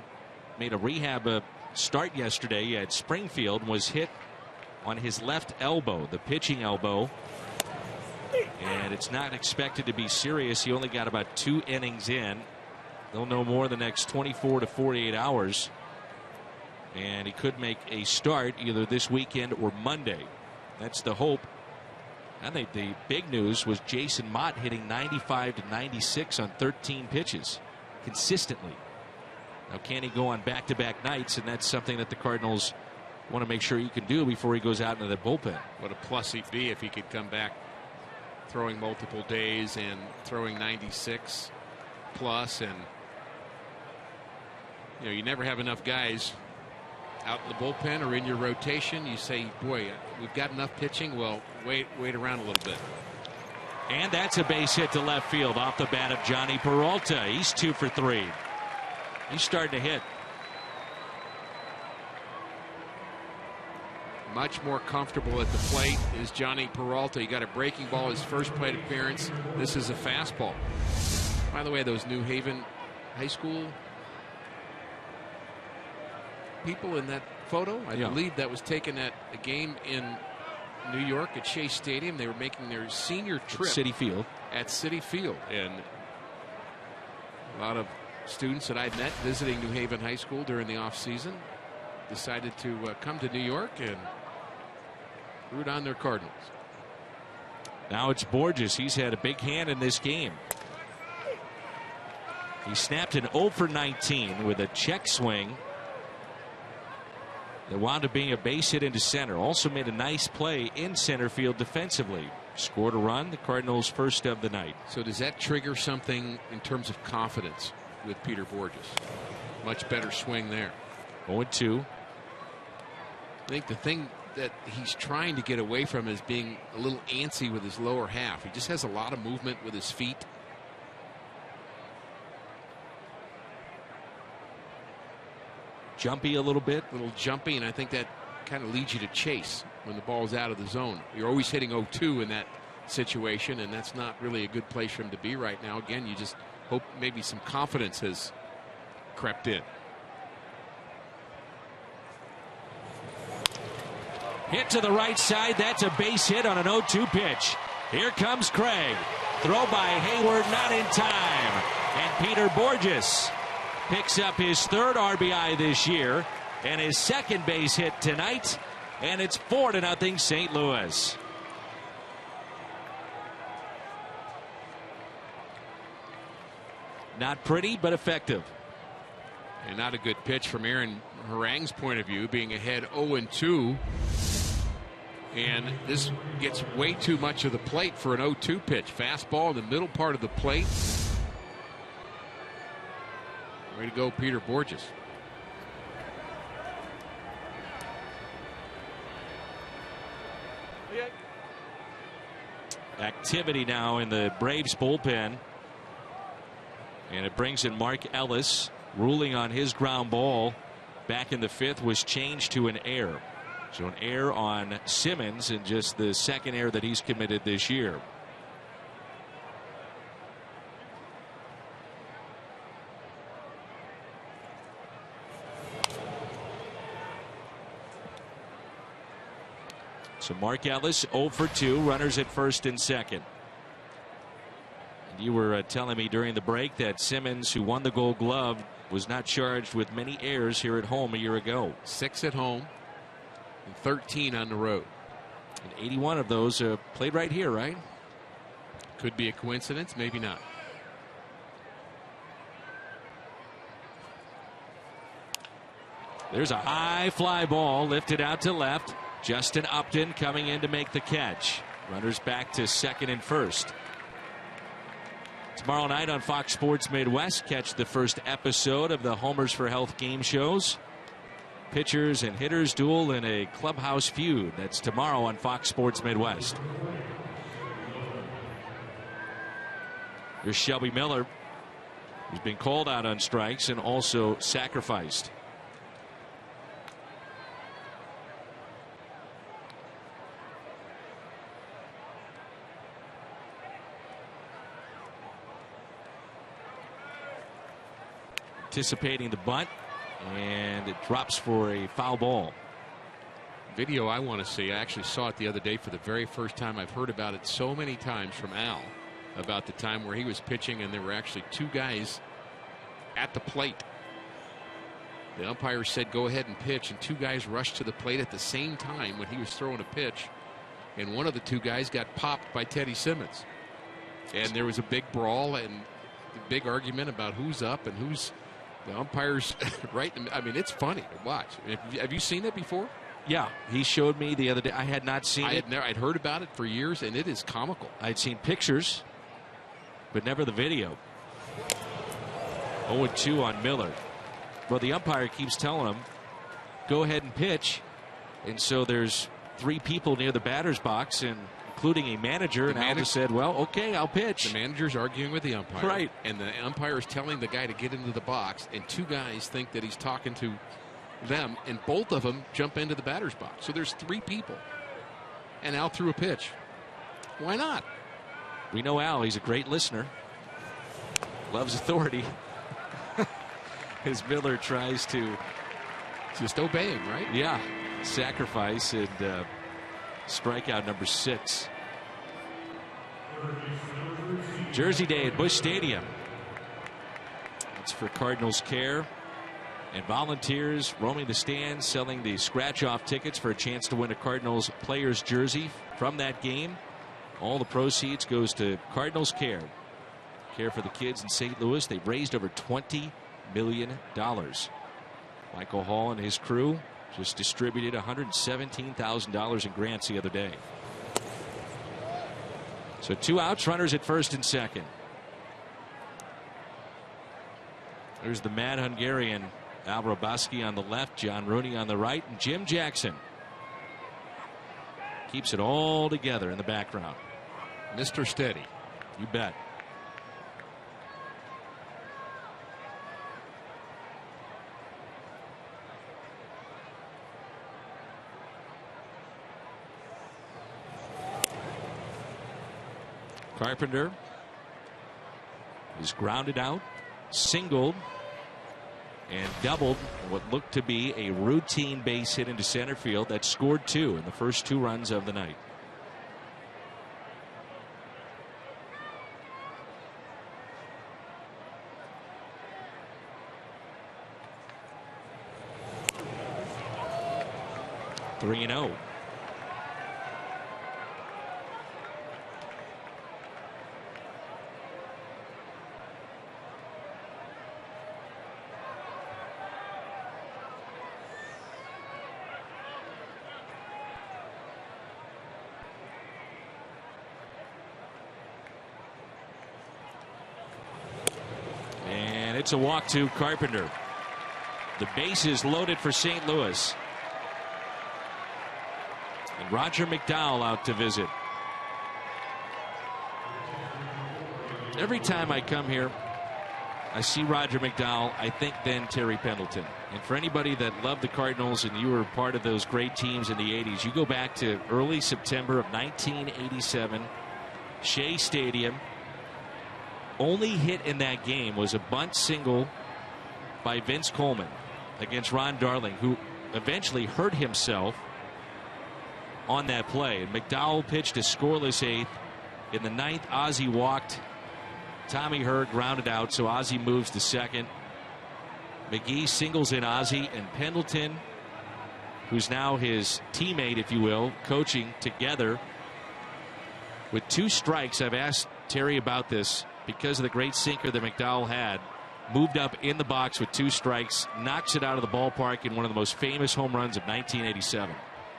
made a rehab start yesterday at Springfield and was hit on his left elbow, the pitching elbow. And it's not expected to be serious. He only got about 2 innings in. They'll know more the next 24 to 48 hours. And he could make a start either this weekend or Monday. That's the hope. I think the big news was Jason Mott hitting 95 to 96 on 13 pitches consistently. Now, can he go on back-to-back nights? And that's something that the Cardinals want to make sure he can do before he goes out into the bullpen. What a plus he'd be if he could come back throwing multiple days and throwing 96 plus. And you never have enough guys out in the bullpen or in your rotation. You say, boy, we've got enough pitching. Well, wait around a little bit. And that's a base hit to left field off the bat of Johnny Peralta. He's 2 for 3. He's starting to hit. Much more comfortable at the plate is Johnny Peralta. He got a breaking ball his first plate appearance. This is a fastball. By the way, those New Haven High School people in that photo, I believe that was taken at a game in New York at Shea Stadium. They were making their senior trip at Citi Field. And a lot of students that I met visiting New Haven High School during the off season decided to come to New York and root on their Cardinals. Now it's BOURJOS. He's had a big hand in this game. He snapped an 0 for 19 with a check swing that wound up being a base hit into center. Also made a nice play in center field defensively. Scored a run. The Cardinals' first of the night. So does that trigger something in terms of confidence with Peter BOURJOS? Much better swing there. 0-2. I think the thing that he's trying to get away from is being a little antsy with his lower half. He just has a lot of movement with his feet. Jumpy a little bit. A little jumpy, and I think that kind of leads you to chase when the ball's out of the zone. You're always hitting 0-2 in that situation, and that's not really a good place for him to be right now. Again, you just hope maybe some confidence has crept in. Hit to the right side. That's a base hit on an 0-2 pitch. Here comes Craig. Throw by Hayward, not in time. And Peter BOURJOS picks up his 3rd RBI this year and his 2nd base hit tonight. And it's 4-0 St. Louis. Not pretty, but effective. And not a good pitch from Aaron Harang's point of view, being ahead 0-2. And this gets way too much of the plate for an 0-2 pitch. Fastball in the middle part of the plate. Way to go, Peter BOURJOS. Activity now in the Braves bullpen. And it brings in Mark Ellis. Ruling on his ground ball back in the 5th was changed to an error. So an error on Simmons, and just the 2nd error that he's committed this year. So Mark Ellis 0 for 2, runners at 1st and 2nd. You were telling me during the break that Simmons, who won the Gold Glove, was not charged with many errors here at home a year ago. 6 at home and 13 on the road. And 81 of those played right here, right? Could be a coincidence, maybe not. There's a high fly ball lifted out to left. Justin Upton coming in to make the catch. Runners back to second and first. Tomorrow night on Fox Sports Midwest, catch the first episode of the Homers for Health game shows. Pitchers and hitters duel in a clubhouse feud. That's tomorrow on Fox Sports Midwest. Here's Shelby Miller, who's been called out on strikes and also sacrificed. Anticipating the bunt, and it drops for a foul ball. Video I want to see. I actually saw it the other day for the very first time. I've heard about it so many times from Al about the time where he was pitching and there were actually 2 guys at the plate. The umpire said go ahead and pitch, and 2 guys rushed to the plate at the same time when he was throwing a pitch, and one of the 2 guys got popped by Teddy Simmons, and there was a big brawl and a big argument about who's up and who's the umpires. Right, I mean, it's funny to watch. Have you seen it before? Yeah, he showed me the other day. I had not seen it. I'd heard about it for years, and it is comical. I'd seen pictures, but never the video. 0-2 on Miller. Well, the umpire keeps telling him, go ahead and pitch. And so there's 3 people near the batter's box, and including a manager, and Al just said, well, okay, I'll pitch. The manager's arguing with the umpire. Right. And the umpire is telling the guy to get into the box, and 2 guys think that he's talking to them, and both of them jump into the batter's box. So there's 3 people. And Al threw a pitch. Why not? We know Al, he's a great listener. Loves authority. As Miller tries to just obey him, right? Yeah. Sacrifice and strikeout number 6. Jersey Day at Busch Stadium. It's for Cardinals Care and volunteers roaming the stands, selling the scratch-off tickets for a chance to win a Cardinals player's jersey from that game. All the proceeds goes to Cardinals Care. Care for the kids in St. Louis. They've raised over $20 million. Michael Hall and his crew just distributed $117,000 in grants the other day. So 2 outs, runners at first and second. There's the mad Hungarian Alvaro Bosky on the left, John Rooney on the right, and Jim Jackson keeps it all together in the background. Mr. Steady. You bet. Carpenter is grounded out, singled, and doubled what looked to be a routine base hit into center field that scored 2 in the first 2 runs of the night. Three and 0. It's a walk to Carpenter. The base is loaded for St. Louis. And Roger McDowell out to visit. Every time I come here, I see Roger McDowell, I think then Terry Pendleton. And for anybody that loved the Cardinals and you were part of those great teams in the 80s, you go back to early September of 1987, Shea Stadium. Only hit in that game was a bunt single by Vince Coleman against Ron Darling, who eventually hurt himself on that play. And McDowell pitched a scoreless 8th. In the 9th, Ozzie walked Tommy Hurd grounded out, so Ozzie moves to second. McGee singles in Ozzie, and Pendleton, who's now his teammate, if you will, coaching together with 2 strikes. I've asked Terry about this because of the great sinker that McDowell had. Moved up in the box with 2 strikes, knocks it out of the ballpark in one of the most famous home runs of 1987.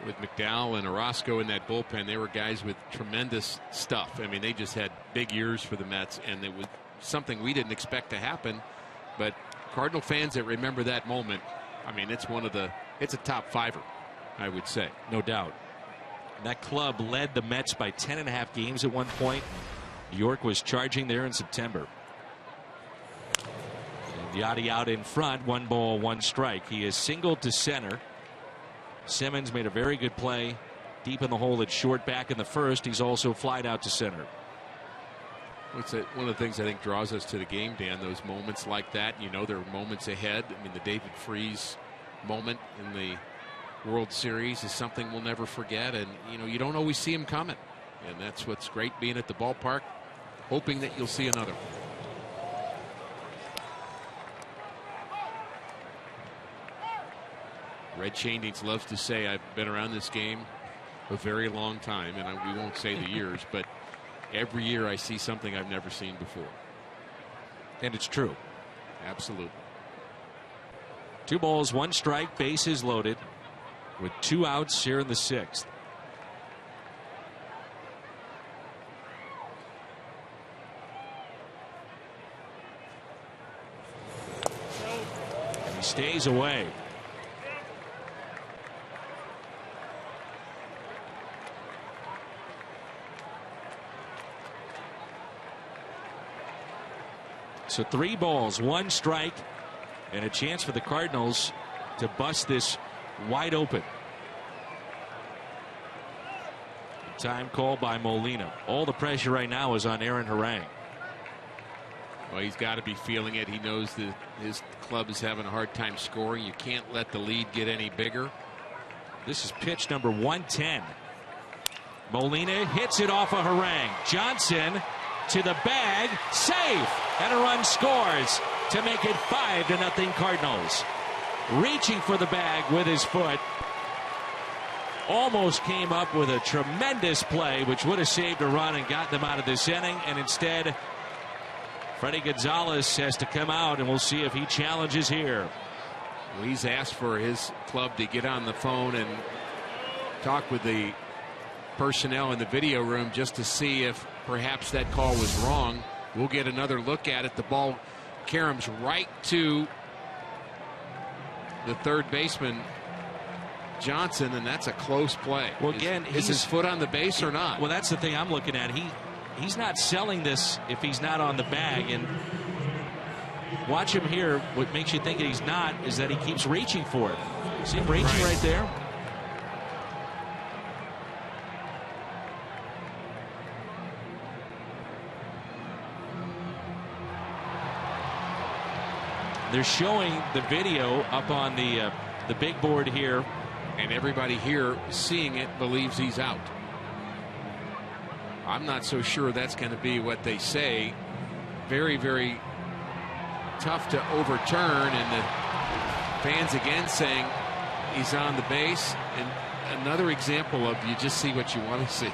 With McDowell and Orozco in that bullpen, they were guys with tremendous stuff. I mean, they just had big years for the Mets, and it was something we didn't expect to happen. But Cardinal fans that remember that moment, I mean, it's a top 5er, I would say. No doubt. That club led the Mets by 10.5 games at one point. York was charging there in September. And Yachty out in front, 1 ball, 1 strike. He is singled to center. Simmons made a very good play deep in the hole at short back in the first. He's also flied out to center. One of the things I think draws us to the game, Dan, those moments like that. You know, there are moments ahead. I mean, the David Freese moment in the World Series is something we'll never forget. And, you know, you don't always see him coming. And that's what's great being at the ballpark, hoping that you'll see another. Red Shadings loves to say, I've been around this game a very long time, and we won't say the years, but every year I see something I've never seen before. And it's true. Absolutely. 2 balls, 1 strike, bases loaded with 2 outs here in the 6th. And he stays away. So 3 balls, 1 strike, and a chance for the Cardinals to bust this wide open. Time called by Molina. All the pressure right now is on Aaron Harang. Well, he's got to be feeling it. He knows that his club is having a hard time scoring. You can't let the lead get any bigger. This is pitch number 110. Molina hits it off of Harang. Johnson to the bag, safe, and a run scores to make it 5-0 Cardinals. Reaching for the bag with his foot, almost came up with a tremendous play which would have saved a run and got them out of this inning, and instead Freddie Gonzalez has to come out, and we'll see if he challenges here. Well, he's asked for his club to get on the phone and talk with the personnel in the video room just to see if perhaps that call was wrong. We'll get another look at it. The ball caroms right to the third baseman Johnson, and that's a close play. Well, again, is his foot on the base or not? Well, that's the thing I'm looking at. He's not selling this if he's not on the bag, and watch him here. What makes you think that he's not is that he keeps reaching for it. See him reaching right there? They're showing the video up on the big board here, and everybody here seeing it believes he's out. I'm not so sure that's going to be what they say. Very, very tough to overturn, and the fans again saying he's on the base. And another example of you just see what you want to see.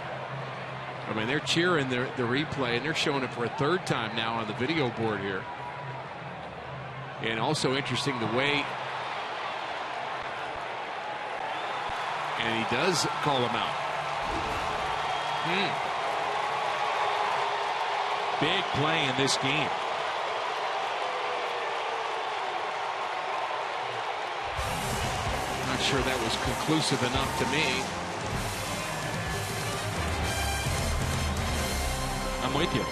I mean, they're cheering the replay, and they're showing it for a 3rd time now on the video board here. And also interesting the way, and he does call him out. Big play in this game. Not sure that was conclusive enough to me. I'm with you.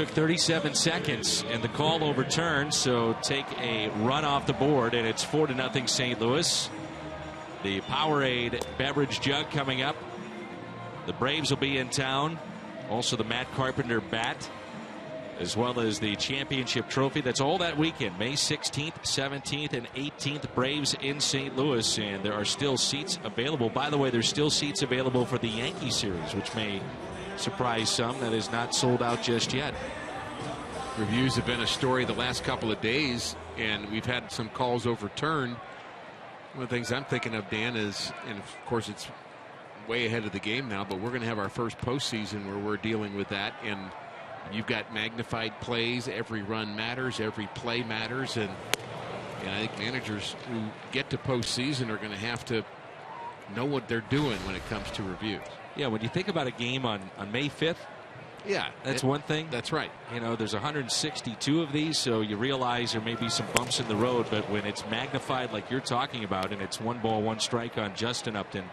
took 37 seconds, and the call overturned, so take a run off the board, and it's 4-0 St. Louis. The Powerade beverage jug coming up. The Braves will be in town. Also the Matt Carpenter bat, as well as the championship trophy. That's all that weekend, May 16th, 17th, and 18th. Braves in St. Louis, and there are still seats available. By the way, there's still seats available for the Yankee series, which may surprise some. That is not sold out just yet. Reviews have been a story the last couple of days, and we've had some calls overturned. One of the things I'm thinking of, Dan, is, and of course it's way ahead of the game now, but we're going to have our first postseason where we're dealing with that, and you've got magnified plays. Every run matters, every play matters, and I think managers who get to postseason are going to have to know what they're doing when it comes to reviews. Yeah, when you think about a game on May 5th, yeah, that's one thing. That's right. You know, there's 162 of these, so you realize there may be some bumps in the road, but when it's magnified like you're talking about, and it's 1 ball, 1 strike on Justin Upton,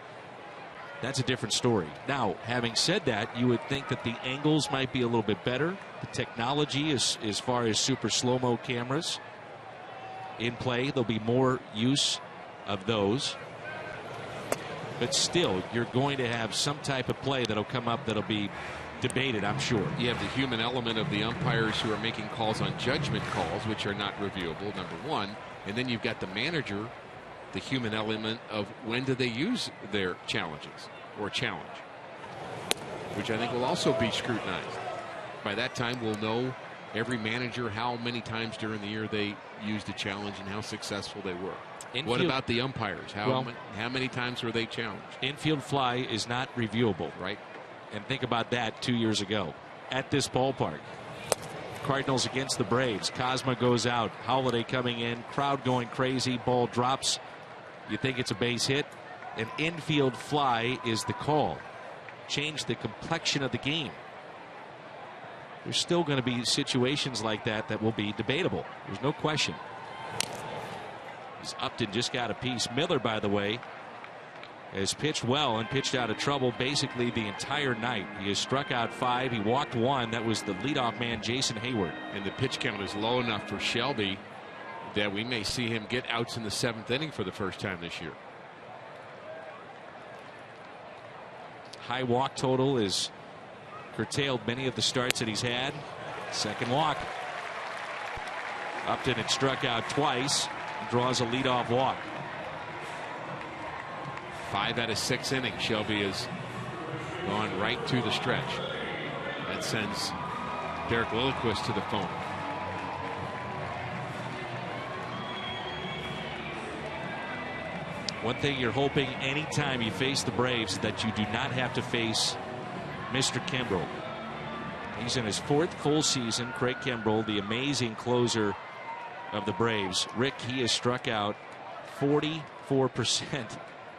that's a different story. Now, having said that, you would think that the angles might be a little bit better. The technology, as far as super slow-mo cameras in play, there'll be more use of those. But still, you're going to have some type of play that'll come up that'll be debated, I'm sure. You have the human element of the umpires who are making calls on judgment calls, which are not reviewable, number one. And then you've got the manager, the human element of when do they use their challenges or challenge, which I think will also be scrutinized. By that time, we'll know, every manager, how many times during the year they used a challenge and how successful they were. What about the umpires? How many times were they challenged? Infield fly is not reviewable. Right. And think about that 2 years ago at this ballpark. Cardinals against the Braves. Cosma goes out. Holliday coming in. Crowd going crazy. Ball drops. You think it's a base hit. An infield fly is the call. Change the complexion of the game. There's still going to be situations like that that will be debatable. There's no question. As Upton just got a piece. Miller, by the way, has pitched well and pitched out of trouble basically the entire night. He has struck out 5. He walked 1. That was the leadoff man, Jason Hayward. And the pitch count is low enough for Shelby that we may see him get outs in the 7th inning for the first time this year. High walk total is curtailed many of the starts that he's had. Second walk. Upton had struck out twice. Draws a leadoff walk. 5 out of 6 innings. Shelby has gone right to the stretch. That sends Derek Lilliquist to the phone. One thing you're hoping anytime you face the Braves is that you do not have to face Mr. Kimbrel. He's in his 4th full season. Craig Kimbrel, the amazing closer of the Braves. Rick, he has struck out 44%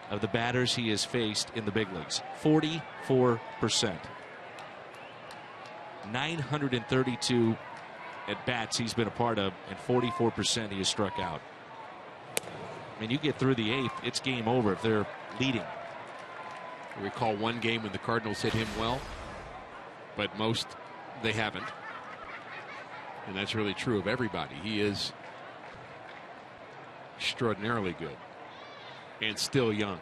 of the batters he has faced in the big leagues. 44%. 932 at bats he's been a part of, and 44% he has struck out. I mean, you get through the 8th, it's game over if they're leading. I recall one game when the Cardinals hit him well, but most they haven't. And that's really true of everybody. He is extraordinarily good and still young.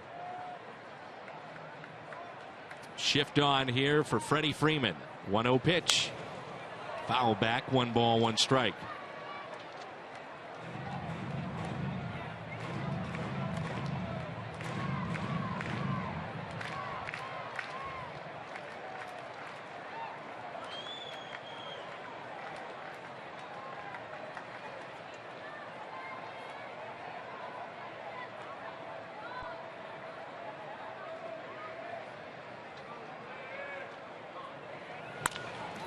Shift on here for Freddie Freeman. 1-0 pitch. Foul back. 1 ball, 1 strike.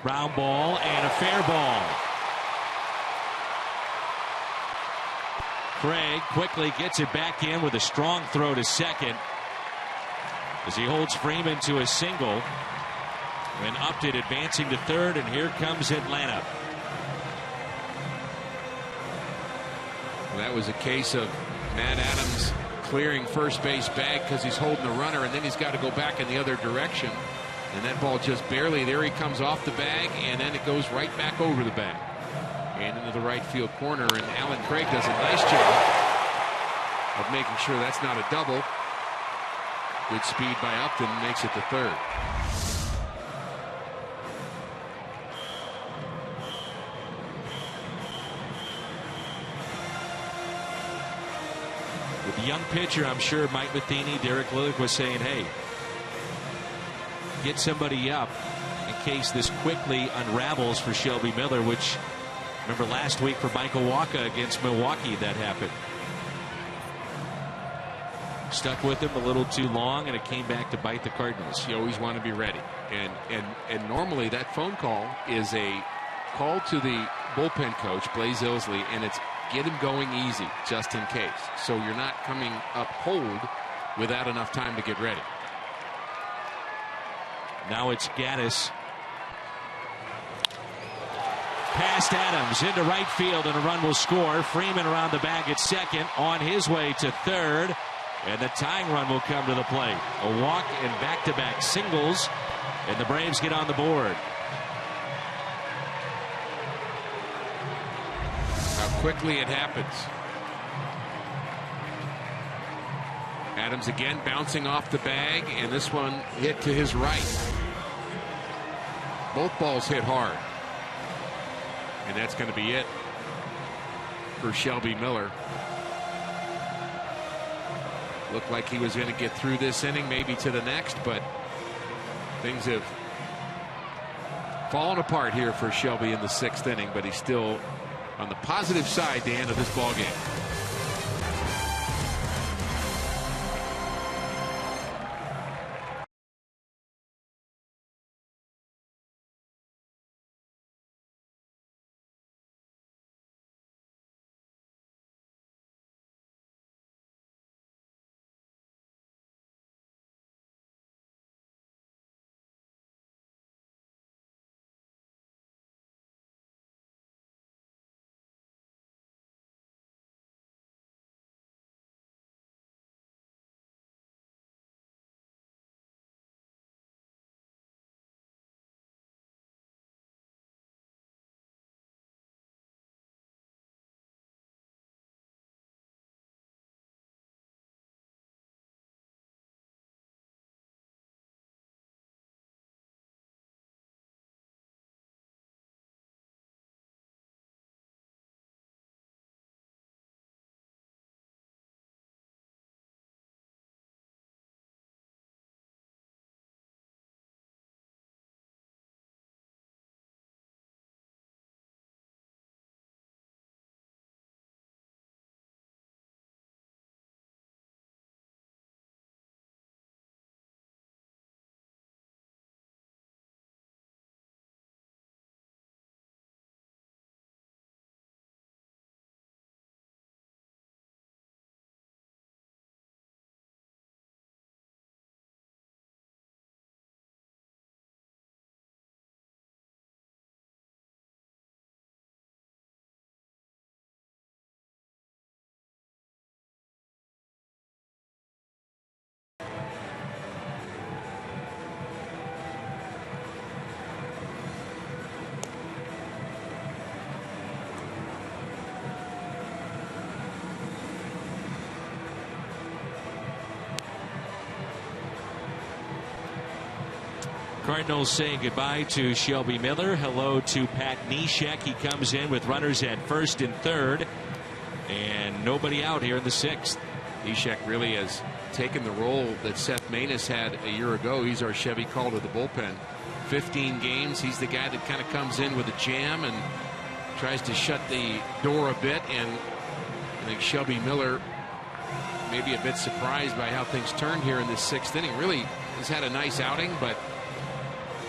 Ground ball and a fair ball. Craig quickly gets it back in with a strong throw to second as he holds Freeman to a single. And Upton advancing to third, and here comes Atlanta. That was a case of Matt Adams clearing first base bag because he's holding the runner, and then he's got to go back in the other direction. And that ball just barely, there he comes off the bag, and then it goes right back over the bag and into the right field corner. And Alan Craig does a nice job of making sure that's not a double. Good speed by Upton, makes it the third. With the young pitcher, I'm sure Mike Matheny, Derek Lillick was saying, hey, get somebody up in case this quickly unravels for Shelby Miller, which, remember last week for Michael Wacha against Milwaukee, that happened. Stuck with him a little too long, and it came back to bite the Cardinals. You always want to be ready. And normally that phone call is a call to the bullpen coach, Blaze Ilsley, and it's get him going easy just in case. So you're not coming up cold without enough time to get ready. Now it's Gattis. Past Adams into right field, and a run will score. Freeman around the bag at second, on his way to third, and the tying run will come to the plate. A walk and back-to-back singles, and the Braves get on the board. How quickly it happens. Adams again bouncing off the bag, and this one hit to his right. Both balls hit hard. And that's going to be it for Shelby Miller. Looked like he was going to get through this inning, maybe to the next, but things have fallen apart here for Shelby in the 6th inning, but he's still on the positive side, Dan, of this ball game. Cardinals saying goodbye to Shelby Miller. Hello to Pat Neshek. He comes in with runners at first and third, and nobody out here in the 6th. Neshek really has taken the role that Seth Maness had a year ago. He's our Chevy call to the bullpen. 15 games. He's the guy that kind of comes in with a jam and tries to shut the door a bit. And I think Shelby Miller may be a bit surprised by how things turned here in this 6th inning. Really has had a nice outing, but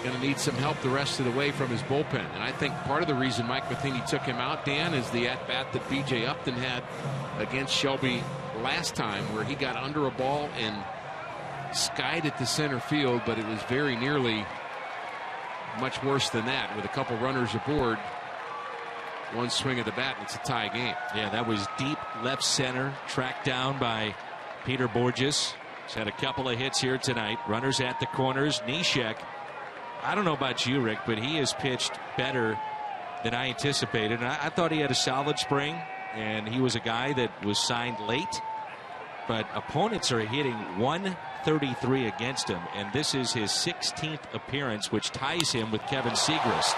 going to need some help the rest of the way from his bullpen. And I think part of the reason Mike Matheny took him out, Dan, is the at-bat that B.J. Upton had against Shelby last time, where he got under a ball and skied it to center field, but it was very nearly much worse than that. With a couple runners aboard, one swing of the bat, and it's a tie game. Yeah, that was deep left center, tracked down by Peter BOURJOS. He's had a couple of hits here tonight. Runners at the corners. Neshek I don't know about you, Rick, but he has pitched better than I anticipated. And I thought he had a solid spring, and he was a guy that was signed late. But opponents are hitting 133 against him, and this is his 16th appearance, which ties him with Kevin Segrist.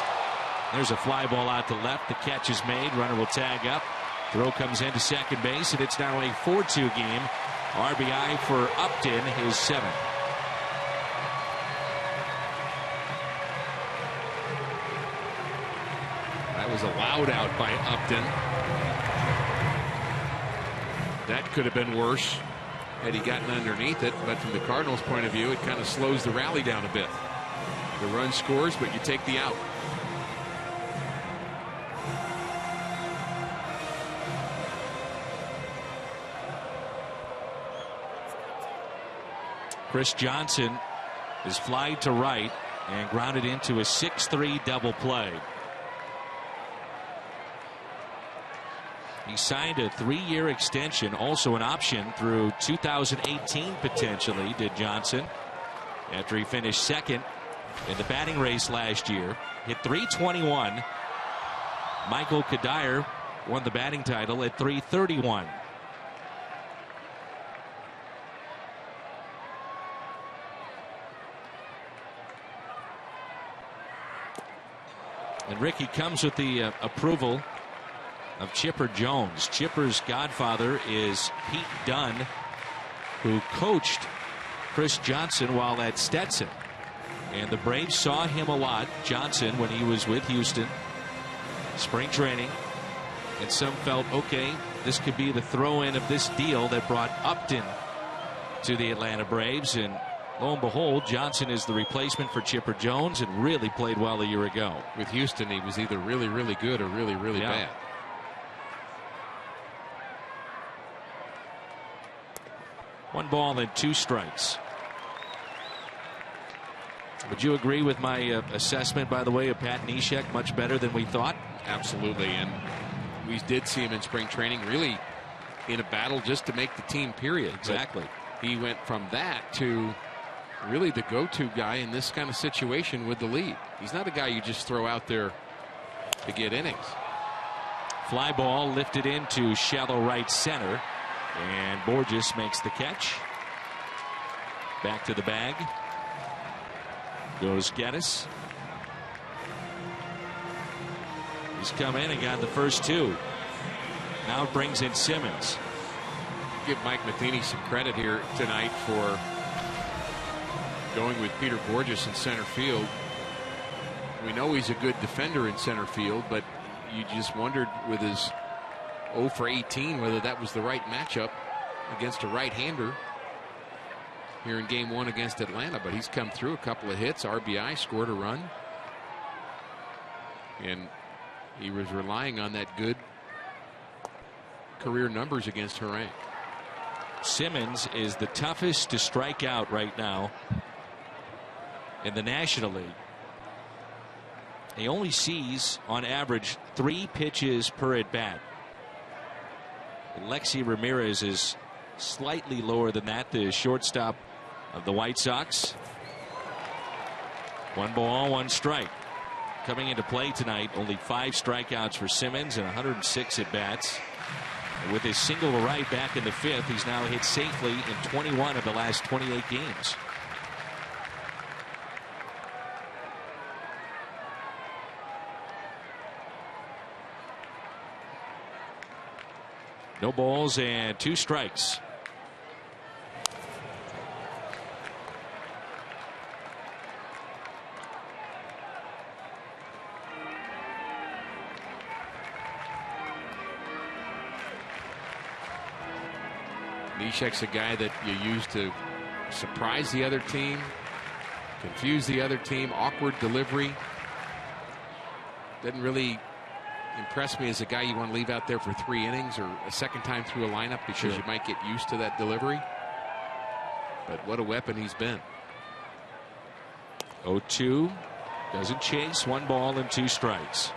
There's a fly ball out to left. The catch is made. Runner will tag up. Throw comes into second base, and it's now a 4-2 game. RBI for Upton, his 7th. That was a loud out by Upton. That could have been worse had he gotten underneath it, but from the Cardinals' point of view, it kind of slows the rally down a bit. The run scores, but you take the out. Chris Johnson is flied to right and grounded into a 6-3 double play. He signed a 3-year extension, also an option through 2018 potentially, did Johnson, after he finished second in the batting race last year. Hit .321. Michael Kadire won the batting title at .331. And Ricky comes with the approval of Chipper Jones. Chipper's godfather is Pete Dunn, who coached Chris Johnson while at Stetson. And the Braves saw him a lot, Johnson, when he was with Houston, spring training. And some felt, okay, this could be the throw-in of this deal that brought Upton to the Atlanta Braves. And lo and behold, Johnson is the replacement for Chipper Jones and really played well a year ago. With Houston, he was either really, really good or really, really bad. 1 ball and 2 strikes. Would you agree with my assessment, by the way, of Pat Neshek? Much better than we thought? Absolutely. And we did see him in spring training really in a battle just to make the team, period. Exactly. But he went from that to really the go-to guy in this kind of situation with the lead. He's not a guy you just throw out there to get innings. Fly ball lifted into shallow right center. And BOURJOS makes the catch. Back to the bag goes GATTIS. He's come in and got the first 2. Now it brings in Simmons. Give Mike Matheny some credit here tonight for going with Peter BOURJOS in center field. We know he's a good defender in center field, but you just wondered with his 0 for 18 whether that was the right matchup against a right-hander here in game 1 against Atlanta. But he's come through, a couple of hits, RBI, scored a run, and he was relying on that good career numbers against Harang. Simmons is the toughest to strike out right now in the National League. He only sees on average 3 pitches per at bat. Lexi Ramirez is slightly lower than that, the shortstop of the White Sox. 1 ball, 1 strike. Coming into play tonight, only 5 strikeouts for Simmons and 106 at bats. And with his single to right back in the 5th, he's now hit safely in 21 of the last 28 games. No balls and 2 strikes. Neshek's a guy that you use to surprise the other team, confuse the other team, awkward delivery. Doesn't really impress me as a guy you want to leave out there for 3 innings or a second time through a lineup because you might get used to that delivery. But what a weapon he's been. 0-2, doesn't chase, 1 ball and 2 strikes.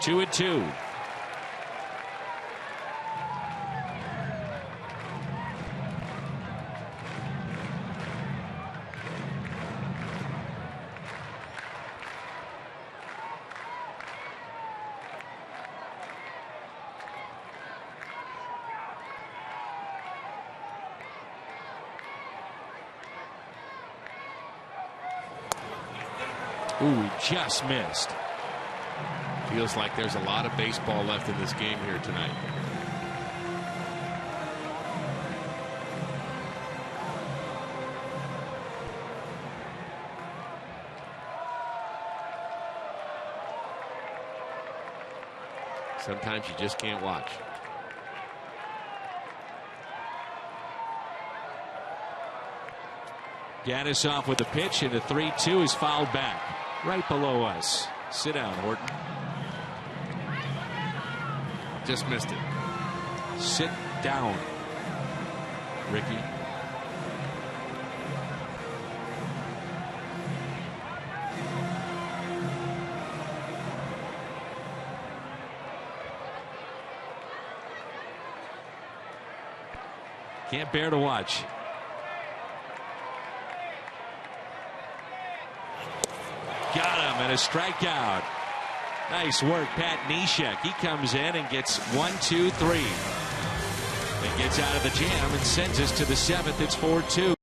2-2. Ooh, he just missed. Feels like there's a lot of baseball left in this game here tonight. Sometimes you just can't watch. Gattis off with a pitch, and the 3-2 is fouled back. Right below us. Sit down, Horton. Just missed it. Sit down, Ricky. Can't bear to watch. Got him, and a strikeout. Nice work, Pat Neshek. He comes in and gets 1, 2, 3. And gets out of the jam and sends us to the 7th. It's 4-2.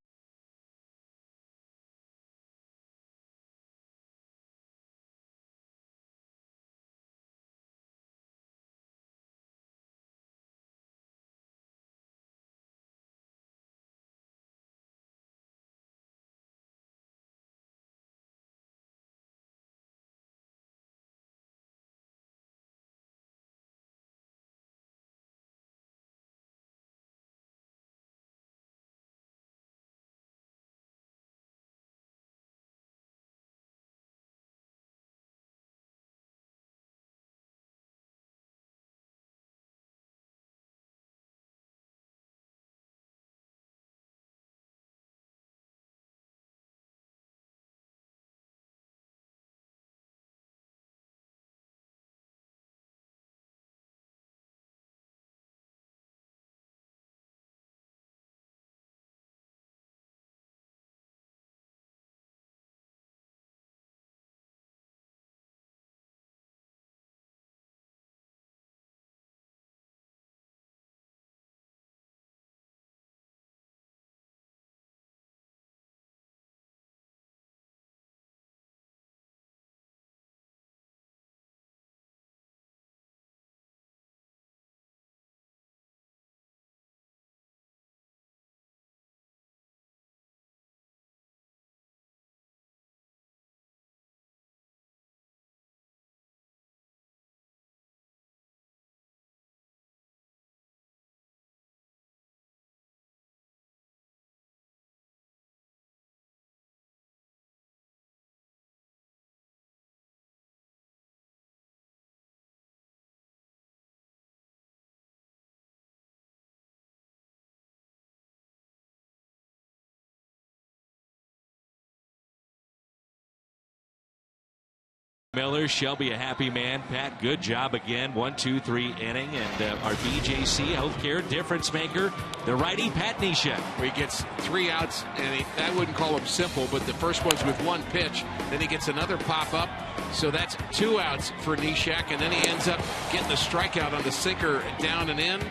Miller, Shelby a happy man. Pat, good job again. 1, 2, 3 inning. And our BJC Healthcare difference maker, the righty Pat Neshek. He gets 3 outs, and I wouldn't call him simple, but the first one's with 1 pitch. Then he gets another pop up. So that's 2 outs for Neshek, and then he ends up getting the strikeout on the sinker down and in.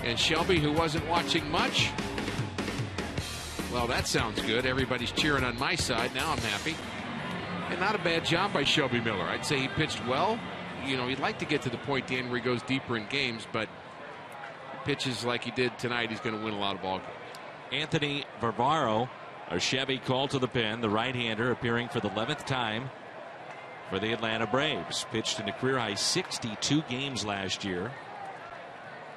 And Shelby, who wasn't watching much, well, that sounds good. Everybody's cheering on my side. Now I'm happy. And not a bad job by Shelby Miller. I'd say he pitched well. You know, he'd like to get to the point, Dan, where he goes deeper in games, but pitches like he did tonight, he's going to win a lot of ball games. Anthony Varvaro, a Chevy called to the pen, the right-hander appearing for the 11th time for the Atlanta Braves. Pitched in a career-high 62 games last year.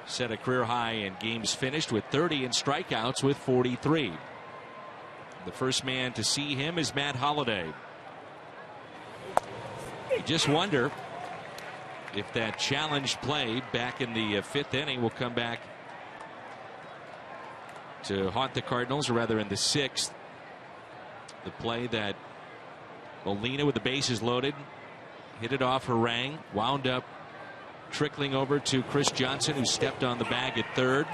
Set a career high in games finished with 30 and strikeouts with 43. The first man to see him is Matt Holliday. You just wonder if that challenge play back in the 5th inning will come back to haunt the Cardinals, or rather in the 6th. The play that Molina with the bases loaded hit it off Harang, wound up trickling over to Chris Johnson, who stepped on the bag at third.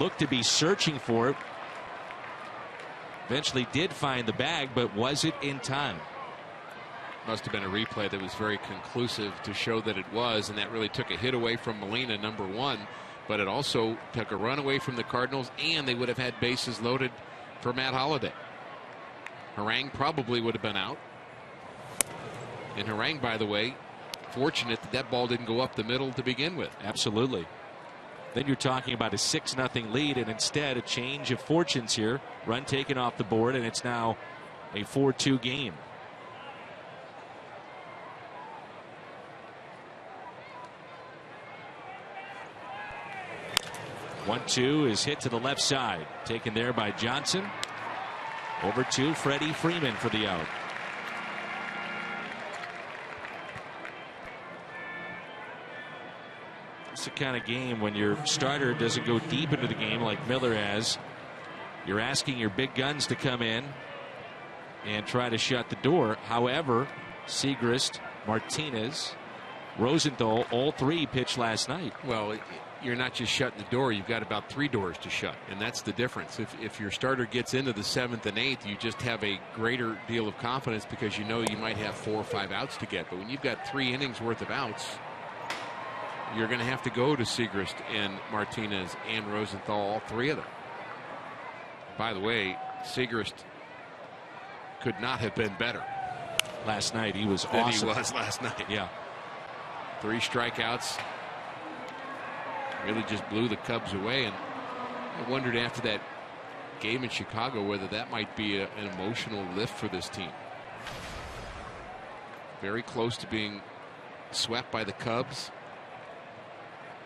Looked to be searching for it. Eventually did find the bag, but was it in time? Must have been a replay that was very conclusive to show that it was, and that really took a hit away from Molina, number one, but it also took a run away from the Cardinals, and they would have had bases loaded for Matt Holliday. Harang probably would have been out. And Harang, by the way, fortunate that that ball didn't go up the middle to begin with. Absolutely. Then you're talking about a 6-0 lead, and instead a change of fortunes here. Run taken off the board, and it's now a 4-2 game. 1-2 is hit to the left side. Taken there by Johnson. Over to Freddie Freeman for the out. It's the kind of game when your starter doesn't go deep into the game like Miller has. You're asking your big guns to come in and try to shut the door. However, Segrist, Martinez, Rosenthal, all three pitched last night. Well, you're not just shutting the door, you've got about 3 doors to shut, and that's the difference. If your starter gets into the 7th and 8th, you just have a greater deal of confidence because you know you might have 4 or 5 outs to get. But when you've got 3 innings worth of outs, you're going to have to go to Segrist and Martinez and Rosenthal, all 3 of them. By the way, Segrist could not have been better last night. He was than awesome. He was last night. Yeah. 3 strikeouts. Really just blew the Cubs away, and I wondered after that game in Chicago whether that might be an emotional lift for this team. Very close to being swept by the Cubs.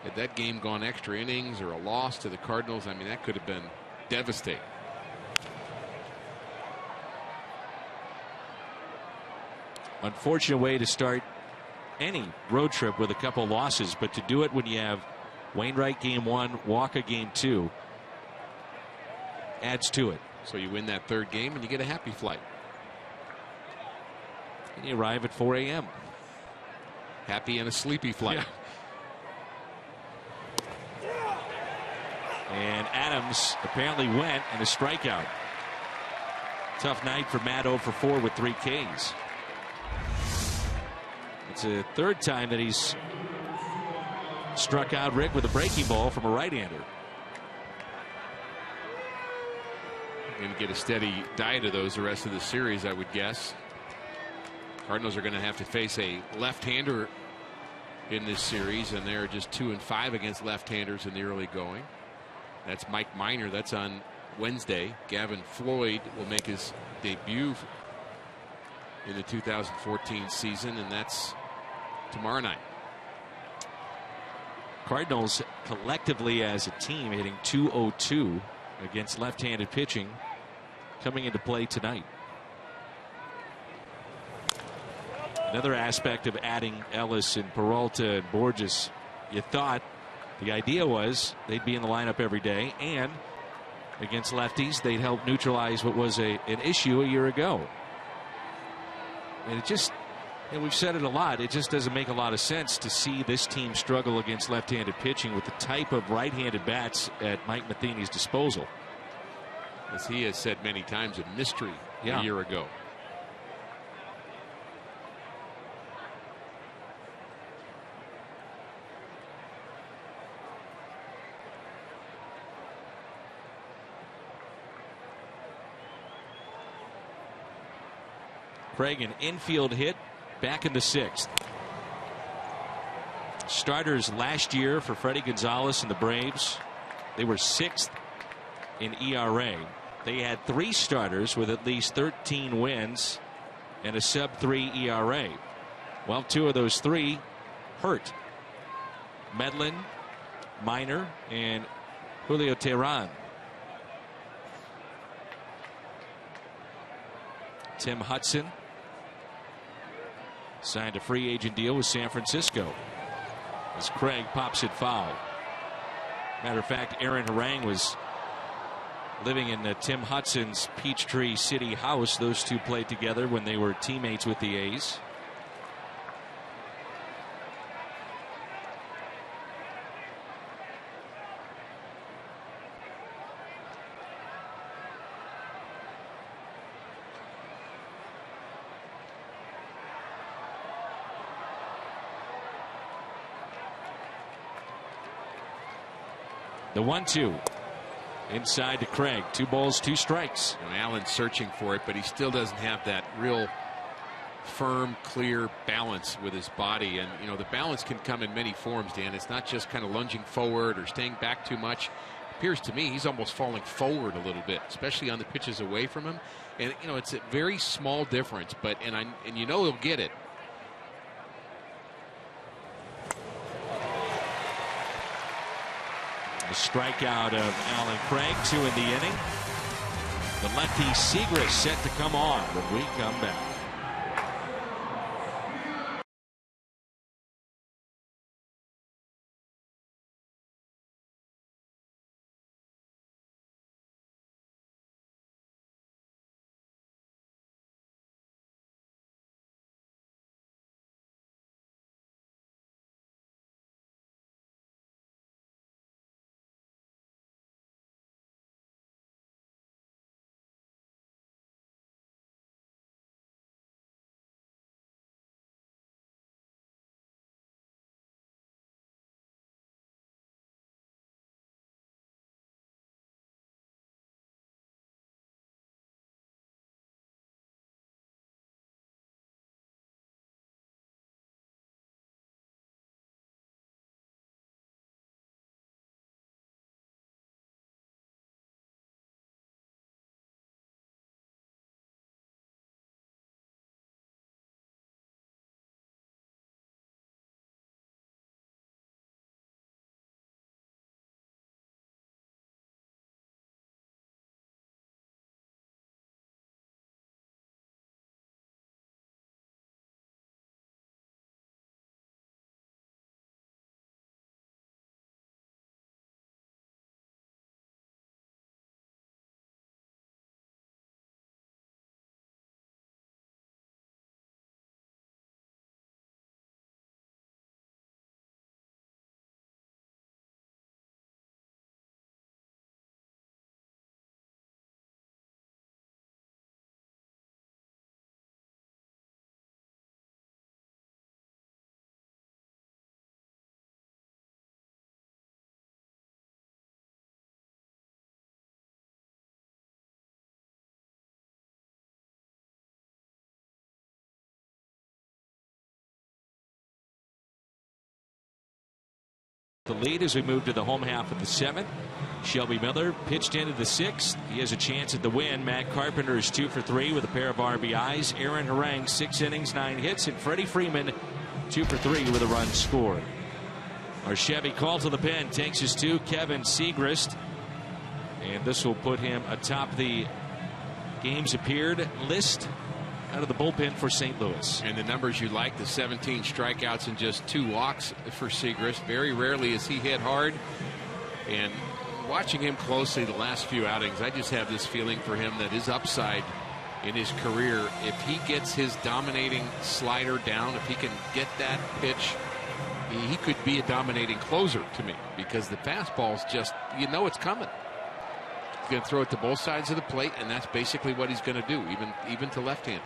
Had that game gone extra innings or a loss to the Cardinals, I mean, that could have been devastating. Unfortunate way to start any road trip with a couple losses, but to do it when you have Wainwright game 1, Walker game 2 adds to it. So you win that 3rd game and you get a happy flight. And you arrive at 4 a.m. Happy and a sleepy flight. Yeah. And Adams apparently went and a strikeout. Tough night for Matt 0 for 4 with 3 Ks. It's a 3rd time that he's struck out Rick with a breaking ball from a right-hander. Going to get a steady diet of those the rest of the series, I would guess. Cardinals are going to have to face a left-hander in this series, and they're just 2-5 against left-handers in the early going. That's Mike Minor. That's on Wednesday. Gavin Floyd will make his debut in the 2014 season, and that's tomorrow night. Cardinals collectively as a team hitting .202 against left-handed pitching coming into play tonight. Another aspect of adding Ellis and Peralta and BOURJOS, you thought the idea was they'd be in the lineup every day, and against lefties they'd help neutralize what was an issue a year ago. And it just, and we've said it a lot, it just doesn't make a lot of sense to see this team struggle against left-handed pitching with the type of right-handed bats at Mike Matheny's disposal. As he has said many times, a mystery a year ago. Craig, an infield hit back in the 6th. Starters last year for Freddie Gonzalez and the Braves, they were 6th in ERA. They had 3 starters with at least 13 wins and a sub-3 ERA. Well, 2 of those 3 hurt. Medlin, Minor, and Julio Teheran. Tim Hudson signed a free agent deal with San Francisco as Craig pops it foul. Matter of fact, Aaron Harang was living in Tim Hudson's Peachtree City house. Those two played together when they were teammates with the A's. The 1-2. Inside to Craig. 2 balls, 2 strikes. You know, Allen's searching for it, but he still doesn't have that real firm, clear balance with his body. And, you know, the balance can come in many forms, Dan. It's not just kind of lunging forward or staying back too much. It appears to me he's almost falling forward a little bit, especially on the pitches away from him. And, you know, it's a very small difference, but, and you know he'll get it. A strikeout of Alan Craig, 2 in the inning. The lefty Segrist set to come on when we come back. The lead as we move to the home half of the 7th. Shelby Miller pitched into the 6th. He has a chance at the win. Matt Carpenter is 2 for 3 with a pair of RBIs. Aaron Harang 6 innings, 9 hits, and Freddie Freeman 2 for 3 with a run scored. Our Chevy call to the pen takes us to Kevin Segrist, and this will put him atop the games appeared list out of the bullpen for St. Louis. And the numbers you like, the 17 strikeouts and just 2 walks for Segrist. Very rarely has he hit hard. And watching him closely the last few outings, I just have this feeling for him that his upside in his career, if he gets his dominating slider down, if he can get that pitch, he could be a dominating closer to me, because the fastball's just, you know, it's coming. He's going to throw it to both sides of the plate, and that's basically what he's going to do, even to left-handers.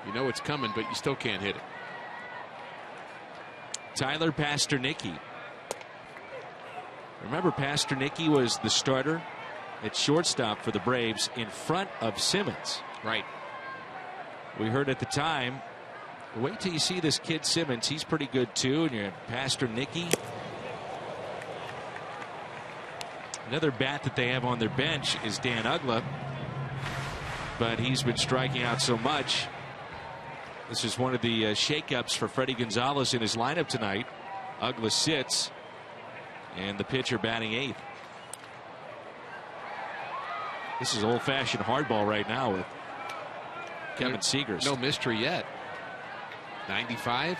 You know it's coming, but you still can't hit it. Tyler Pasternicki. Remember, Pasternicki was the starter at shortstop for the Braves in front of Simmons. Right. We heard at the time, wait till you see this kid Simmons. He's pretty good too. And you're Pasternicki. Another bat that they have on their bench is Dan Uggla, but he's been striking out so much. This is one of the shakeups for Freddie Gonzalez in his lineup tonight. Uggla sits, and the pitcher batting 8th. This is old-fashioned hardball right now with Kevin Segrist. No mystery yet. 95.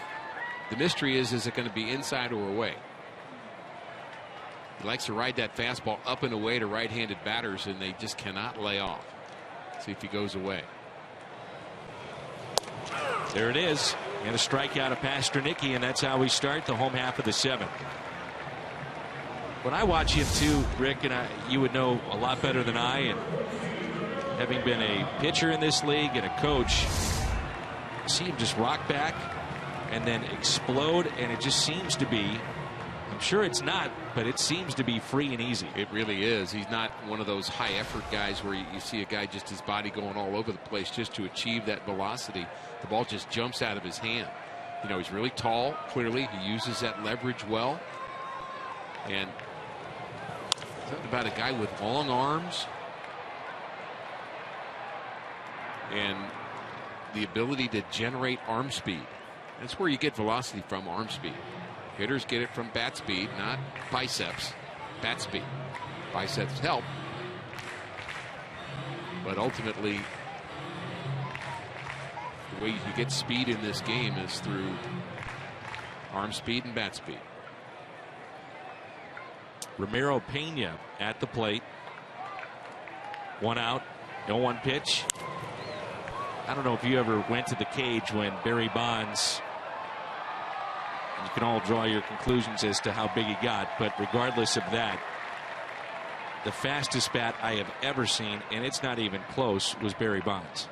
The mystery is it going to be inside or away? He likes to ride that fastball up and away to right-handed batters, and they just cannot lay off. See if he goes away. There it is, and a strikeout of Pasternicki, and that's how we start the home half of the 7th. When I watch him too, Rick, and you would know a lot better than I, and having been a pitcher in this league and a coach, see him just rock back, and then explode, and it just seems to be, I'm sure it's not, but it seems to be free and easy. It really is. He's not one of those high effort guys where you see a guy just his body going all over the place just to achieve that velocity. The ball just jumps out of his hand. You know, he's really tall. Clearly, he uses that leverage well. And something about a guy with long arms and the ability to generate arm speed. That's where you get velocity from, arm speed. Hitters get it from bat speed, not biceps. Bat speed. Biceps help. But ultimately, the way you get speed in this game is through arm speed and bat speed. Ramiro Pena at the plate. 1 out, no 1 pitch. I don't know if you ever went to the cage when Barry Bonds, you can all draw your conclusions as to how big he got, but regardless of that, the fastest bat I have ever seen, and it's not even close, was Barry Bonds.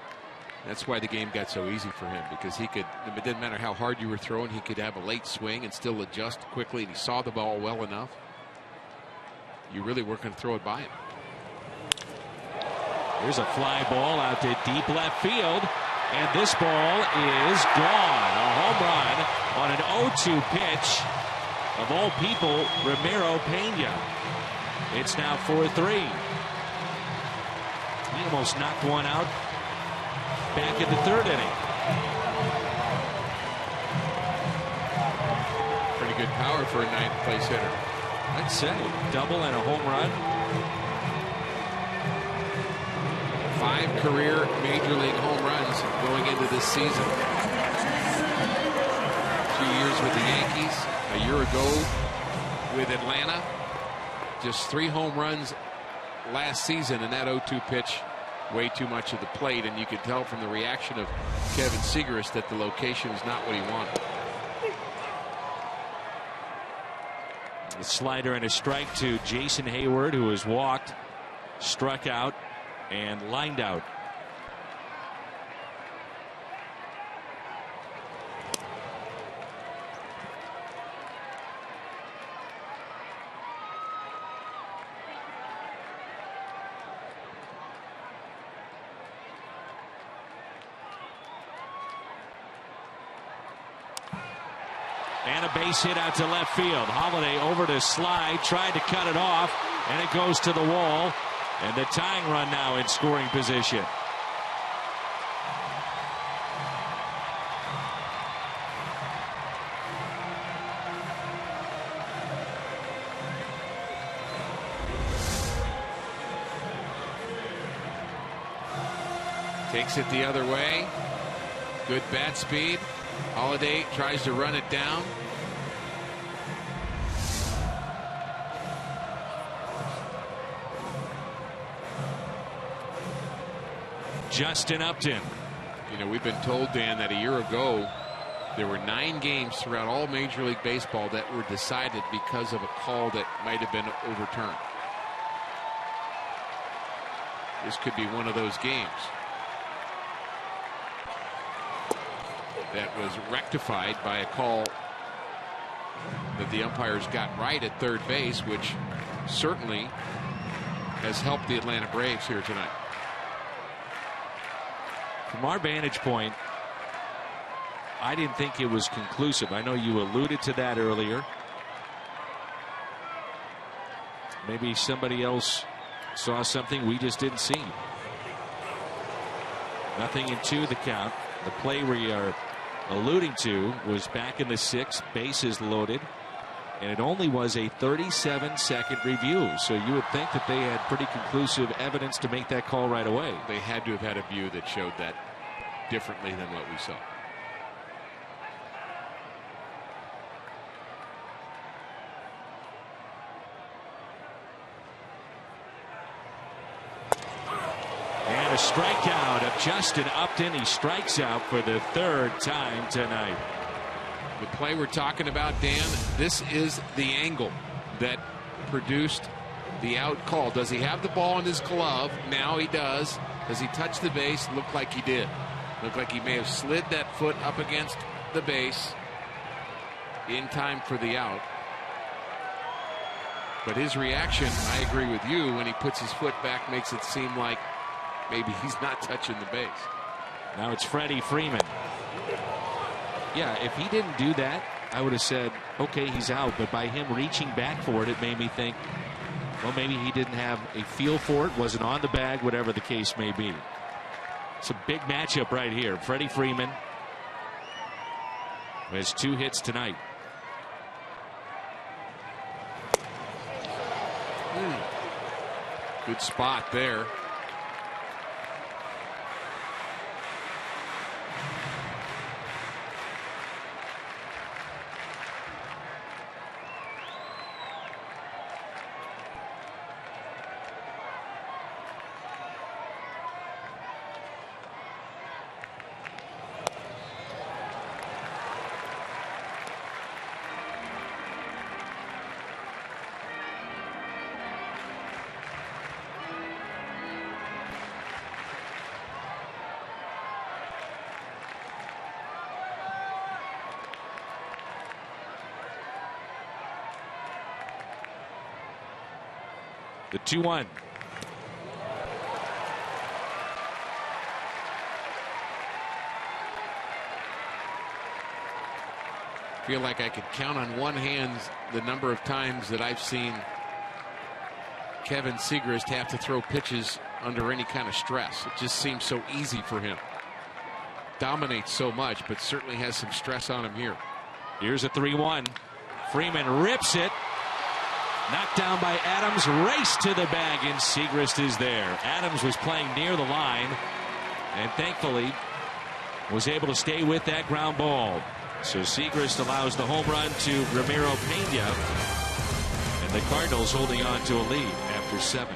That's why the game got so easy for him, because he could, it didn't matter how hard you were throwing, he could have a late swing and still adjust quickly, and he saw the ball well enough. You really weren't going to throw it by him. Here's a fly ball out to deep left field, and this ball is gone. A home run on an 0-2 pitch. Of all people, Ramiro Pena. It's now 4-3. He almost knocked one out back in the 3rd inning. Pretty good power for a 9th place hitter. I'd say double and a home run. 5 career major league home runs going into this season. 2 years with the Yankees, a year ago with Atlanta. Just 3 home runs last season, and that 0-2 pitch way too much of the plate, and you could tell from the reaction of Kevin Seagrass that the location is not what he wanted. A slider and a strike to Jason Hayward, who was walked, struck out, and lined out. And a base hit out to left field. Holliday over to slide, tried to cut it off, and it goes to the wall. And the tying run now in scoring position. Takes it the other way. Good bat speed. Holliday tries to run it down. Justin Upton. You know, we've been told, Dan, that a year ago there were 9 games throughout all Major League Baseball that were decided because of a call that might have been overturned. This could be one of those games that was rectified by a call that the umpires got right at third base, which certainly has helped the Atlanta Braves here tonight. From our vantage point, I didn't think it was conclusive. I know you alluded to that earlier. Maybe somebody else saw something we just didn't see. 0-2 the count. The play we are alluding to was back in the 6th, bases loaded, and it only was a 37-second review. So you would think that they had pretty conclusive evidence to make that call right away. They had to have had a view that showed that differently than what we saw. And a strikeout of Justin Upton. He strikes out for the 3rd time tonight. The play we're talking about, Dan, this is the angle that produced the out call. Does he have the ball in his glove? Now he does. Does he touch the base? Looked like he did. Looked like he may have slid that foot up against the base in time for the out. But his reaction, I agree with you, when he puts his foot back, makes it seem like maybe he's not touching the base. Now it's Freddie Freeman. Yeah, if he didn't do that, I would have said, okay, he's out. But by him reaching back for it, it made me think, well, maybe he didn't have a feel for it, wasn't on the bag, whatever the case may be. It's a big matchup right here. Freddie Freeman has 2 hits tonight. Good spot there. The 2-1. Feel like I could count on one hand the number of times that I've seen Kevin Segrist have to throw pitches under any kind of stress. It just seems so easy for him. Dominates so much, but certainly has some stress on him here. Here's a 3-1. Freeman rips it. Knocked down by Adams, race to the bag, and Segrist is there. Adams was playing near the line and thankfully was able to stay with that ground ball. So Segrist allows the home run to Ramiro Pena, and the Cardinals holding on to a lead after 7.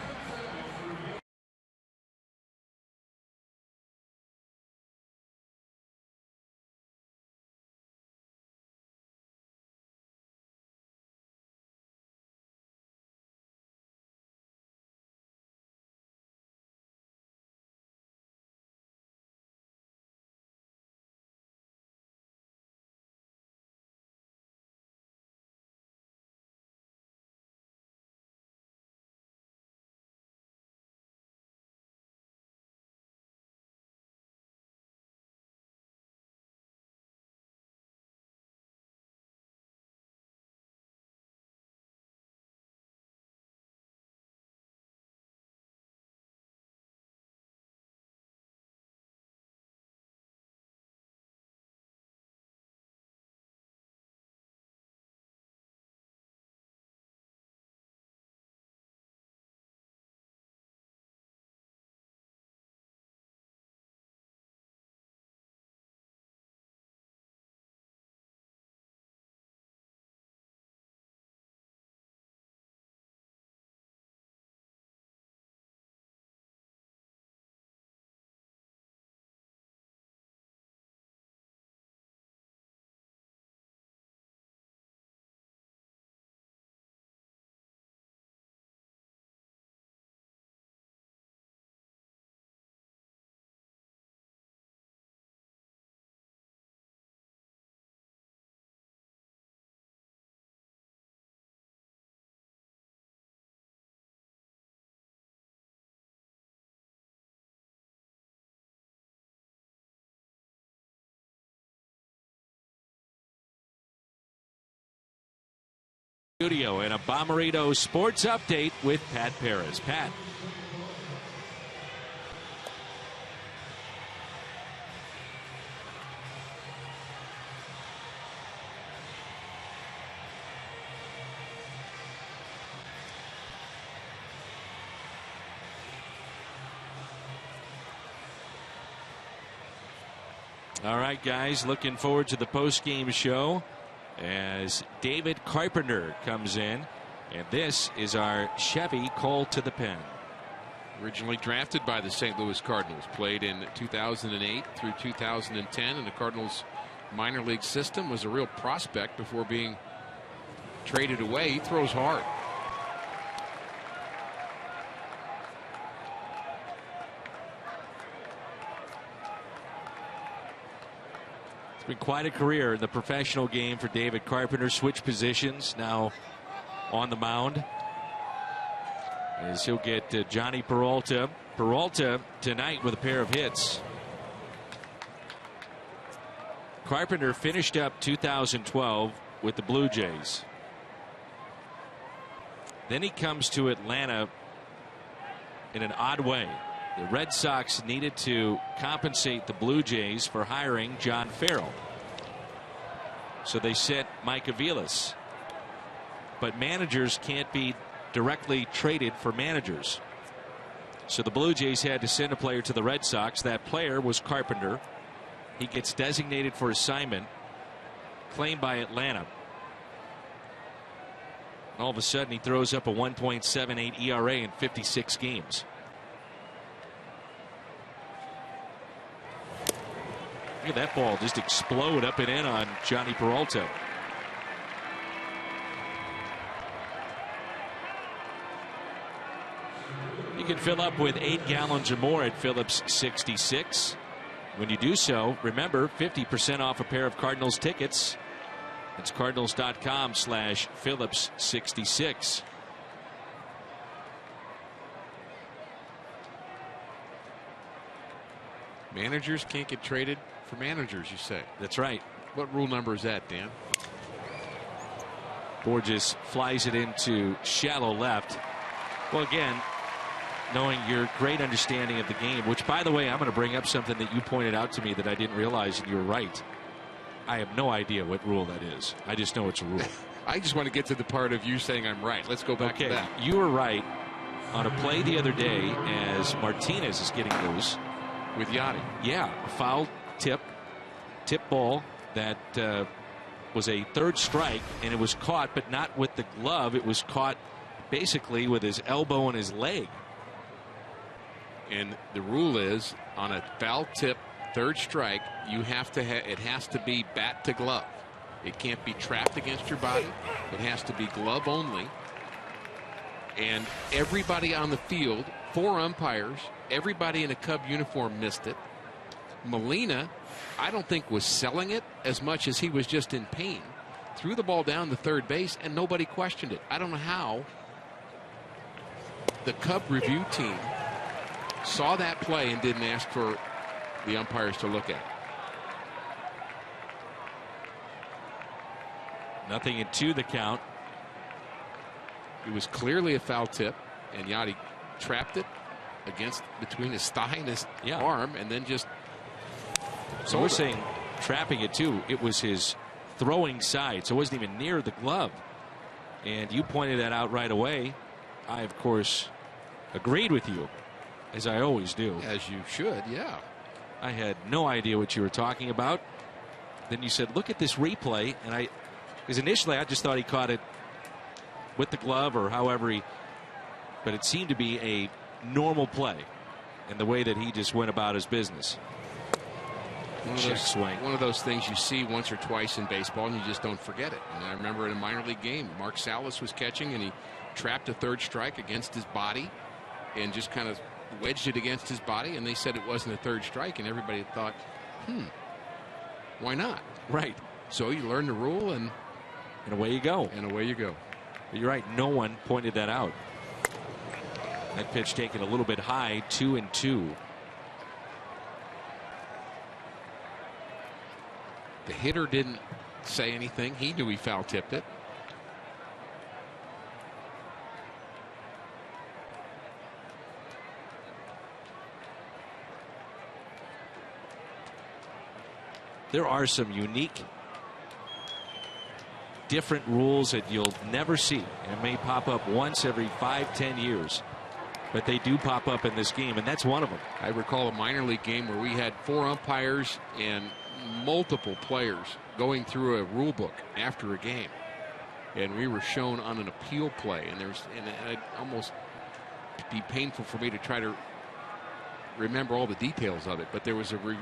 Studio and a Bomberito Sports Update with Pat Perez. Pat. All right, guys, looking forward to the post-game show as David Carpenter comes in, and this is our Chevy call to the pen. Originally drafted by the St. Louis Cardinals, played in 2008 through 2010 in the Cardinals minor league system, was a real prospect before being traded away. He throws hard. been quite a career in the professional game for David Carpenter. Switch positions now on the mound, as he'll get Johnny Peralta. Peralta tonight with a pair of hits. Carpenter finished up 2012 with the Blue Jays. Then he comes to Atlanta in an odd way. The Red Sox needed to compensate the Blue Jays for hiring John Farrell, so they sent Mike Aviles. But managers can't be directly traded for managers, so the Blue Jays had to send a player to the Red Sox. That player was Carpenter. He gets designated for assignment, claimed by Atlanta. All of a sudden he throws up a 1.78 ERA in 56 games. Look at that ball just explode up and in on Johnny Peralta. You can fill up with 8 gallons or more at Phillips 66. When you do so, remember, 50% off a pair of Cardinals tickets. It's cardinals.com/Phillips66. Managers can't get traded for managers, you say? That's right. What rule number is that, Dan? BOURJOS flies it into shallow left. Well, again, knowing your great understanding of the game, which, by the way, I'm going to bring up something that you pointed out to me that I didn't realize, and you were right. I have no idea what rule that is. I just know it's a rule. I just want to get to the part of you saying I'm right. Let's go back to that. You were right on a play the other day as Martinez is getting loose. With Yanni. Yeah, a foul tip ball that was a third strike, and it was caught, but not with the glove. It was caught basically with his elbow and his leg. And the rule is, on a foul tip, third strike, you have to it has to be bat to glove. It can't be trapped against your body. It has to be glove only. And everybody on the field, 4 umpires, everybody in a Cub uniform missed it. Molina, I don't think was selling it as much as he was just in pain. Threw the ball down the third base and nobody questioned it. I don't know how the Cub review team saw that play and didn't ask for the umpires to look at it. 0-2 the count. It was clearly a foul tip, and Yachty trapped it between his thigh and his arm, and then just. So we're saying trapping it too. It was his throwing side, so it wasn't even near the glove. And you pointed that out right away. I, of course, agreed with you, as I always do. As you should, yeah. I had no idea what you were talking about. Then you said, look at this replay. And because initially I just thought he caught it with the glove or however but it seemed to be a normal play in the way that he just went about his business. One of those things you see once or twice in baseball and you just don't forget it. And I remember in a minor league game, Mark Salas was catching and he trapped a third strike against his body and just kind of wedged it against his body, and they said it wasn't a third strike, and everybody thought, why not? Right. So you learn the rule, and away you go. And away you go. But you're right. No one pointed that out. That pitch taken a little bit high, 2-2. The hitter didn't say anything. He knew he foul tipped it. There are some unique, different rules that you'll never see. And it may pop up once every 5-10 years. But they do pop up in this game, and that's one of them. I recall a minor league game where we had 4 umpires and multiple players going through a rule book after a game. And we were shown on an appeal play. And it'd almost be painful for me to try to remember all the details of it, but there was a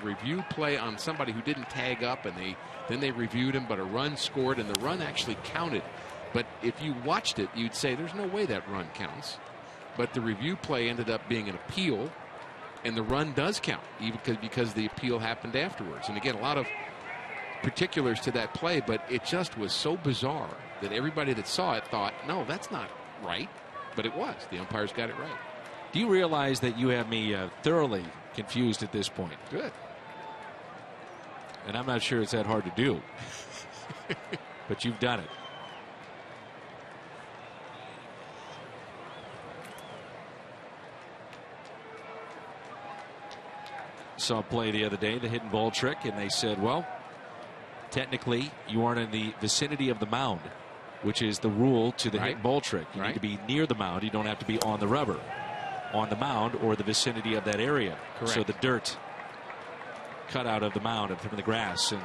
review play on somebody who didn't tag up, and then they reviewed him, but a run scored, and the run actually counted. But if you watched it, you'd say there's no way that run counts. But the review play ended up being an appeal, and the run does count, even because the appeal happened afterwards. And again, a lot of particulars to that play, but it just was so bizarre that everybody that saw it thought, no, that's not right. But it was. The umpires got it right. Do you realize that you have me thoroughly confused at this point? Good. And I'm not sure it's that hard to do. But you've done it. Saw a play the other day, the hidden ball trick, and they said, well, technically you aren't in the vicinity of the mound, which is the rule to the hidden ball trick. You need to be near the mound. You don't have to be on the rubber, on the mound or the vicinity of that area. Correct. So the dirt cut out of the mound and from the grass, and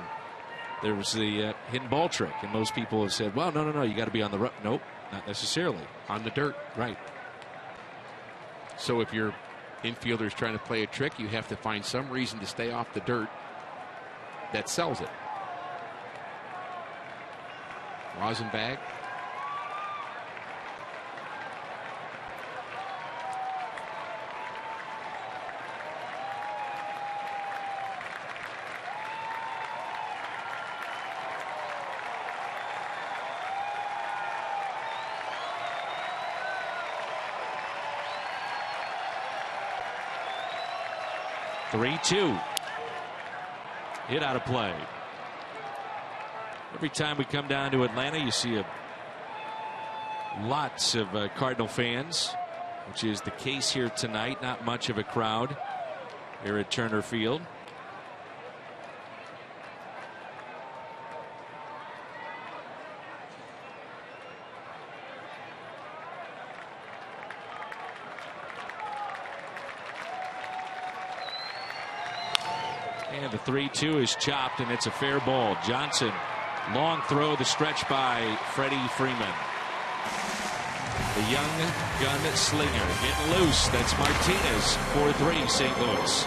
there was the hidden ball trick, and most people have said, well, no, you got to be on the rubber. Nope, not necessarily. On the dirt. Right. So if your infielder is trying to play a trick, you have to find some reason to stay off the dirt that sells it. Rosenbag. Three-two. Hit out of play. Every time we come down to Atlanta, you see lots of Cardinal fans, which is the case here tonight. Not much of a crowd here at Turner Field. And the 3-2 is chopped, and it's a fair ball. Johnson, long throw, the stretch by Freddie Freeman. The young gun slinger getting loose. That's Martinez, 4-3 St. Louis.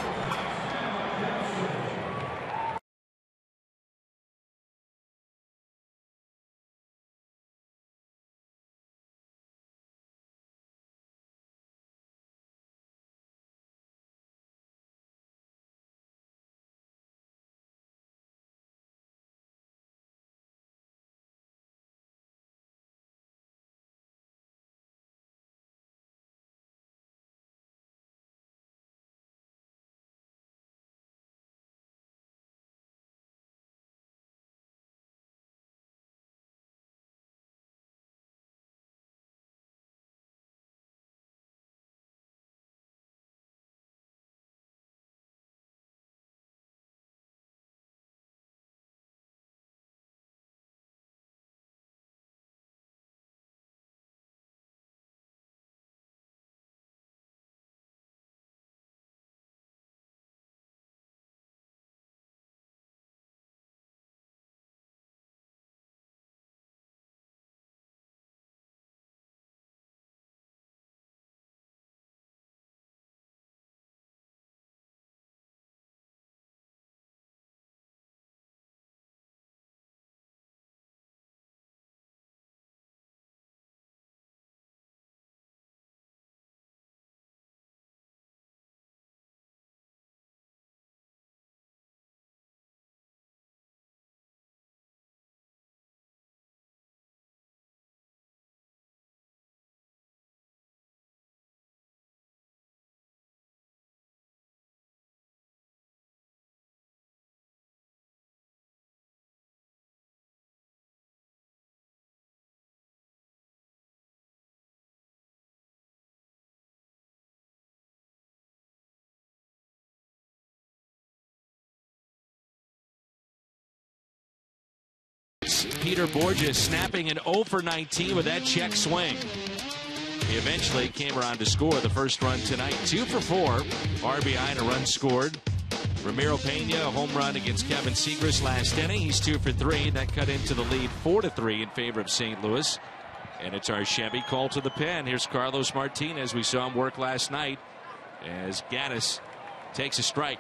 Peter BOURJOS snapping an 0 for 19 with that check swing. He eventually came around to score the first run tonight. 2 for 4. RBI and a run scored. Ramiro Pena, a home run against Kevin Segras last inning. He's 2 for 3. That cut into the lead 4-3 in favor of St. Louis. And it's our Chevy call to the pen. Here's Carlos Martinez. We saw him work last night as Gattis takes a strike.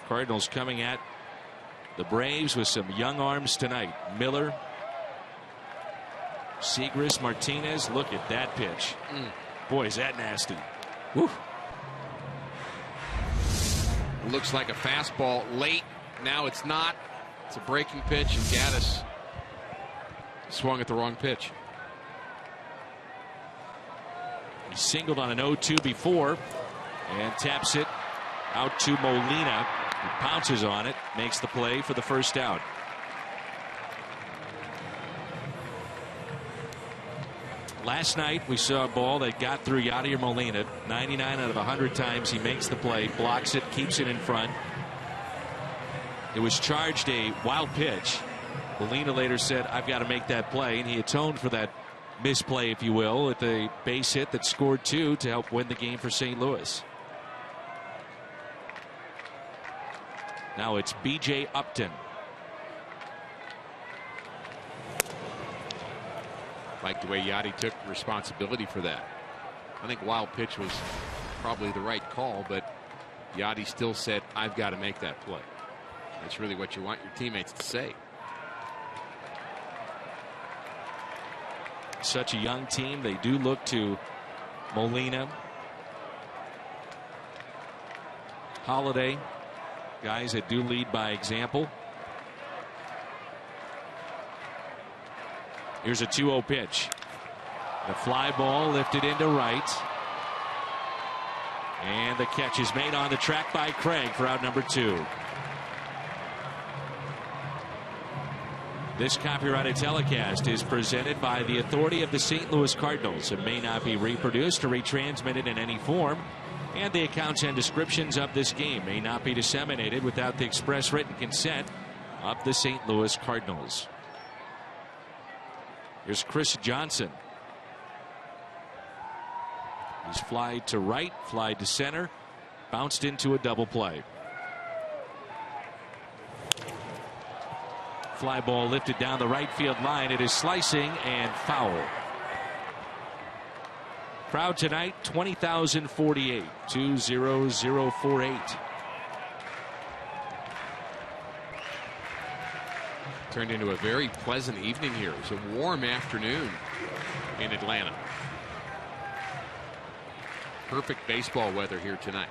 Cardinals coming at the Braves with some young arms tonight. Miller, Segras, Martinez. Look at that pitch. Boy, is that nasty. Woo. Looks like a fastball late. Now it's not. It's a breaking pitch, and Gattis swung at the wrong pitch. He singled on an 0-2 before and taps it out to Molina. He pounces on it, makes the play for the first out. Last night we saw a ball that got through Yadier Molina. 99 out of 100 times he makes the play, blocks it, keeps it in front. It was charged a wild pitch. Molina later said, I've got to make that play, and he atoned for that misplay, if you will, with a base hit that scored 2 to help win the game for St. Louis. Now it's B.J. Upton. Like the way Yadi took responsibility for that. I think wild pitch was probably the right call, but Yadi still said, I've got to make that play. That's really what you want your teammates to say. Such a young team. They do look to Molina, Holliday, guys that do lead by example. Here's a 2-0 pitch. The fly ball lifted into right. And the catch is made on the track by Craig for out number 2. This copyrighted telecast is presented by the authority of the St. Louis Cardinals. It may not be reproduced or retransmitted in any form, and the accounts and descriptions of this game may not be disseminated without the express written consent of the St. Louis Cardinals. Here's Chris Johnson. He's flied to right, flied to center, bounced into a double play. Fly ball lifted down the right field line. It is slicing and foul. Crowd tonight 20,048, 20048. Turned into a very pleasant evening here. It was a warm afternoon in Atlanta. Perfect baseball weather here tonight.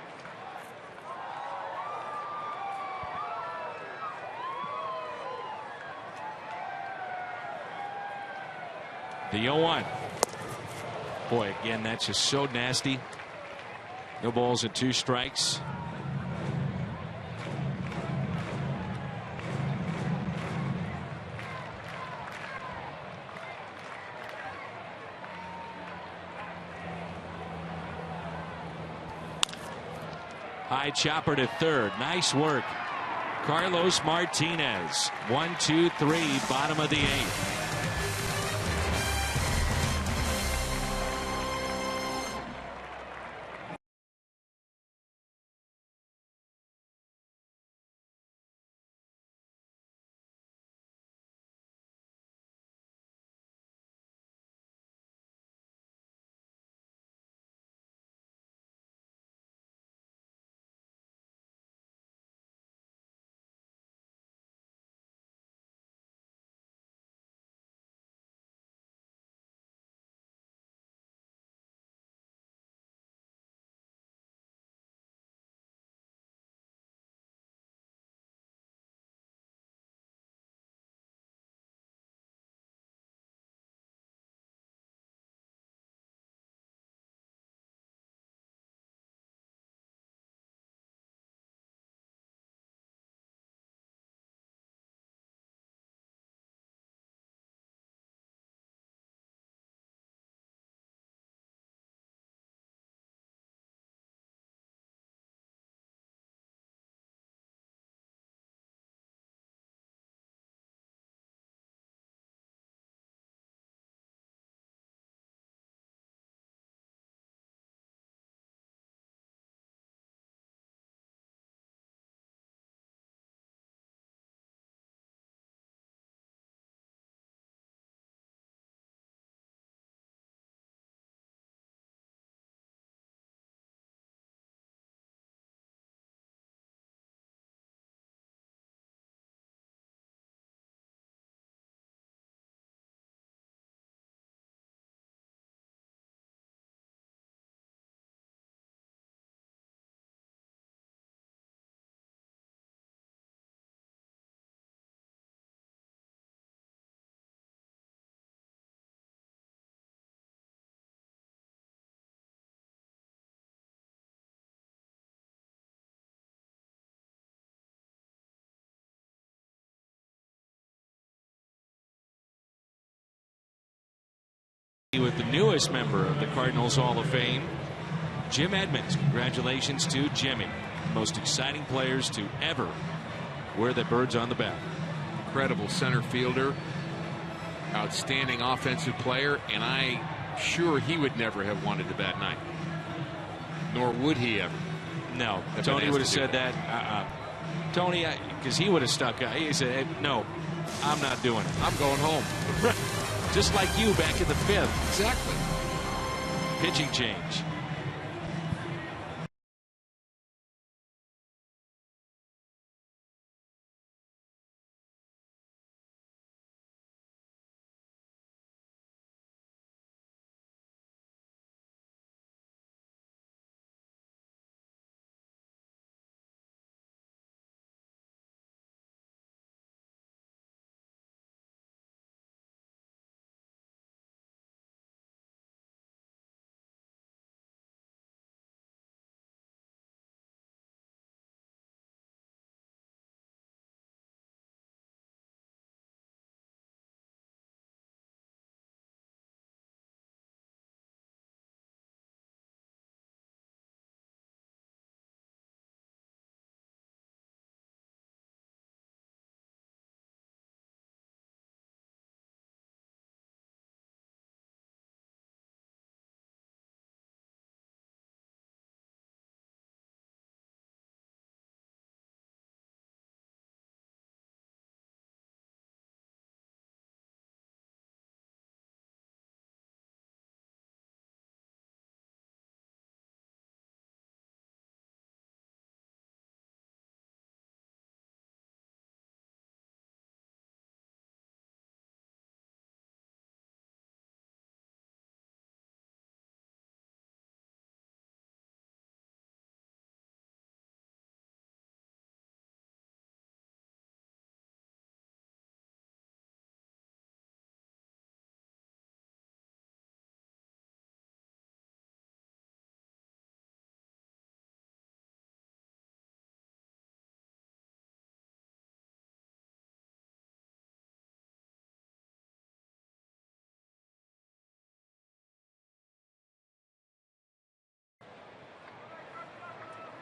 The 0-1. Boy, again, that's just so nasty. No balls and 2 strikes. High chopper to third. Nice work. Carlos Martinez. 1, 2, 3, bottom of the 8th. with the newest member of the Cardinals Hall of Fame, Jim Edmonds. Congratulations to Jimmy. Most exciting players to ever wear the birds on the back. Incredible center fielder, outstanding offensive player, and I'm sure he would never have wanted to bat ninth. Nor would he ever. No, Tony would have said that. Tony, because he would have stuck. He said, hey, no, I'm not doing it. I'm going home. Just like you back in the 5th. Exactly. Pitching change.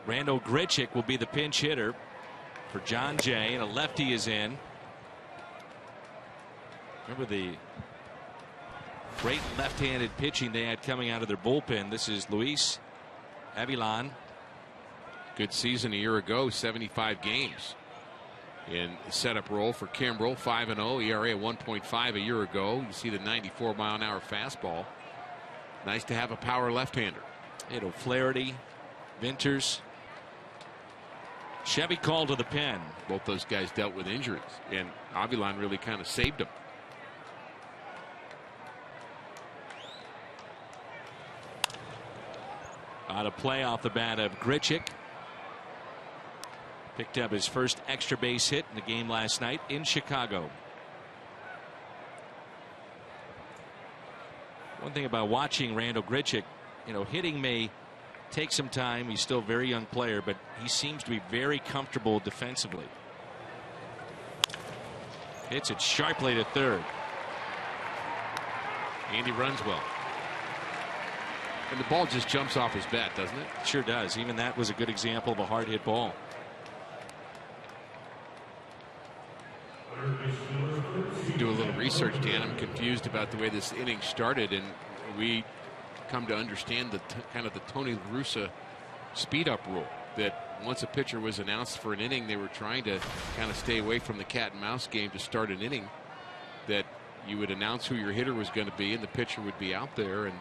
Randall Grichuk will be the pinch hitter for John Jay, and a lefty is in. Remember the great left-handed pitching they had coming out of their bullpen. This is Luis Avilan. Good season a year ago, 75 games in setup role for Kimbrel. 5-0, ERA at 1.5 a year ago. You see the 94-mile-an-hour fastball. Nice to have a power left-hander. Flaherty, Vinters. Chevy called to the pen. Both those guys dealt with injuries, and Avilan really kind of saved them. On a play off the bat of Grichuk. Picked up his first extra base hit in the game last night in Chicago. One thing about watching Randall Grichuk, hitting may take some time. He's still a very young player, but he seems to be very comfortable defensively. Hits it sharply to third. Andy runs well. And the ball just jumps off his bat, doesn't it? Sure does. Even that was a good example of a hard hit ball. Do a little research, Dan. I'm confused about the way this inning started, and we come to understand the kind of the Tony La Russa speed up rule, that once a pitcher was announced for an inning, they were trying to kind of stay away from the cat and mouse game to start an inning, that you would announce who your hitter was going to be and the pitcher would be out there. And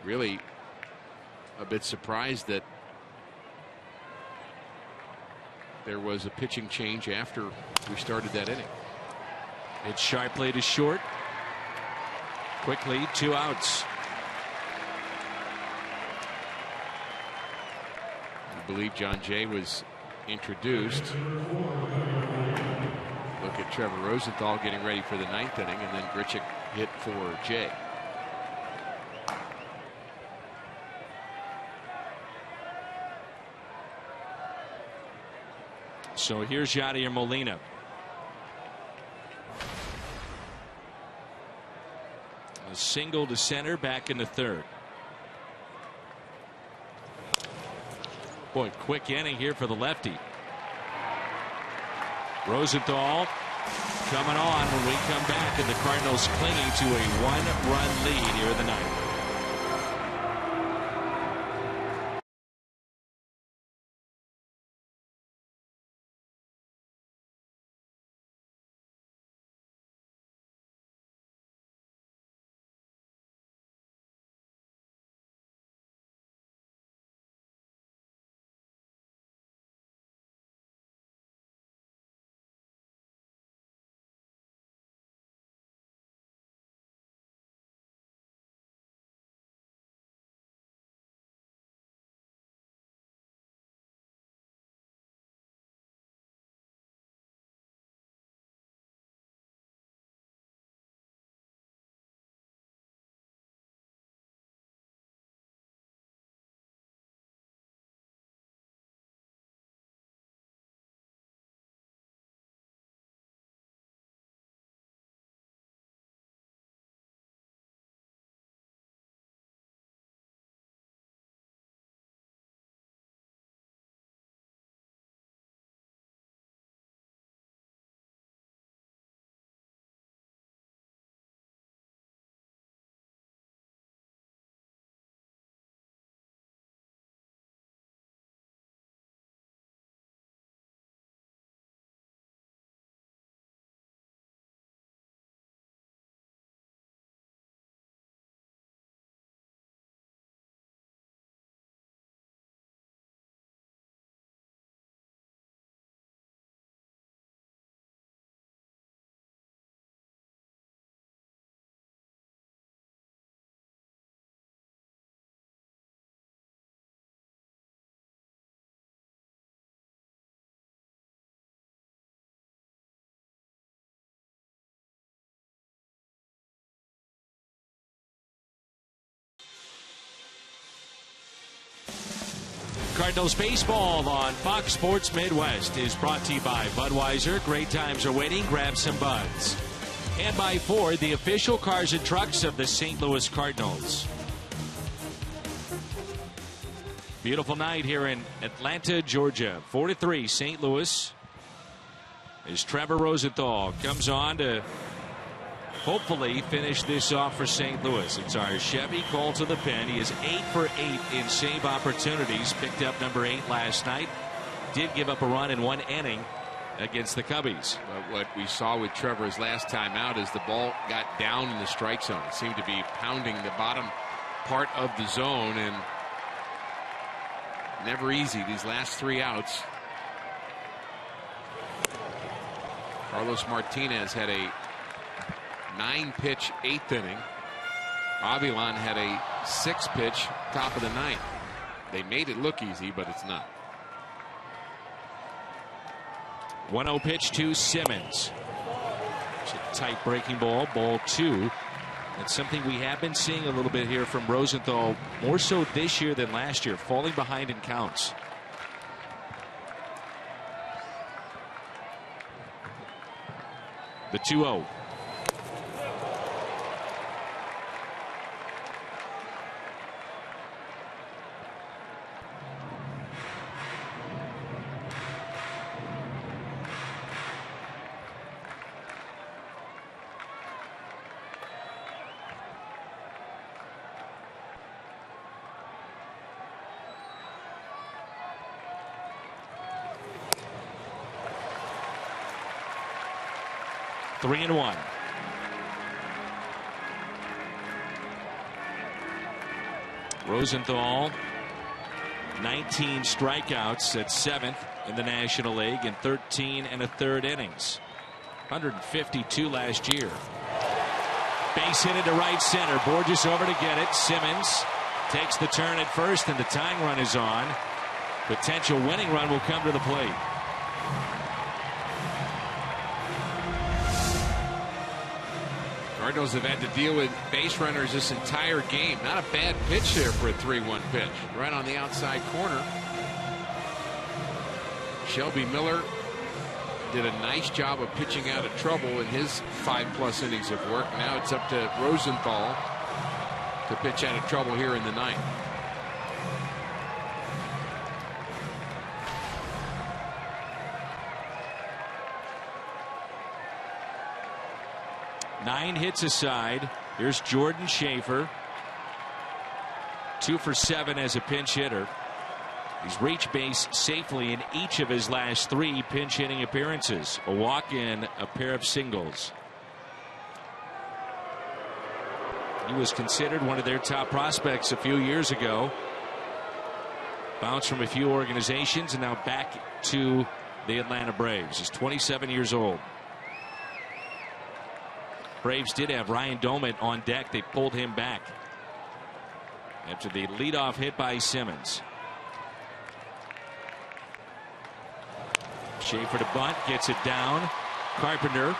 really a bit surprised that there was a pitching change after we started that inning. It's sharply to short. Quickly, 2 outs. I believe John Jay was introduced. Look at Trevor Rosenthal getting ready for the 9th inning, and then Grichuk hit for Jay. So here's Yadier Molina. A single to center, back in the third. Boy, quick inning here for the lefty. Rosenthal coming on when we come back, and the Cardinals clinging to a 1-run lead here in the ninth. Cardinals baseball on Fox Sports Midwest is brought to you by Budweiser. Great times are waiting. Grab some buds. And by Ford, the official cars and trucks of the St. Louis Cardinals. Beautiful night here in Atlanta, Georgia. 4-3 St. Louis. As Trevor Rosenthal comes on to hopefully finish this off for St. Louis. It's our Chevy call to the pen. He is 8 for 8 in save opportunities. Picked up number 8 last night. Did give up a run in one inning against the Cubbies. What we saw with Trevor's last time out is the ball got down in the strike zone. It seemed to be pounding the bottom part of the zone, and never easy these last 3 outs. Carlos Martinez had a 9-pitch 8th inning. Avilan had a 6-pitch top of the 9th. They made it look easy, but it's not. 1-0 pitch to Simmons. It's a tight breaking ball, ball 2. That's something we have been seeing a little bit here from Rosenthal, more so this year than last year, falling behind in counts. The 2-0. Three and 1. Rosenthal, 19 strikeouts at 7th in the National League in 13 1/3 innings. 152 last year. Base hit into right center. BOURJOS over to get it. Simmons takes the turn at first, and the tying run is on. Potential winning run will come to the plate. Cardinals have had to deal with base runners this entire game. Not a bad pitch there for a 3-1 pitch. Right on the outside corner. Shelby Miller did a nice job of pitching out of trouble in his 5+ innings of work. Now it's up to Rosenthal to pitch out of trouble here in the ninth. Nine hits aside. Here's Jordan Schaefer. 2 for 7 as a pinch hitter. He's reached base safely in each of his last 3 pinch hitting appearances. A walk and a pair of singles. He was considered one of their top prospects a few years ago. Bounced from a few organizations and now back to the Atlanta Braves. He's 27 years old. Braves did have Ryan Doumit on deck. They pulled him back after the leadoff hit by Simmons. Schaefer to bunt, gets it down. Carpenter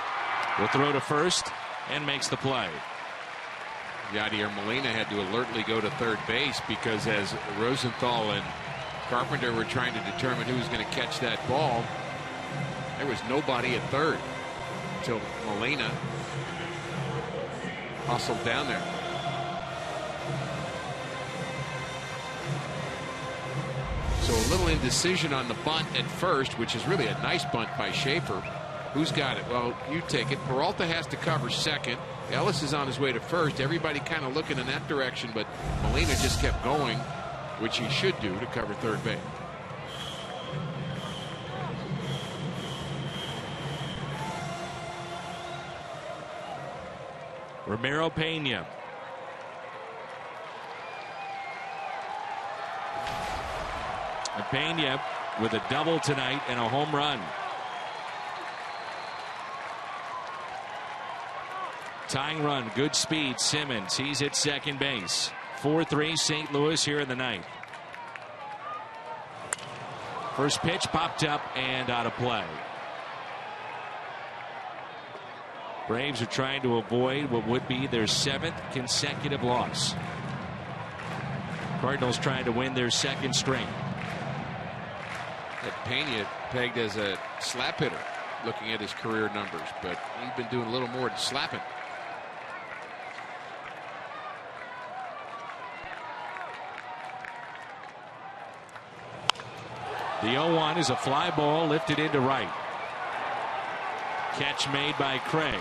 will throw to first and makes the play. Yadier Molina had to alertly go to third base because as Rosenthal and Carpenter were trying to determine who was going to catch that ball, there was nobody at third until Molina hustled down there. So a little indecision on the bunt at first, which is really a nice bunt by Schaefer. Who's got it? Well, you take it. Peralta has to cover second. Ellis is on his way to first. Everybody kind of looking in that direction, but Molina just kept going, which he should do to cover third base. Ramiro Pena. And Pena with a double tonight and a home run. Tying run, good speed. Simmons, he's at second base. 4-3 St. Louis here in the ninth. First pitch popped up and out of play. Braves are trying to avoid what would be their 7th consecutive loss. Cardinals trying to win their 2nd straight. That Pena pegged as a slap hitter, looking at his career numbers, but he's been doing a little more than slapping. The 0-1 is a fly ball lifted into right. Catch made by Craig.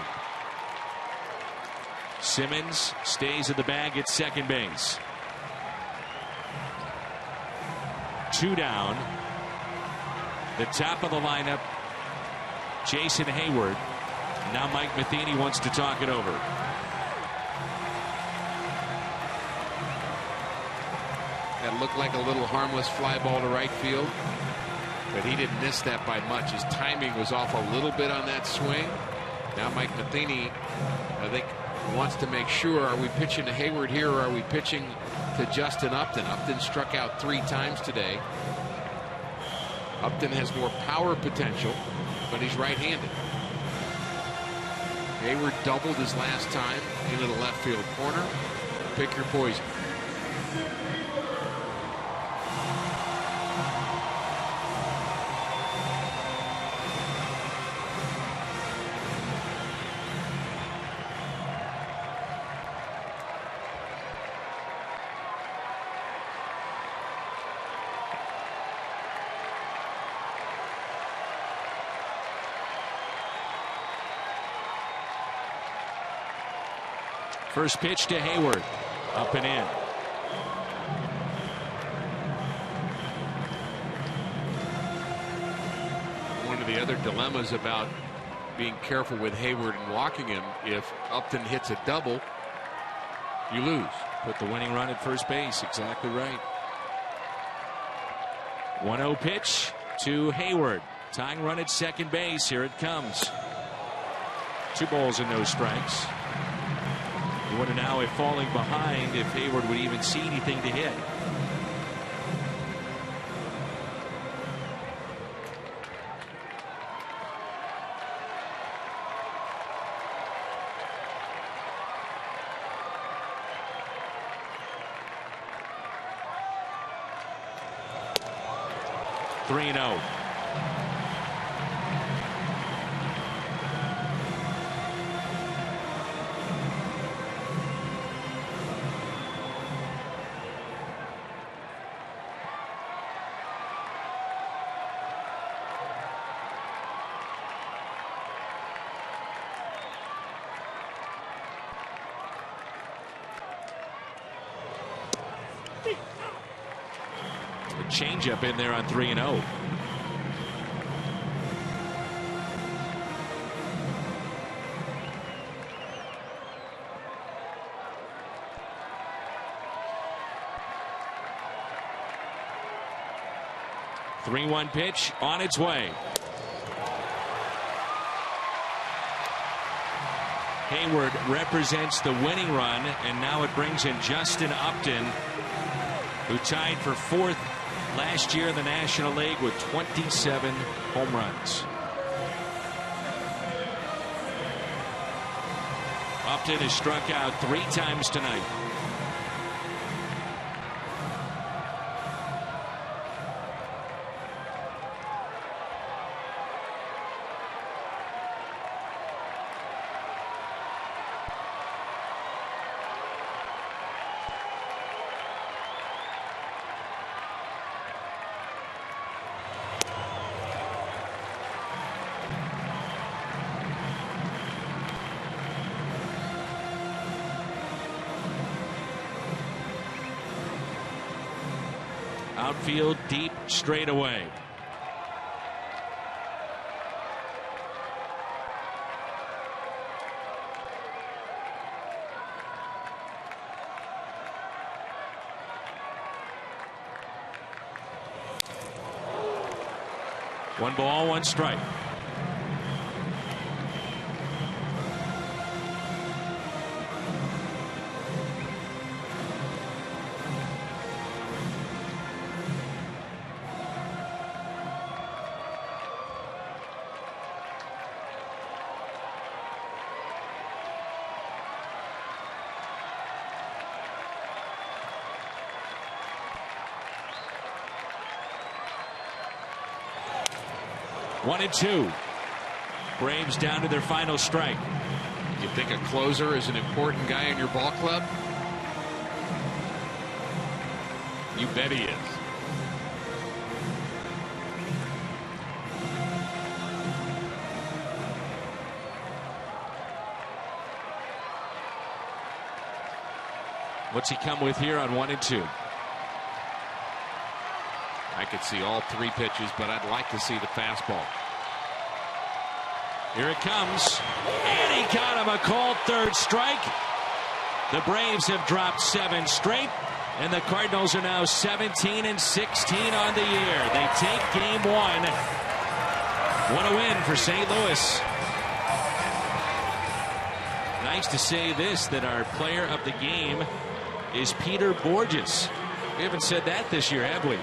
Simmons stays in the bag at second base. 2 down. The top of the lineup, Jason Heyward. Now Mike Matheny wants to talk it over. That looked like a little harmless fly ball to right field, but he didn't miss that by much. His timing was off a little bit on that swing. Now Mike Matheny, I think, wants to make sure, are we pitching to Heyward here or are we pitching to Justin Upton? Upton struck out 3 times today. Upton has more power potential, but he's right-handed. Heyward doubled his last time into the left field corner. Pick your poison. First pitch to Heyward. Up and in. One of the other dilemmas about being careful with Heyward and walking him, if Upton hits a double, you lose. Put the winning run at first base. Exactly right. 1-0 pitch to Heyward. Tying run at second base. Here it comes. 2 balls and no strikes. You wonder now if falling behind, if Heyward would even see anything to hit. changeup in there on 3-0. Three-one pitch on its way. Hayward represents the winning run, and now it brings in Justin Upton, who tied for 4th last year in the National League with 27 home runs. Upton has struck out 3 times tonight. Outfield deep straightaway. One ball, one strike. One and two. Braves down to their final strike. You think a closer is an important guy in your ball club? You bet he is. What's he come with here on 1 and 2? I could see all 3 pitches, but I'd like to see the fastball. Here it comes, and he got him a called 3rd strike. The Braves have dropped 7 straight, and the Cardinals are now 17-16 on the year. They take game 1. What a win for St. Louis. Nice to say this, that our player of the game is Peter BOURJOS. We haven't said that this year, have we?